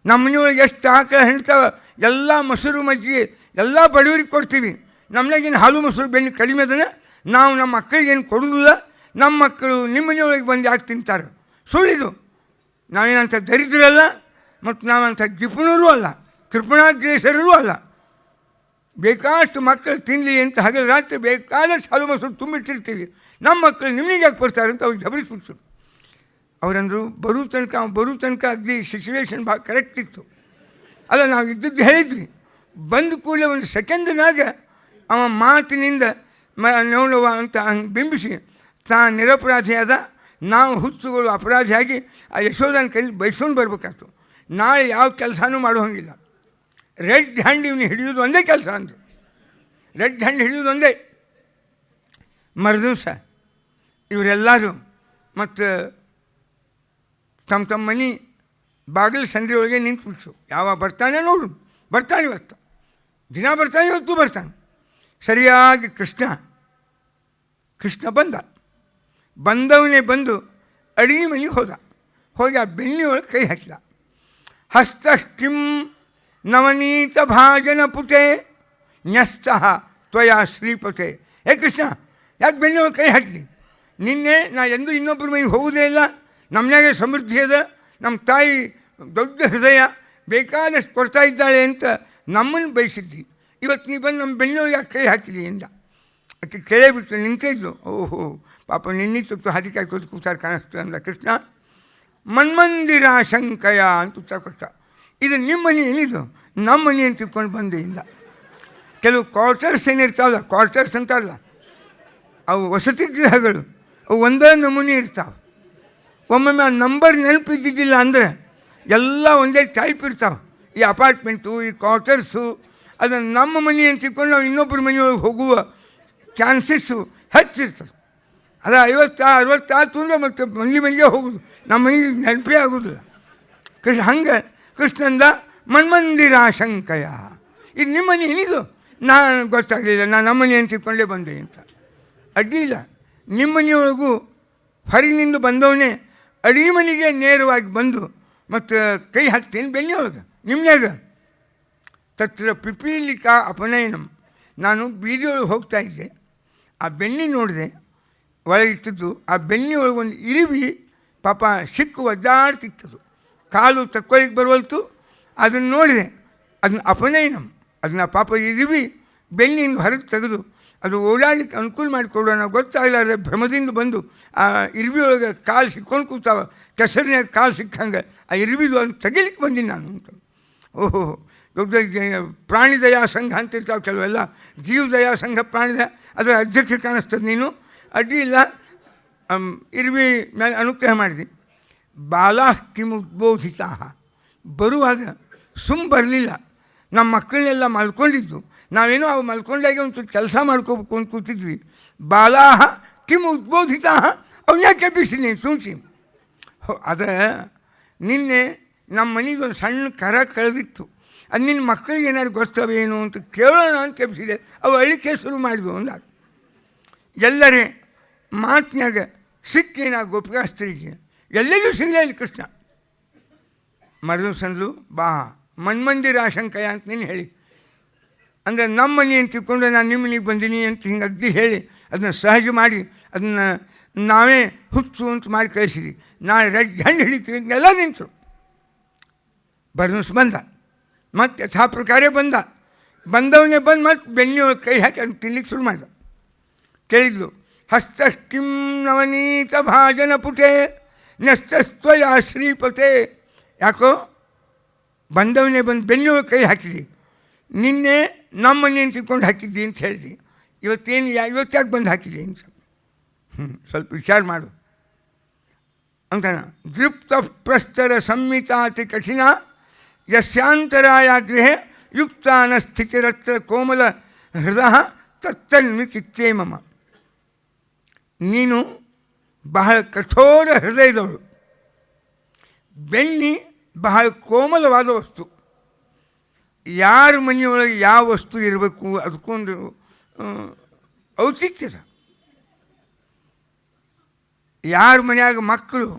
ನಮ್ಮ ಮನೆಯೊಳಗೆ ಎಷ್ಟು ಆಕಳ ಹೆಣ್ತಾವ ಎಲ್ಲ ಮೊಸರು ಮಜ್ಜಿಗೆ ಎಲ್ಲ ಬಡವರಿಗೆ ಕೊಡ್ತೀವಿ. ನಮ್ಮನೇಗೇನು ಹಾಲು ಮೊಸರು ಬೆಣ್ಣೆ ಕಡಿಮೆ ಅದನ್ನು ನಾವು ನಮ್ಮ ಮಕ್ಕಳಿಗೇನು ಕೊಡೋದಿಲ್ಲ. ನಮ್ಮ ಮಕ್ಕಳು ನಿಮ್ಮ ಮನೆಯೊಳಗೆ ಬಂದು ಯಾಕೆ ತಿಂತಾರೆ? ಸುಳ್ಳಿದು. ನಾವೇನಂಥ ದರಿದ್ರಲ್ಲ, ಮತ್ತು ನಾವಂಥ ಜಿಪುಣರೂ ಅಲ್ಲ, ಕೃಪಣಾಗ್ರೇಸರೂ ಅಲ್ಲ. ಬೇಕಾಷ್ಟು ಮಕ್ಕಳು ತಿನ್ನಲಿ ಅಂತ ಹಗಲು ರಾತ್ರಿ ಬೇಕಾದಷ್ಟು ಹಾಲು ಮೊಸರು ತುಂಬಿಟ್ಟಿರ್ತೀವಿ. ನಮ್ಮ ಮಕ್ಕಳು ನಿಮಗೆ ಯಾಕೆ ಬರ್ತಾರೆ ಅಂತ ಅವ್ರಿಗೆ ಜಬರಿಸ್ಬಿಡ್ತು. ಅವರಂದರು ಬರೋ ತನಕ ಅಗ್ದಿ ಸಿಚುವೇಶನ್ ಭಾಳ ಕರೆಕ್ಟ್ ಇತ್ತು. ಅಲ್ಲ, ನಾವು ಇದ್ದದ್ದು ಹೇಳಿದ್ವಿ. ಬಂದ ಕೂಡಲೇ ಒಂದು ಸೆಕೆಂಡ್ನಾಗ ಅವ ಮಾತಿನಿಂದ ನೋಡುವ ಅಂತ ಹಂಗೆ ಬಿಂಬಿಸಿ ನಿರಪರಾಧಿ ಆದ. ನಾವು ಹುಚ್ಚುಗಳು ಅಪರಾಧಿಯಾಗಿ ಆ ಯಶೋಧನ ಕೈಲಿ ಬೈಸ್ಕೊಂಡು ಬರ್ಬೇಕಾಯ್ತು. ನಾಳೆ ಯಾವ ಕೆಲಸನೂ ಮಾಡೋ ಹಂಗಿಲ್ಲ. ರೆಡ್ ಹ್ಯಾಂಡ್ ಇವನು ಹಿಡಿಯೋದು ಒಂದೇ ಕೆಲಸ ಅಂದರು. ರೆಡ್ ಹ್ಯಾಂಡ್ ಹಿಡಿಯೋದು ಒಂದೇ. ಮರುದಿವಸ ಇವರೆಲ್ಲರೂ ಮತ್ತು ತಮ್ಮ ಮನೆ ಬಾಗಿಲು ಸಂಧಿ ಒಳಗೆ ನಿಂತುಬಿಟ್ರು. ಯಾವ ಬರ್ತಾನೆ ನೋಡು, ಬರ್ತಾನೆ ಇವತ್ತು, ದಿನ ಬರ್ತಾನೆ, ಇವತ್ತು ಬರ್ತಾನೆ. ಸರಿಯಾಗಿ ಕೃಷ್ಣ ಬಂದವನೇ ಬಂದು ಅಡುಗೆ ಮನೆಗೆ ಹೋಗಿ ಆ ಬೆಣ್ಣೆಯೊಳಗೆ ಕೈ ಹಾಕಿದ. ಹಸ್ತಷ್ಟಿಂ ನವನೀತ ಭಾಜನ ಪುಟೆ ನ್ಯಸ್ತಃ ತ್ವಯಾ ಶ್ರೀಪತೆ. ಹೇ ಕೃಷ್ಣ, ಯಾಕೆ ಬೆಣ್ಣೆಯೊಳಗೆ ಕೈ ಹಾಕಲಿ? ನಿನ್ನೆ ನಾ ಎಂದೂ ಇನ್ನೊಬ್ಬರ ಮನೆಗೆ ಹೋಗೋದೇ ಇಲ್ಲ. ನಮ್ಮನ್ಯಾಗೆ ಸಮೃದ್ಧಿ ಅದ, ನಮ್ಮ ತಾಯಿ ದೊಡ್ಡ ಹೃದಯ, ಬೇಕಾದಷ್ಟು ಕೊಡ್ತಾ ಇದ್ದಾಳೆ ಅಂತ ನಮ್ಮನ್ನು ಬಯಸಿದ್ವಿ. ಇವತ್ತು ನೀವು ಬಂದು ನಮ್ಮ ಬೆನ್ನೋಗಿ ಯಾಕೆ ಕೈ ಹಾಕಿದಿ ಎಂದ. ಅದಕ್ಕೆ ಕೇಳೇಬಿಟ್ಟು ನಿಂತಿದ್ದು. ಓಹೋ ಪಾಪ ನಿನ್ನಿತ್ತು ಹಾದಿ ಕಾಯ್ಕೋದು ಕೂತಾರೆ ಕಾಣಿಸ್ತದೆ ಅಂದ ಕೃಷ್ಣ. ಮನ್ಮಂದಿರ ಶಂಕಯ ಅಂತ ಉತ್ತರ ಕೊಟ್ಟ. ಇದು ನಿಮ್ಮ ಮನೆ ಏನಿದು? ನಮ್ಮ ಮನೆ ಅಂತ ತಿಳ್ಕೊಂಡು ಬಂದೆಯಿಂದ. ಕೆಲವು ಕ್ವಾರ್ಟರ್ಸ್ ಏನಿರ್ತಾವಲ್ಲ, ಕ್ವಾರ್ಟರ್ಸ್ ಅಂತಾರಲ್ಲ, ಅವು ವಸತಿ ಗೃಹಗಳು, ಅವು ಒಂದೇ ನಮೂನೆ ಇರ್ತಾವೆ. ಒಮ್ಮೊಮ್ಮೆ ಆ ನಂಬರ್ ನೆನಪಿದ್ದಿದ್ದಿಲ್ಲ ಅಂದರೆ ಎಲ್ಲ ಒಂದೇ ಟೈಪ್ ಇರ್ತಾವೆ. ಈ ಅಪಾರ್ಟ್ಮೆಂಟು, ಈ ಕ್ವಾರ್ಟರ್ಸು, ಅದನ್ನು ನಮ್ಮ ಮನೆ ಅಂತ ತಿಳ್ಕೊಂಡು ನಾವು ಇನ್ನೊಬ್ಬರ ಮನೆಯೊಳಗೆ ಹೋಗುವ ಚಾನ್ಸಸ್ಸು ಹೆಚ್ಚಿರ್ತದೆ. ಅದು 50-60 ಅಂದರೆ ಮತ್ತು ಮನೆಗೆ ಹೋಗೋದು, ನಮ್ಮ ಮನೆಗೆ ನೆನಪೇ ಆಗೋದಿಲ್ಲ. ಹಂಗೆ ಕೃಷ್ಣಂದ ಮನ್ಮಂದಿರ ಶಂಕಯ. ಇದು ನಿಮ್ಮ ಮನೆ ಏನಿದು? ನಾನು ಗೊತ್ತಾಗಲಿಲ್ಲ, ನಾನು ನಮ್ಮ ಮನೆ ಅಂತ ತಿಳ್ಕೊಂಡೇ ಬಂದೆ ಅಂತ. ಅಡ್ಡಿಲ್ಲ, ನಿಮ್ಮ ಮನೆಯೊಳಗೂ ಹೊರಗಿನಿಂದ ಬಂದವನೇ ಅಡುಗೆ ಮನೆಗೆ ನೇರವಾಗಿ ಬಂದು ಮತ್ತು ಕೈ ಹಾಕ್ತೇನೆ ಬೆನ್ನೆಯೊಳಗೆ ನಿಮ್ಮನ್ಯಾಗ. ತತ್ರ ಪಿಪೀಲಿಕಾ ಅಪನಯನಂ. ನಾನು ಬೀದಿಯೊಳಗೆ ಹೋಗ್ತಾ ಇದ್ದೆ, ಆ ಬೆನ್ನಿ ನೋಡಿದೆ ಒಳಗಿಟ್ಟದ್ದು. ಆ ಬೆನ್ನಿ ಒಳಗೊಂದು ಇರಿವಿ ಪಾಪ ಸಿಕ್ಕು ಒದ್ದಾಡ್ತಿತ್ತದು, ಕಾಲು ತಕ್ಕೊಳ್ಳಿಕ್ಕೆ ಬರುವಲ್ತು. ಅದನ್ನು ನೋಡಿದೆ, ಅದನ್ನ ಅಪನಯನಂ, ಅದನ್ನ ಪಾಪ ಇರಿವಿ ಬೆನ್ನಿಯಿಂದ ಹೊರಗೆ ತೆಗೆದು ಅದು ಓಡಾಡಲಿಕ್ಕೆ ಅನುಕೂಲ ಮಾಡಿಕೊಡೋಣ ಗೊತ್ತಾಗಲಾರ್ದೆ ಭ್ರಮದಿಂದ ಬಂದು ಆ ಇರ್ಬಿಯೊಳಗೆ ಕಾಲು ಸಿಕ್ಕೊಂಡು ಕೂತಾವ, ಕೆಸರಿನಾಗ ಕಾಲು ಸಿಕ್ಕಂಗೆ ಆ ಇರ್ಬಿದು ಅದನ್ನು ತೆಗಿಲಿಕ್ಕೆ ಬಂದೀನಿ ನಾನು ಅಂತ. ಓಹೋ, ದೊಡ್ಡ ಪ್ರಾಣಿ ದಯಾ ಸಂಘ ಅಂತಿರ್ತಾವೆ ಕೆಲವೆಲ್ಲ, ಜೀವ ದಯಾ ಸಂಘ ಪ್ರಾಣಿ ದಯಾ, ಅದರ ಅಧ್ಯಕ್ಷ ಕಾಣಿಸ್ತದೆ ನೀನು. ಅಡ್ಡಿ ಇಲ್ಲ, ಇರ್ವಿ ಮೇಲೆ ಅನುಗ್ರಹ ಮಾಡಿದೆ. ಬಾಲಾ ಕಿಮ್ ಉದ್ಬೋಧಿತ. ಬರುವಾಗ ಬರಲಿಲ್ಲ. ನಮ್ಮ ಮಕ್ಕಳನ್ನೆಲ್ಲ ಮಲ್ಕೊಂಡಿದ್ದು, ನಾವೇನೋ ಅವು ಮಲ್ಕೊಂಡಾಗ ಒಂದು ಕೆಲಸ ಮಾಡ್ಕೋಬೇಕು ಅಂತ ಕೂತಿದ್ವಿ. ಬಾಲಾಹ ಕಿಮ್ ಉದ್ಬೋಧಿತ, ಅವನ್ಯಾಕೆ ಎಬ್ಬಿಸಿನಿ ಸುಂಚಿ. ಅದ ನಿನ್ನೆ ನಮ್ಮ ಮನೆಗೆ ಒಂದು ಸಣ್ಣ ಕರ ಕಳೆದಿತ್ತು, ಅದು ನಿನ್ನ ಮಕ್ಕಳಿಗೆ ಏನಾದ್ರು ಗೊತ್ತವೇನು ಅಂತ ಕೇಳೋಣ ಅಂತ ಎಬ್ಬಿಸಿದೆ. ಅವು ಅಳಿಕೆ ಶುರು ಮಾಡಿದ್ವು ಅಂದಾಗ ಎಲ್ಲರೇ ಮಾತಿನಾಗ ಸಿಕ್ಕೇನ ಗೋಪಿಕಾಸ್ತ್ರೀಗೆ ಎಲ್ಲೆಲ್ಲೂ ಸಿಗಲೇ ಇಲ್ಲ ಕೃಷ್ಣ. ಮರದಿವ್ಸಂದ್ಲು ಬಾ ಮನ್ಮಂದಿರ ಶಂಕಯ ಅಂತ ನೀನು ಹೇಳಿ, ಅಂದರೆ ನಮ್ಮ ಮನೆ ಅಂತ ತಿಳ್ಕೊಂಡು ನಾನು ನಿಮ್ಮ ಮನೆಗೆ ಬಂದೀನಿ ಅಂತ ಹಿಂಗೆ ಅಗ್ದಿ ಹೇಳಿ ಅದನ್ನು ಸಹಜ ಮಾಡಿ ಅದನ್ನು ನಾವೇ ಹುಚ್ಚು ಅಂತ ಮಾಡಿ ಕಳಿಸಿದ್ವಿ. ನಾಳೆ ಹೆಣ್ಣು ಹಿಡಿತೀವಿ ಎಲ್ಲ ನಿಂತರು. ಬರ್ನಸ್ ಬಂದ, ಮತ್ತು ಯಥಾ ಪ್ರಕಾರ ಬಂದವನೇ ಬಂದು ಮತ್ತು ಬೆನ್ನಿಯೊಳಗೆ ಕೈ ಹಾಕಿ ಅದನ್ನು ತಿನ್ಲಿಕ್ಕೆ ಶುರು ಮಾಡಿದ. ಕೇಳಿದ್ಲು, ಹಸ್ತಷ್ಟಿಂ ನವನೀತ ಭಾಜನ ಪುಟೆ ನಸ್ತಸ್ತ್ವಯ ಶ್ರೀಪತೆ. ಯಾಕೋ ಬಂದವನೇ ಬಂದು ಬೆನ್ನಿಯೊಳಗೆ ಕೈ ಹಾಕಿದಿ, ನಿನ್ನೆ ನಮ್ಮ ಮನೆ ಅಂತ ತಿಳ್ಕೊಂಡು ಹಾಕಿದ್ದಿ ಅಂತ ಹೇಳಿದಿ, ಇವತ್ತಾಕೆ ಬಂದು ಹಾಕಿದ್ದಿ ಅಂತ. ಸ್ವಲ್ಪ ವಿಚಾರ ಮಾಡು ಅಂತಾನ. ದೃಪ್ತ ಪ್ರಸ್ತರ ಸಂಹಿತಾತಿ ಕಠಿಣ ಯಸ್ಯಾಂತರಾಯ ಗೃಹೆ ಯುಕ್ತಾನ ಸ್ಥಿತಿರತ್ರ ಕೋಮಲ ಹೃದಯ ತತ್ತನ್ವಿ ಚಿತ್ತೇ ಮಮ. ನೀನು ಬಹಳ ಕಠೋರ ಹೃದಯದವಳು, ಬೆನ್ನಿ ಬಹಳ ಕೋಮಲವಾದ ವಸ್ತು. ಯಾರ ಮನೆಯೊಳಗೆ ಯಾವ ವಸ್ತು ಇರಬೇಕು ಅದಕ್ಕೊಂದು ಔಚಿತ್ಯದ. ಯಾರ ಮನೆಯಾಗ ಮಕ್ಕಳು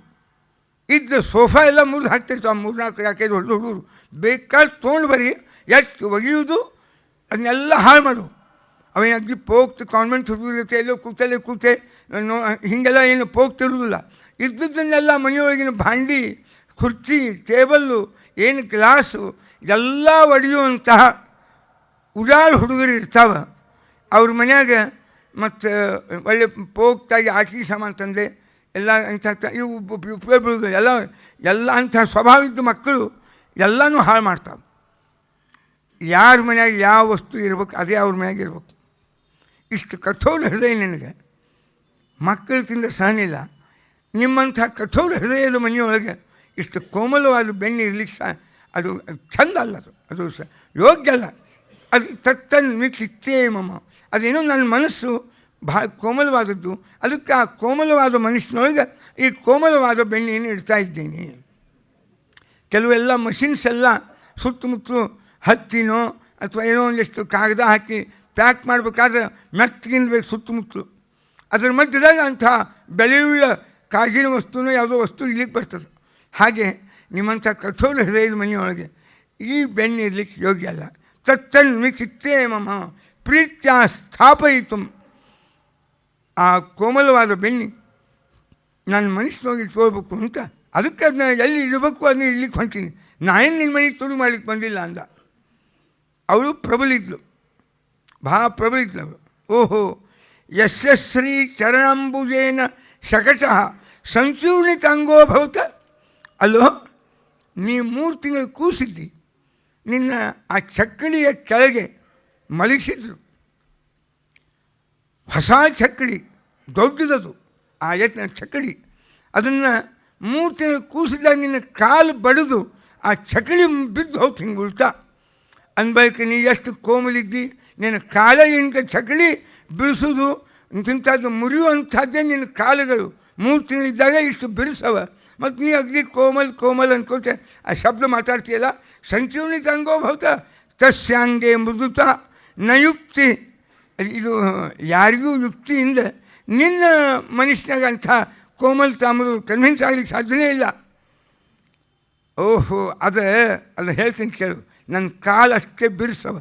ಇದ್ದ ಸೋಫಾ ಎಲ್ಲ ಮುರಿದು ಹಾಕ್ತಿರ್ತಾವೆ, 3-4 ಯಾಕೈದು ಹುಡುಗರು ಬೇಕಾದ್ರೆ ತೊಗೊಂಡು ಬರೀ ಎಷ್ಟು ಒಗೆಯುವುದು ಅದನ್ನೆಲ್ಲ ಹಾಳು ಮಾಡು. ಅವೇನು ಅಗ್ದಿ ಪೋಗ್ತು ಕಾನ್ವೆಂಟ್ ಹುಡುಗಿರುತ್ತೆ, ಎಲ್ಲೋ ಕೂತೆ ಹೀಗೆಲ್ಲ ಏನು ಪೋಗ್ತಿರೋದಿಲ್ಲ. ಇದ್ದದ್ದನ್ನೆಲ್ಲ ಮನೆಯೊಳಗಿನ ಭಾಂಡಿ, ಕುರ್ಚಿ, ಟೇಬಲ್ಲು, ಏನು ಗ್ಲಾಸು ಎಲ್ಲ ಒಡೆಯುವಂತಹ ಉಡಾಳು ಹುಡುಗರು ಇರ್ತಾವೆ. ಅವ್ರ ಮನ್ಯಾಗ ಮತ್ತು ಒಳ್ಳೆ ಪೋಗ್ತಾಗಿ ಆಟಿಕೆ ಸಾಮಾನು ತಂದೆ ಎಲ್ಲ ಅಂಥ ಇವು ಉಪಯೋಗ ಬೀಳೋದು ಎಲ್ಲ ಅಂಥ ಸ್ವಭಾವ ಇದ್ದ ಮಕ್ಕಳು ಎಲ್ಲನೂ ಹಾಳು ಮಾಡ್ತಾವೆ. ಯಾರ ಮನ್ಯಾಗ ಯಾವ ವಸ್ತು ಇರ್ಬೇಕು ಅದೇ ಅವ್ರ ಮನ್ಯಾಗ ಇರ್ಬೇಕು. ಇಷ್ಟು ಕಠೋರ ಹೃದಯ ನಿನಗೆ ಮಕ್ಕಳು ತಿಂದ ಸಹನಿಲ್ಲ. ನಿಮ್ಮಂಥ ಕಠೋರ ಹೃದಯದ ಮನೆಯೊಳಗೆ ಇಷ್ಟು ಕೋಮಲವಾದ ಬೆನ್ನು ಇರ್ಲಿಕ್ಕೆ ಅದು ಚಂದ ಅಲ್ಲ, ಅದು ಯೋಗ್ಯ ಅಲ್ಲ. ಅದು ತತ್ತನ್ವಿ ಚಿತ್ತೇ ಮಮ. ಅದೇನೋ ನನ್ನ ಮನಸ್ಸು ಭಾಳ ಕೋಮಲವಾದದ್ದು, ಅದಕ್ಕೆ ಆ ಕೋಮಲವಾದ ಮನಸ್ಸಿನೊಳಗೆ ಈ ಕೋಮಲವಾದ ಬೆಣ್ಣೆಯನ್ನು ಇಡ್ತಾ ಇದ್ದೀನಿ. ಕೆಲವೆಲ್ಲ ಮಷಿನ್ಸ್ ಎಲ್ಲ ಸುತ್ತಮುತ್ತಲು ಹತ್ತಿನೋ ಅಥವಾ ಏನೋ ಒಂದಿಷ್ಟು ಕಾಗದ ಹಾಕಿ ಪ್ಯಾಕ್ ಮಾಡಬೇಕಾದ್ರೆ ಮೆತ್ತಗಿನ್ಬೇಕು ಸುತ್ತಮುತ್ತಲು. ಅದರ ಮಧ್ಯದಾಗ ಅಂಥ ಬೆಲೆಯುಳ್ಳ ಕಾಜಿನ ವಸ್ತುನೋ ಯಾವುದೋ ವಸ್ತು ಇಲ್ಲಿಗೆ ಬರ್ತದೆ. ಹಾಗೆ ನಿಮ್ಮಂಥ ಕಠೋರ ಹೃದಯದ ಮನೆಯೊಳಗೆ ಈ ಬೆಣ್ಣೆ ಇರಲಿಕ್ಕೆ ಯೋಗ್ಯ ಅಲ್ಲ. ತತ್ತನ್ವಿ ಚಿತ್ತೇ ಮಮ ಪ್ರೀತ್ಯ ಸ್ಥಾಪಯಿತು. ಆ ಕೋಮಲವಾದ ಬೆಣ್ಣೆ ನನ್ನ ಮನಸ್ಸಿನೊಳಗೆ ಇಟ್ಕೊಳ್ಬೇಕು ಅಂತ ಅದಕ್ಕೆ ಅದನ್ನ ಎಲ್ಲಿ ಇಡಬೇಕು ಅದನ್ನ ಇಡ್ಲಿಕ್ಕೆ ಹೊಂಟೀನಿ, ನಾನೇನು ನಿನ್ನ ಮನೆಗೆ ತುಡು ಮಾಡ್ಲಿಕ್ಕೆ ಬಂದಿಲ್ಲ ಅಂದ. ಅವಳು ಪ್ರಬಲಿದ್ಲು, ಭಾಳ ಪ್ರಬಲಿದ್ಲು ಅವಳು. ಓಹೋ, ಯಶಸ್ಶ್ರೀ ಚರಣಾಂಬುಜೇನ ಶಕಟಃ ಸಂಚೂರ್ಣಿತಾಂಗೋ ಭವತ. ಅಲ್ಲೋ, ನೀ 3 ತಿಂಗಳು ಕೂಸಿದ್ದಿ, ನಿನ್ನ ಆ ಚಕ್ಕಳಿಯ ಕೆಳಗೆ ಮಲಗಿಸಿದ್ರು. ಹೊಸ ಚಕ್ಕಳಿ, ದೊಡ್ಡದದು ಆ ಯತ್ನ ಚಕ್ಕಳಿ. ಅದನ್ನು 3 ತಿಂಗಳು ಕೂಸಿದಾಗ ನಿನ್ನ ಕಾಲು ಬಡಿದು ಆ ಚಕ್ಕಳಿ ಬಿದ್ದು ಹೋಗ್ತು ಹಿಂಗೆ ಉಲ್ಟಾ. ಅನ್ಬೇಕು ನೀ ಎಷ್ಟು ಕೋಮಲಿದ್ದಿ, ನಿನ್ನ ಕಾಲ ಇಂಕ ಚಕ್ಕಳಿ ಬಿಡಿಸೋದು ಇಂಥದ್ದು ಮುರಿಯುವಂಥದ್ದೇ ನಿನ್ನ ಕಾಲುಗಳು. 3 ತಿಂಗಳಿದ್ದಾಗ ಇಷ್ಟು ಬಿಡಿಸವ, ಮತ್ತು ನೀ ಅಗ್ದಿ ಕೋಮಲ್ ಅಂದ್ಕೊತೆ ಆ ಶಬ್ದ ಮಾತಾಡ್ತೀಯಲ್ಲ. ಸಂಚೂರ್ಣಿತಾಂಗೋ ಭವತ ತಸ್ಯಾಂಗೆ ಮೃದುತ ನಯುಕ್ತಿ. ಇದು ಯಾರಿಗೂ ಯುಕ್ತಿಯಿಂದ ನಿನ್ನ ಮನುಷ್ಯನಾಗ ಅಂಥ ಕೋಮಲ್ತ ಅಂಬುದು ಕನ್ವಿನ್ಸ್ ಆಗ್ಲಿಕ್ಕೆ ಸಾಧ್ಯನೇ ಇಲ್ಲ. ಓಹೋ, ಅದು ಹೇಳ್ತೀನಿ ಕೇಳು. ನನ್ನ ಕಾಲು ಅಷ್ಟೇ ಬಿಡಿಸವ,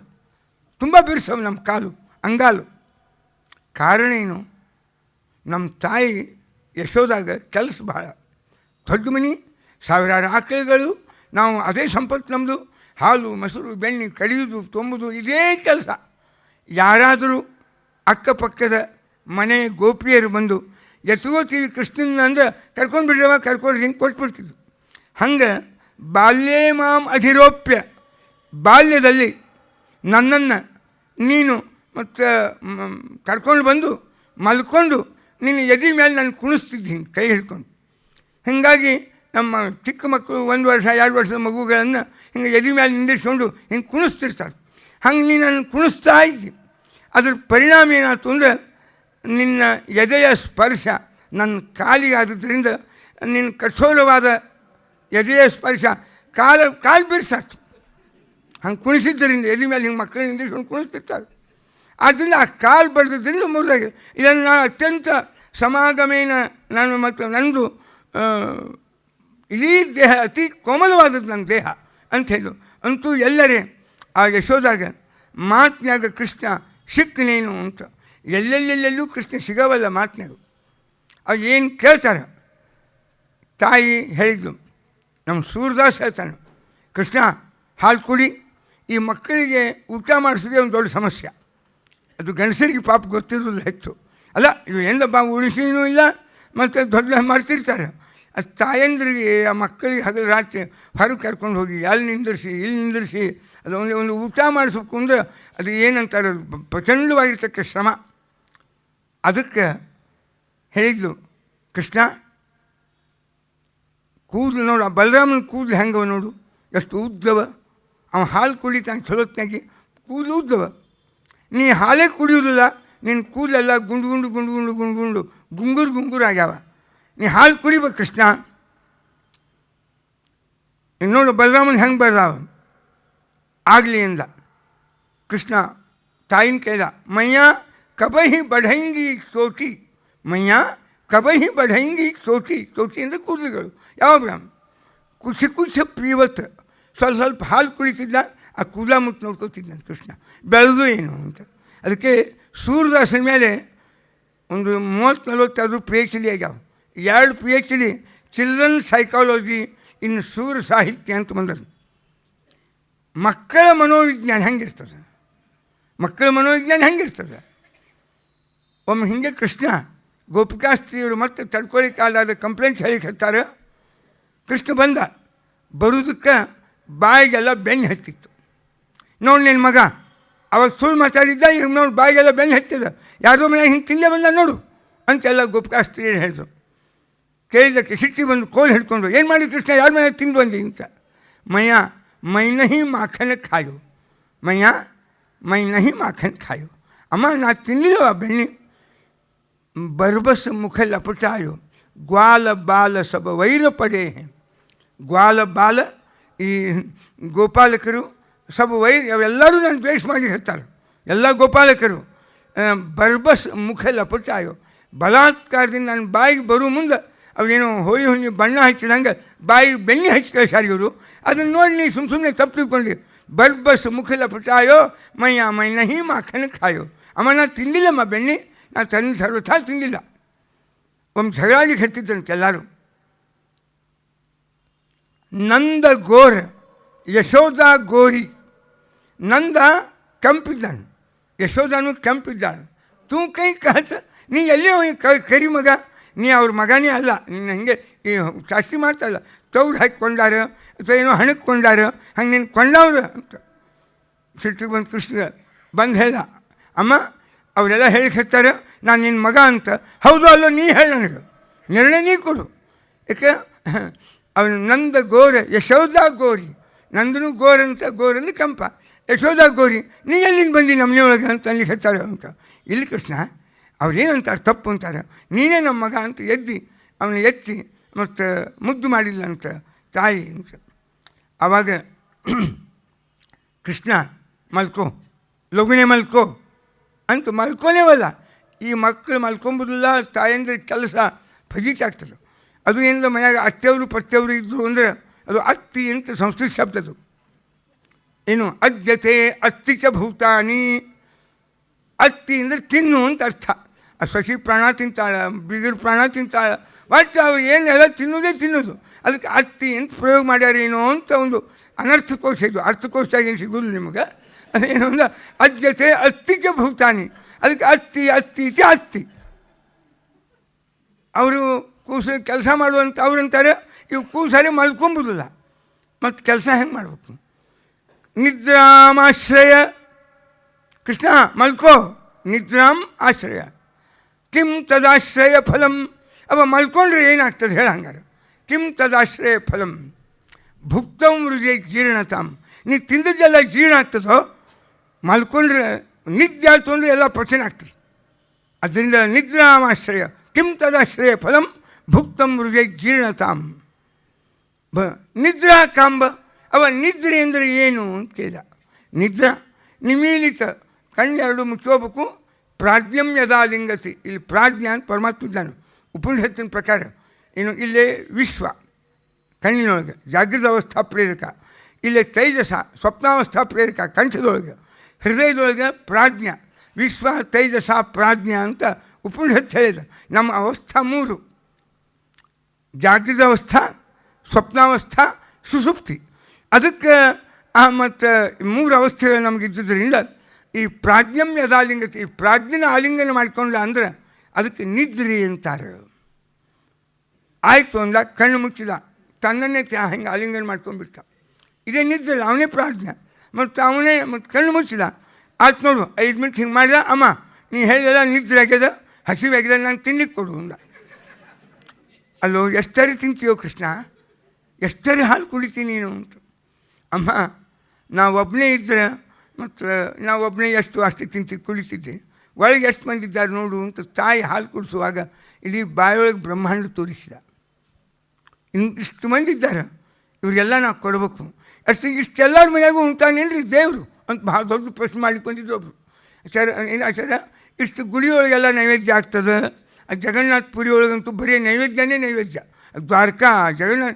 ತುಂಬ ಬಿಡಿಸವ ನಮ್ಮ ಕಾಲು, ಅಂಗಾಲು. ಕಾರಣ ಏನು? ನಮ್ಮ ತಾಯಿ ಯಶೋದಾಗ ಕೆಲಸ ಭಾಳ ದೊಡ್ಡ ಮನೆ, 1000 ಆಕಳುಗಳು, ನಾವು ಅದೇ ಸಂಪತ್ತು ನಮ್ಮದು. ಹಾಲು ಮೊಸರು ಬೆಣ್ಣೆ ಕಡಿಯೋದು ತೊಂಬುದು ಇದೇ ಕೆಲಸ. ಯಾರಾದರೂ ಅಕ್ಕಪಕ್ಕದ ಮನೆ ಗೋಪಿಯರು ಬಂದು ಎತ್ಕೋತೀವಿ ಕೃಷ್ಣನ ಅಂದ್ರೆ ಕರ್ಕೊಂಡು ಬಿಡ್ರವ, ಕರ್ಕೊಂಡು ಹಿಂಗೆ ಕೊಟ್ಬಿಡ್ತಿದ್ವು. ಹಂಗೆ ಬಾಲ್ಯೇ ಮಾಂ ಅಧಿರೋಪ್ಯ, ಬಾಲ್ಯದಲ್ಲಿ ನನ್ನನ್ನು ನೀನು ಮತ್ತು ಕರ್ಕೊಂಡು ಬಂದು ಮಲ್ಕೊಂಡು ನೀನು ಎದೆ ಮೇಲೆ ನಾನು ಕುಣಿಸ್ತಿದ್ದಿ ಹಿಂಗೆ ಕೈ ಹಿಡ್ಕೊಂಡು. ಹೀಗಾಗಿ ನಮ್ಮ ಚಿಕ್ಕ ಮಕ್ಕಳು 1 ವರ್ಷ 2 ವರ್ಷದ ಮಗುಗಳನ್ನು ಹಿಂಗೆ ಎದೆ ಮೇಲೆ ನಿಂದಿಸ್ಕೊಂಡು ಹಿಂಗೆ ಕುಣಿಸ್ತಿರ್ತಾರೆ. ಹಂಗೆ ನೀನು ನಾನು ಕುಣಿಸ್ತಾ ಇದ್ದಿ. ಅದ್ರ ಪರಿಣಾಮ ಏನಾಯ್ತು ಅಂದರೆ ನಿನ್ನ ಎದೆಯ ಸ್ಪರ್ಶ ನನ್ನ ಕಾಲಿಗೆ ಆದ್ರಿಂದ ನಿನ್ನ ಕಠೋರವಾದ ಎದೆಯ ಸ್ಪರ್ಶ ಕಾಲು ಬಿರ್ಸಾಯ್ತು. ಹಂಗೆ ಕುಣಿಸಿದ್ದರಿಂದ ಎದೆ ಮೇಲೆ ಹಿಂಗೆ ಮಕ್ಕಳು ನಿಂದಿಸ್ಕೊಂಡು ಕುಣಿಸ್ತಿರ್ತಾರೆ. ಆದ್ದರಿಂದ ಆ ಕಾಲು ಬಡ್ದಿದ್ದರಿಂದ ಮುರಿದಾಗಿದೆ. ಇದನ್ನು ನಾನು ಅತ್ಯಂತ ಸಮಾಗಮೇನ ನಾನು ಮತ್ತು ನನ್ನದು ಇಡೀ ದೇಹ ಅತಿ ಕೋಮಲವಾದದ್ದು ನನ್ನ ದೇಹ ಅಂಥೇಳು. ಅಂತೂ ಎಲ್ಲರೇ ಆ ಯಶೋದಾಗ ಮಾತಿನಾಗ ಕೃಷ್ಣ ಸಿಕ್ಕನೇನು ಅಂತ. ಎಲ್ಲೆಲ್ಲೆಲ್ಲೂ ಕೃಷ್ಣ ಸಿಗವಲ್ಲ ಮಾತಿನಾಗ. ಅದು ಏನು ಕೇಳ್ತಾರೆ. ತಾಯಿ ಹೇಳಿದ್ದು, ನಮ್ಮ ಸೂರ್ಯದಾಸ್ ಹೇಳ್ತಾನೆ, ಕೃಷ್ಣ ಹಾಲು ಕುಡಿ, ಈ ಮಕ್ಕಳಿಗೆ ಊಟ ಮಾಡಿಸೋದೇ ಒಂದು ದೊಡ್ಡ ಸಮಸ್ಯೆ. ಅದು ಗಂಡಸರಿಗೆ ಪಾಪ ಗೊತ್ತಿರೋದಿಲ್ಲ ಹೆಚ್ಚು. ಅಲ್ಲ, ಇದು ಎಂದಪ್ಪ ಉಳಿಸಿನೂ ಇಲ್ಲ, ಮತ್ತು ದೊಡ್ಡ ಮಾಡ್ತಿರ್ತಾರೆ. ಅದು ತಾಯಂದ್ರಿಗೆ ಆ ಮಕ್ಕಳಿಗೆ ಹಗಲು ರಾತ್ರಿ ಹೊರಗೆ ಕರ್ಕೊಂಡು ಹೋಗಿ ಅಲ್ಲಿ ನಿಂದಿರಿಸಿ ಇಲ್ಲಿ ನಿಂದಿರಿಸಿ ಅದು ಒಂದು ಊಟ ಮಾಡಿಸ್ಬೇಕು ಅಂದರೆ ಅದು ಏನಂತಾರೆ, ಪ್ರಚಂಡವಾಗಿರ್ತಕ್ಕ ಶ್ರಮ. ಅದಕ್ಕೆ ಹೇಳಿದ್ಲು, ಕೃಷ್ಣ ಕೂದಲು ನೋಡು, ಆ ಬಲರಾಮನ ಕೂದಲು ಹೆಂಗವ ನೋಡು, ಎಷ್ಟು ಉದ್ದವ. ಅವ ಹಾಲು ಕುಡಿತಾನೆ ಚಲೋತ್ನಾಗಿ, ಕೂದಲು ಉದ್ದವ. ನೀ ಹಾಲೇ ಕುಡಿಯೋದಿಲ್ಲ, ನಿನ್ನ ಕೂದಲೆಲ್ಲ ಗುಂಡು ಗುಂಗುರು ಆಗ್ಯಾವ. ನೀ ಹಾಲು ಕುಡಿಬೇಕು ಕೃಷ್ಣ. ಇನ್ನೋಡು ಬಲರಾಮನ ಹೆಂಗೆ ಬರ್ದಾವ. ಆಗಲಿ ಅಂದ ಕೃಷ್ಣ. ತಾಯಿನ ಕೇಳ, ಮೈಯ ಕಬಹಿ ಬಢಂಗಿ ಚೋಟಿ, ಮೈಯ ಕಬಹಿ ಬಢಂಗಿ ಚೋಟಿ. ಚೋಟಿ ಅಂದರೆ ಕೂದಲುಗಳು. ಯಾವ ಕುछ ಪೀವತ್ ಸ್ವಲ್ಪ ಹಾಲು ಕುಡಿತಿದ್ದ, ಆ ಕೂದಲ ಮುಟ್ಟು ನೋಡ್ಕೊತಿದ್ದ ಕೃಷ್ಣ. ಬೆಳೆದು ಏನು ಅಂತ. ಅದಕ್ಕೆ ಸೂರ್ಯದಾಸನ ಮೇಲೆ ಒಂದು 30-40 PhD ಆಗ್ಯಾವ. 2 PhD ಚಿಲ್ಡ್ರನ್ ಸೈಕಾಲಜಿ ಇನ್ ಸೂರ್ಯ ಸಾಹಿತ್ಯ ಅಂತ ಬಂದದ್ದು. ಮಕ್ಕಳ ಮನೋವಿಜ್ಞಾನ ಹೆಂಗಿರ್ತದೆ, ಒಮ್ಮೆ ಹಿಂಗೆ ಕೃಷ್ಣ ಗೋಪಿಕಾಸ್ತ್ರೀಯರು ಮತ್ತೆ ತಡ್ಕೊಳ್ಳಿಕ್ಕಾದ ಕಂಪ್ಲೇಂಟ್ ಹೇಳಿ ಹೇಳ್ತಾರೆ. ಕೃಷ್ಣ ಬರೋದಕ್ಕೆ ಬಾಯಿಗೆಲ್ಲ ಬೆನ್ನು ಹತ್ತಿತ್ತು. ನೋಡಿ ನಿನ್ನ ಮಗ ಅವಾಗ ಸುಳ್ಳು ಮಾತಾಡಿದ್ದ, ಈಗ ನೋಡಿ ಬಾಯಿಗೆಲ್ಲ ಬೆನ್ನು ಹತ್ತಿದ, ಯಾವುದೋ ಮನೆ ಹಿಂಗೆ ತಿಂದೇ ಬಂದ ನೋಡು ಅಂತೆಲ್ಲ ಗೋಪಿಕಾಸ್ತ್ರೀಯರು ಹೇಳಿದ್ರು. ಕೇಳಿದ್ದಕ್ಕೆ ಸಿಟ್ಟಿ ಬಂದು ಕೋಲ್ ಹಿಡ್ಕೊಂಡು, ಏನು ಮಾಡಿ ಕೃಷ್ಣ, ಯಾರ ಮನೆ ತಿಂದು ಬಂದಿ ಅಂತ. ಮೈ ನಹಿ ಮಾಖನ್ ಖಾಯೋ, ಮೈ ನಹಿ ಮಾಖನ್ ಖಾಯೋ. ಅಮ್ಮ ನಾ ತಿನ್ನಲಿಲ್ಲ ಬೆಣ್ಣೆ. ಬರ್ಬಸ್ ಮುಖ ಲಪಟಾಯೋ, ಗ್ವಾಲ ಬಾಲ ಸಬ ವೈರ ಪಡೆ. ಗ್ವಾಲ ಬಾಲ ಈ ಗೋಪಾಲಕರು ಸಬ ವೈರ್ ಅವೆಲ್ಲರೂ ನಾನು ದ್ವೇಷ ಮಾಡಿ ಹೇಳ್ತಾರೆ, ಎಲ್ಲ ಗೋಪಾಲಕರು. ಬರ್ಬಸ್ ಮುಖ ಲಪಟಾಯೋ, ಬಲಾತ್ಕಾರದಿಂದ ನನ್ನ ಬಾಯಿಗೆ ಬರೋ ಮುಂದೆ ಅವರೇನೋ ಹೋಳಿ ಹುಣ್ಣಿ ಬಣ್ಣ ಹಚ್ಚಿದಂಗೆ ಬಾಯಿಗೆ ಬೆಣ್ಣೆ ಹಚ್ಚಿ ಕಳಿಸ್ಯಾರ ಇವರು. ಅದನ್ನು ನೋಡಿ ನೀ ಸುಮ್ಮನೆ ತಪ್ಪು ತಿಳ್ಕೊಂಡು. ಬರ್ಬಸ್ ಮುಖ ಲಪಟಾಯೋ, ಮೈ ನಹಿ ಮಾಖನ್ ಖಾಯೋ. ಅಮ್ಮ ನಾನು ತಿಂದಿಲ್ಲಮ್ಮ ಬೆಣ್ಣೆ, ನಾನು ತಂದು ಸರ್ವಥಾ ತಿಂದಿಲ್ಲ. ಒಮ್ಮೆ ಜಗಳಾಡಿಗೆ ಹತ್ತಿದ್ದಂತೆ ಎಲ್ಲರೂ. ನಂದ ಗೋರ ಯಶೋಧ ಗೋರಿ. ನಂದ ಕೆಂಪಿದ್ದಾನೆ, ಯಶೋಧನು ಕೆಂಪಿದ್ದಾಳೆ. ತೂ ಕೈ ಕಾಸ, ನೀ ಎಲ್ಲಿ ಕರಿ ಮಗ, ನೀ ಅವ್ರ ಮಗನೇ ಅಲ್ಲ, ನೀನು ಹಂಗೆ ಈ ಜಾಸ್ತಿ ಮಾಡ್ತಾಯಿಲ್ಲ. ತೌಡು ಹಾಕಿಕೊಂಡಾರ ಅಥವಾ ಏನೋ ಹಣಕ್ಕೆ ಕೊಂಡಾರ, ಹಂಗೆ ನೀನು ಕೊಂಡವ್ರು ಅಂತ ಸಿಟ್ಟಿಗೆ ಬಂದು ಕೃಷ್ಣ ಬಂದು ಹೇಳ್ದ, ಅಮ್ಮ ಅವರೆಲ್ಲ ಹೇಳಿರ್ತಾರೆ ನಾನು ನಿನ್ನ ಮಗ ಅಂತ. ಹೌದು ಅಲ್ಲೋ ನೀ ಹೇಳಿ, ನನಗೆ ನಿರ್ಣಯ ನೀ ಕೊಡು. ಯಾಕೆ ಅವನು ನಂದ ಗೋರ ಯಶೋಧ ಗೋರಿ, ನಂದನು ಗೋರ್ ಅಂತ, ಗೋರಂದ್ರೆ ಕೆಂಪ, ಯಶೋಧ ಗೋರಿ, ನೀ ಎಲ್ಲಿಂದ ಬಂದು ನಮ್ಮನೆಯೊಳಗೆ ಅಂತ ಅಲ್ಲಿ ಹೇಳ್ತಾರೆ ಅಂತ. ಇಲ್ಲಿ ಕೃಷ್ಣ ಅವ್ರೇನಂತಾರೆ ತಪ್ಪು ಅಂತಾರೆ, ನೀನೇ ನಮ್ಮ ಮಗ ಅಂತ ಅವನು ಎತ್ತಿ ಮತ್ತು ಮುದ್ದು ಮಾಡಿಲ್ಲ ಅಂತ ತಾಯಿ ಅಂತ. ಆವಾಗ ಕೃಷ್ಣ ಮಲ್ಕೋ, ಲಗುನೆ ಮಲ್ಕೋ ಅಂತ ಮಲ್ಕೋನೇವಲ್ಲ. ಈ ಮಕ್ಕಳು ಮಲ್ಕೊಂಬುದಿಲ್ಲ, ತಾಯಂದ್ರೆ ಕೆಲಸ ಫಜಿತಾಗ್ತದೆ. ಅದು ಏನಿಲ್ಲ, ಮನ್ಯಾಗ ಅತ್ತೆಯವರು ಪತ್ತೆಯವರು ಇದ್ದರು ಅಂದರೆ ಅದು ಅತ್ತಿ ಅಂತ ಸಂಸ್ಕೃತ ಶಬ್ದದು. ಏನು ಅದ್ಯತೆ ಅತ್ತಿಚ ಭೂತಾನಿ, ಅತ್ತಿ ಅಂದರೆ ತಿನ್ನು ಅಂತ ಅರ್ಥ. ಆ ಸಸಿ ಪ್ರಾಣ ತಿಂತಾಳೆ, ಬೀಗರ ಪ್ರಾಣ ತಾಳೆ, ಒಟ್ಟು ಅವ್ರು ಏನು ಎಲ್ಲ ತಿನ್ನೋದೇ ತಿನ್ನೋದು. ಅದಕ್ಕೆ ಅತ್ತಿ ಅಂತ ಪ್ರಯೋಗ ಮಾಡ್ಯಾರೇನೋ ಅಂತ ಒಂದು ಅನರ್ಥಕೋಶ ಇದು. ಅರ್ಥಕೋಶದಾಗ ಏನು ಸಿಗೋದು ನಿಮಗೆ. ಅದೇನು ಅಂದ್ರೆ ಅದ್ಯತೆ ಅತ್ತಿಚ ಭೂತಾನಿ, ಅದಕ್ಕೆ ಅತ್ತಿ ಅತ್ತಿ ಅಸ್ತಿ. ಅವರು ಕೂಸು ಕೆಲಸ ಮಾಡುವಂಥ ಅವ್ರಂತಾರೆ, ಇವು ಕೂಸಲ್ಲಿ ಮಲ್ಕೊಂಬುದಿಲ್ಲ, ಮತ್ತು ಕೆಲಸ ಹೆಂಗೆ ಮಾಡಬೇಕು. ನಿದ್ರಾಮಾಶ್ರಯ, ಕೃಷ್ಣ ಮಲ್ಕೋ, ನಿದ್ರಾಮ್ ಆಶ್ರಯ, ಕಿಂ ತದಾಶ್ರಯ ಫಲಂ. ಅವ ಮಲ್ಕೊಂಡ್ರೆ ಏನಾಗ್ತದೆ ಹೇಳ ಹಂಗಾರೆ. ಕಿಂ ತದಾಶ್ರಯ ಫಲಂ ಭುಕ್ತಂ ಹೃದಯ ಜೀರ್ಣತಾಂ. ನೀ ತಿಂದದ್ದೆಲ್ಲ ಜೀರ್ಣ ಆಗ್ತದೋ, ಮಲ್ಕೊಂಡ್ರೆ ನಿದ್ದೆ ಆಯ್ತು ಅಂದರೆ ಎಲ್ಲ ಪ್ರಚನೆ ಆಗ್ತದೆ. ಅದರಿಂದ ನಿದ್ರಾಮಾಶ್ರಯ, ಕಿಂ ತದಾಶ್ರಯ ಫಲಂ ಭುಕ್ತಂ ಹೃದಯ ಜೀರ್ಣತಾಂ. ನಿದ್ರಾ ಕಾಂಬ, ಅವ ನಿದ್ರೆ ಅಂದರೆ ಏನು ಅಂತ ಕೇಳಿದ. ನಿದ್ರಾ ನಿಮೀಲಿತ, ಕಣ್ಣೆರಡು ಮುಚ್ಚೋಬೇಕು. ಪ್ರಾಜ್ಞಂ ಯದಾ ಲಿಂಗಸಿ, ಇಲ್ಲಿ ಪ್ರಾಜ್ಞ ಅಂತ ಪರಮಾತ್ಮ ಇದ್ದಾನೆ ಉಪನಿಷತ್ತಿನ ಪ್ರಕಾರ. ಏನು ಇಲ್ಲೇ ವಿಶ್ವ ಕಣ್ಣಿನೊಳಗೆ ಜಾಗೃತ ಅವಸ್ಥಾ ಪ್ರೇರಕ, ಇಲ್ಲೇ ತೈಜಸ ಸ್ವಪ್ನಾವಸ್ಥಾ ಪ್ರೇರಕ ಕಂಠದೊಳಗೆ, ಹೃದಯದೊಳಗೆ ಪ್ರಾಜ್ಞ. ವಿಶ್ವ ತೈಜಸ ಪ್ರಾಜ್ಞ ಅಂತ ಉಪನಿಷತ್ತು ಹೇಳಿದ. ನಮ್ಮ ಅವಸ್ಥಾ ಮೂರು: ಜಾಗೃತ ಅವಸ್ಥಾ, ಸ್ವಪ್ನಾವಸ್ಥಾ, ಸುಷುಪ್ತಿ. ಅದಕ್ಕೆ ಮತ್ತು ಮೂರು ಅವಸ್ಥೆಗಳು ನಮಗಿದ್ದರಿಂದ ಈ ಪ್ರಾಜ್ಞಂ ಯದಾಲಿಂಗತೆ, ಈ ಪ್ರಾಜ್ಞನ ಆಲಿಂಗನ ಮಾಡಿಕೊಂಡ ಅಂದ್ರೆ ಅದಕ್ಕೆ ನಿದ್ರೆ ಅಂತಾರೆ. ಆಯಿತು ಅಂದ, ಕಣ್ಣು ಮುಚ್ಚಿದ, ತನ್ನನ್ನೇ ಹಂಗೆ ಆಲಿಂಗನ ಮಾಡ್ಕೊಂಡ್ಬಿಟ್ಟ. ಇದೇ ನಿದ್ರೆ, ಅವನೇ ಪ್ರಾಜ್ಞ. ಮತ್ತು ಅವನೇ ಮತ್ತು ಕಣ್ಣು ಮುಚ್ಚಿದ. ಆಯ್ತು ನೋಡು, 5 ಮಿನಿಟ್ ಹಿಂಗೆ ಮಾಡಿದ, ಅಮ್ಮ ನೀನು ಹೇಳಿದೆಲ್ಲ ನಿದ್ರೆ ಆಗ್ಯದ, ಹಸಿವೆ ಆಗ್ಯದ, ನಾನು ತಿನ್ಲಿಕ್ಕೆ ಕೊಡು ಅಂದ. ಅಲ್ಲೋ ಎಷ್ಟರಿ ತಿಂತೀಯೋ ಕೃಷ್ಣ, ಎಷ್ಟರಿ ಹಾಲು ಕುಡಿತೀನಿ ನೀನು ಅಂತ. ಅಮ್ಮ ನಾವೊಬ್ಬನೇ ಇದ್ದರೆ ಮತ್ತು ನಾವೊಬ್ಬನೇ ಅಷ್ಟು ಕುಡಿತಿದ್ದೆ, ಒಳಗೆ ಎಷ್ಟು ಮಂದಿ ಇದ್ದಾರೆ ನೋಡು ಅಂತ ತಾಯಿ ಹಾಲು ಕುಡಿಸುವಾಗ ಇಡೀ ಬಾಯೊಳಗೆ ಬ್ರಹ್ಮಾಂಡ ತೋರಿಸಿದ. ಇಷ್ಟು ಮಂದಿ ಇದ್ದಾರೆ, ಇವರಿಗೆಲ್ಲ ನಾವು ಕೊಡಬೇಕು. ಇಷ್ಟೆಲ್ಲರ ಮನೆಯಾಗೂ ಉಂಟಾನೇನ್ರಿ ದೇವರು ಅಂತ ಭಾಳ ದೊಡ್ಡ ಪ್ರಶ್ನೆ ಮಾಡಿಕೊಂಡಿದ್ದು ಒಬ್ಬರು. ಆಚಾರ್ಯ ಇಷ್ಟು ಗುಡಿಯೊಳಗೆಲ್ಲ ನೈವೇದ್ಯ ಆಗ್ತದೆ. ಜಗನ್ನಾಥ ಪುರಿ ಒಳಗಂತೂ ಬರೀ ನೈವೇದ್ಯನೇ ನೈವೇದ್ಯ. ದ್ವಾರಕಾ ಜಗನ್ನಾಥ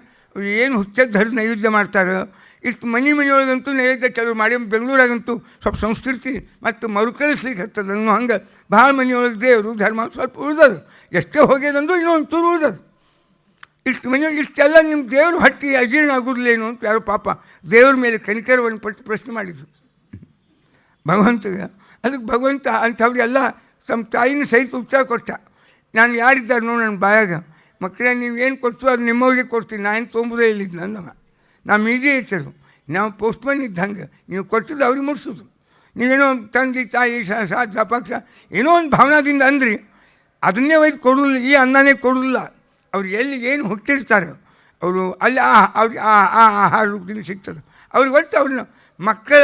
ಏನು ಹುಚ್ಚದ್ದು ನೈವೇದ್ಯ ಮಾಡ್ತಾರೆ. ಇಷ್ಟು ಮನೆಯೊಳಗಂತೂ ನೈವೇದ್ಯ ಕೆಲವರು ಮಾಡಿ, ಬೆಂಗಳೂರಾಗಂತೂ ಸ್ವಲ್ಪ ಸಂಸ್ಕೃತಿ ಮತ್ತು ಮರುಕಳಿಸ್ಲಿಕ್ಕೆ ಹತ್ತದ ಅನ್ನೋ ಹಂಗೆ ಭಾಳ ಮನೆಯೊಳಗೆ ದೇವರು ಧರ್ಮ ಸ್ವಲ್ಪ ಉಳಿದದು. ಎಷ್ಟೇ ಹೋಗ್ಯದಂದು ಇನ್ನೊಂದು ಚೂರು ಉಳಿದದು. ಇಷ್ಟು ಮನೆಯೊಳಗೆ ಇಷ್ಟೆಲ್ಲ ನಿಮ್ಮ ದೇವರು ಹಟ್ಟಿ ಅಜೀರ್ಣ ಆಗೋದಿಲ್ಲೇನು ಅಂತ ಯಾರೋ ಪಾಪ ದೇವ್ರ ಮೇಲೆ ಕನಿಕರವನ್ನು ಪಟ್ಟು ಪ್ರಶ್ನೆ ಮಾಡಿದರು ಭಗವಂತಗೆ. ಅದಕ್ಕೆ ಭಗವಂತ ಅಂಥವ್ರಿಗೆಲ್ಲ ತಮ್ಮ ತಾಯಿನ ಸಹಿತ ಉತ್ತರ ಕೊಟ್ಟ. ನಾನು ಯಾರಿದ್ದಾರೆ ನೋಡಿ ನನ್ನ ಬಾಯಾಗ, ಮಕ್ಕಳೇ ನೀವೇನು ಕೊಡ್ತು ಅದು ನಿಮ್ಮವ್ರಿಗೆ ಕೊಡ್ತೀನಿ, ನಾನು ತೊಂಬುದೇ ಇಲ್ಲಿದ್ದು ನನ್ನ. ನಾವು ಮೀಡಿಯೇಟರು, ನಾವು ಪೋಸ್ಟ್ಮನ್ ಇದ್ದಂಗೆ. ನೀವು ಕೊಟ್ಟದ್ದು ಅವ್ರಿಗೆ ಮುಟ್ಸೋದು. ನೀವೇನೋ ತಂದೆ ತಾಯಿ ದಾಪಾಕ್ಷ ಏನೋ ಒಂದು ಭಾವನಾದಿಂದ ಅಂದ್ರಿ, ಅದನ್ನೇ ಒಯ್ದು ಕೊಡೋದಿಲ್ಲ, ಈ ಅನ್ನನೇ ಕೊಡೋದಿಲ್ಲ. ಅವ್ರು ಎಲ್ಲಿ ಏನು ಹುಟ್ಟಿರ್ತಾರೆ ಅವರು ಅಲ್ಲಿ ಅವ್ರಿಗೆ ಆಹಾರ ರೂಪದಿಂದ ಸಿಗ್ತದೆ ಅವ್ರಿಗೆ. ಒಟ್ಟು ಅವ್ರನ್ನ ಮಕ್ಕಳ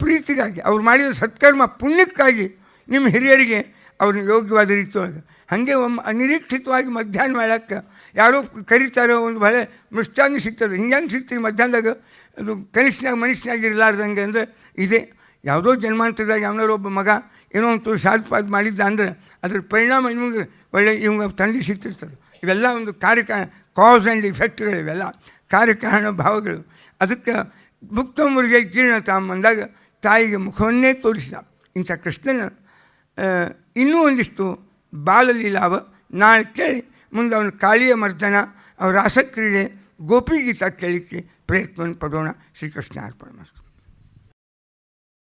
ಪ್ರೀತಿಗಾಗಿ, ಅವ್ರು ಮಾಡಿದ ಸತ್ಕರ್ಮ ಪುಣ್ಯಕ್ಕಾಗಿ ನಿಮ್ಮ ಹಿರಿಯರಿಗೆ ಅವ್ರನ್ನ ಯೋಗ್ಯವಾದ ರೀತಿಯೊಳಗೆ ಹಾಗೆ ಅನಿರೀಕ್ಷಿತವಾಗಿ ಮಧ್ಯಾಹ್ನ ಮಾಡಕ್ಕೆ ಯಾರೋ ಕರೀತಾರೋ, ಒಂದು ಒಳ್ಳೆ ಮೃಷ್ಟಾಂಗ ಸಿಗ್ತದೆ. ಹಿಂಗೆ ಸಿಗ್ತೀರಿ ಮಧ್ಯಾಹ್ನದಾಗ, ಅದು ಕನಿಷ್ಠನಾಗ ಮನುಷ್ಯನಾಗಿ ಇರಲಾರ್ದಂಗೆ ಅಂದರೆ ಇದೆ. ಯಾವುದೋ ಜನ್ಮಾಂತರದಾಗ ಯಾವನಾರೋ ಒಬ್ಬ ಮಗ ಏನೋ ಒಂದು ಸಾಧಪಾದ ಮಾಡಿದ್ದ ಅಂದರೆ ಅದ್ರ ಪರಿಣಾಮ ಇವಂಗೆ ಒಳ್ಳೆ ಇವಂಗೆ ತಂದೆ ಸಿಗ್ತಿರ್ತದೆ. ಇವೆಲ್ಲ ಒಂದು ಕಾಸ್ ಆ್ಯಂಡ್ ಇಫೆಕ್ಟ್ಗಳು, ಇವೆಲ್ಲ ಕಾರ್ಯಕಾರಣ ಭಾವಗಳು. ಅದಕ್ಕೆ ಭುಕ್ತಮುರಿಗೆ ಜೀರ್ಣತಾಮ್ ಅಂದಾಗ ತಾಯಿಗೆ ಮುಖವನ್ನೇ ತೋರಿಸಿದ. ಇಂಥ ಕೃಷ್ಣನ ಇನ್ನೂ ಒಂದಿಷ್ಟು ಬಾಲಲೀಲಾವ ನಾಳೆ ಕೇಳಿ ಮುಂದೆ ಅವನ ಕಾಳಿಯ ಮರ್ದನ, ಅವರ ರಾಸಕ್ರೀಡೆ, ಗೋಪಿಗೀತ ಕೇಳಲಿಕ್ಕೆ ಪ್ರಯತ್ನವನ್ನು ಪಡೋಣ. ಶ್ರೀಕೃಷ್ಣ ಅರ್ಪಣಮಸ್ತು.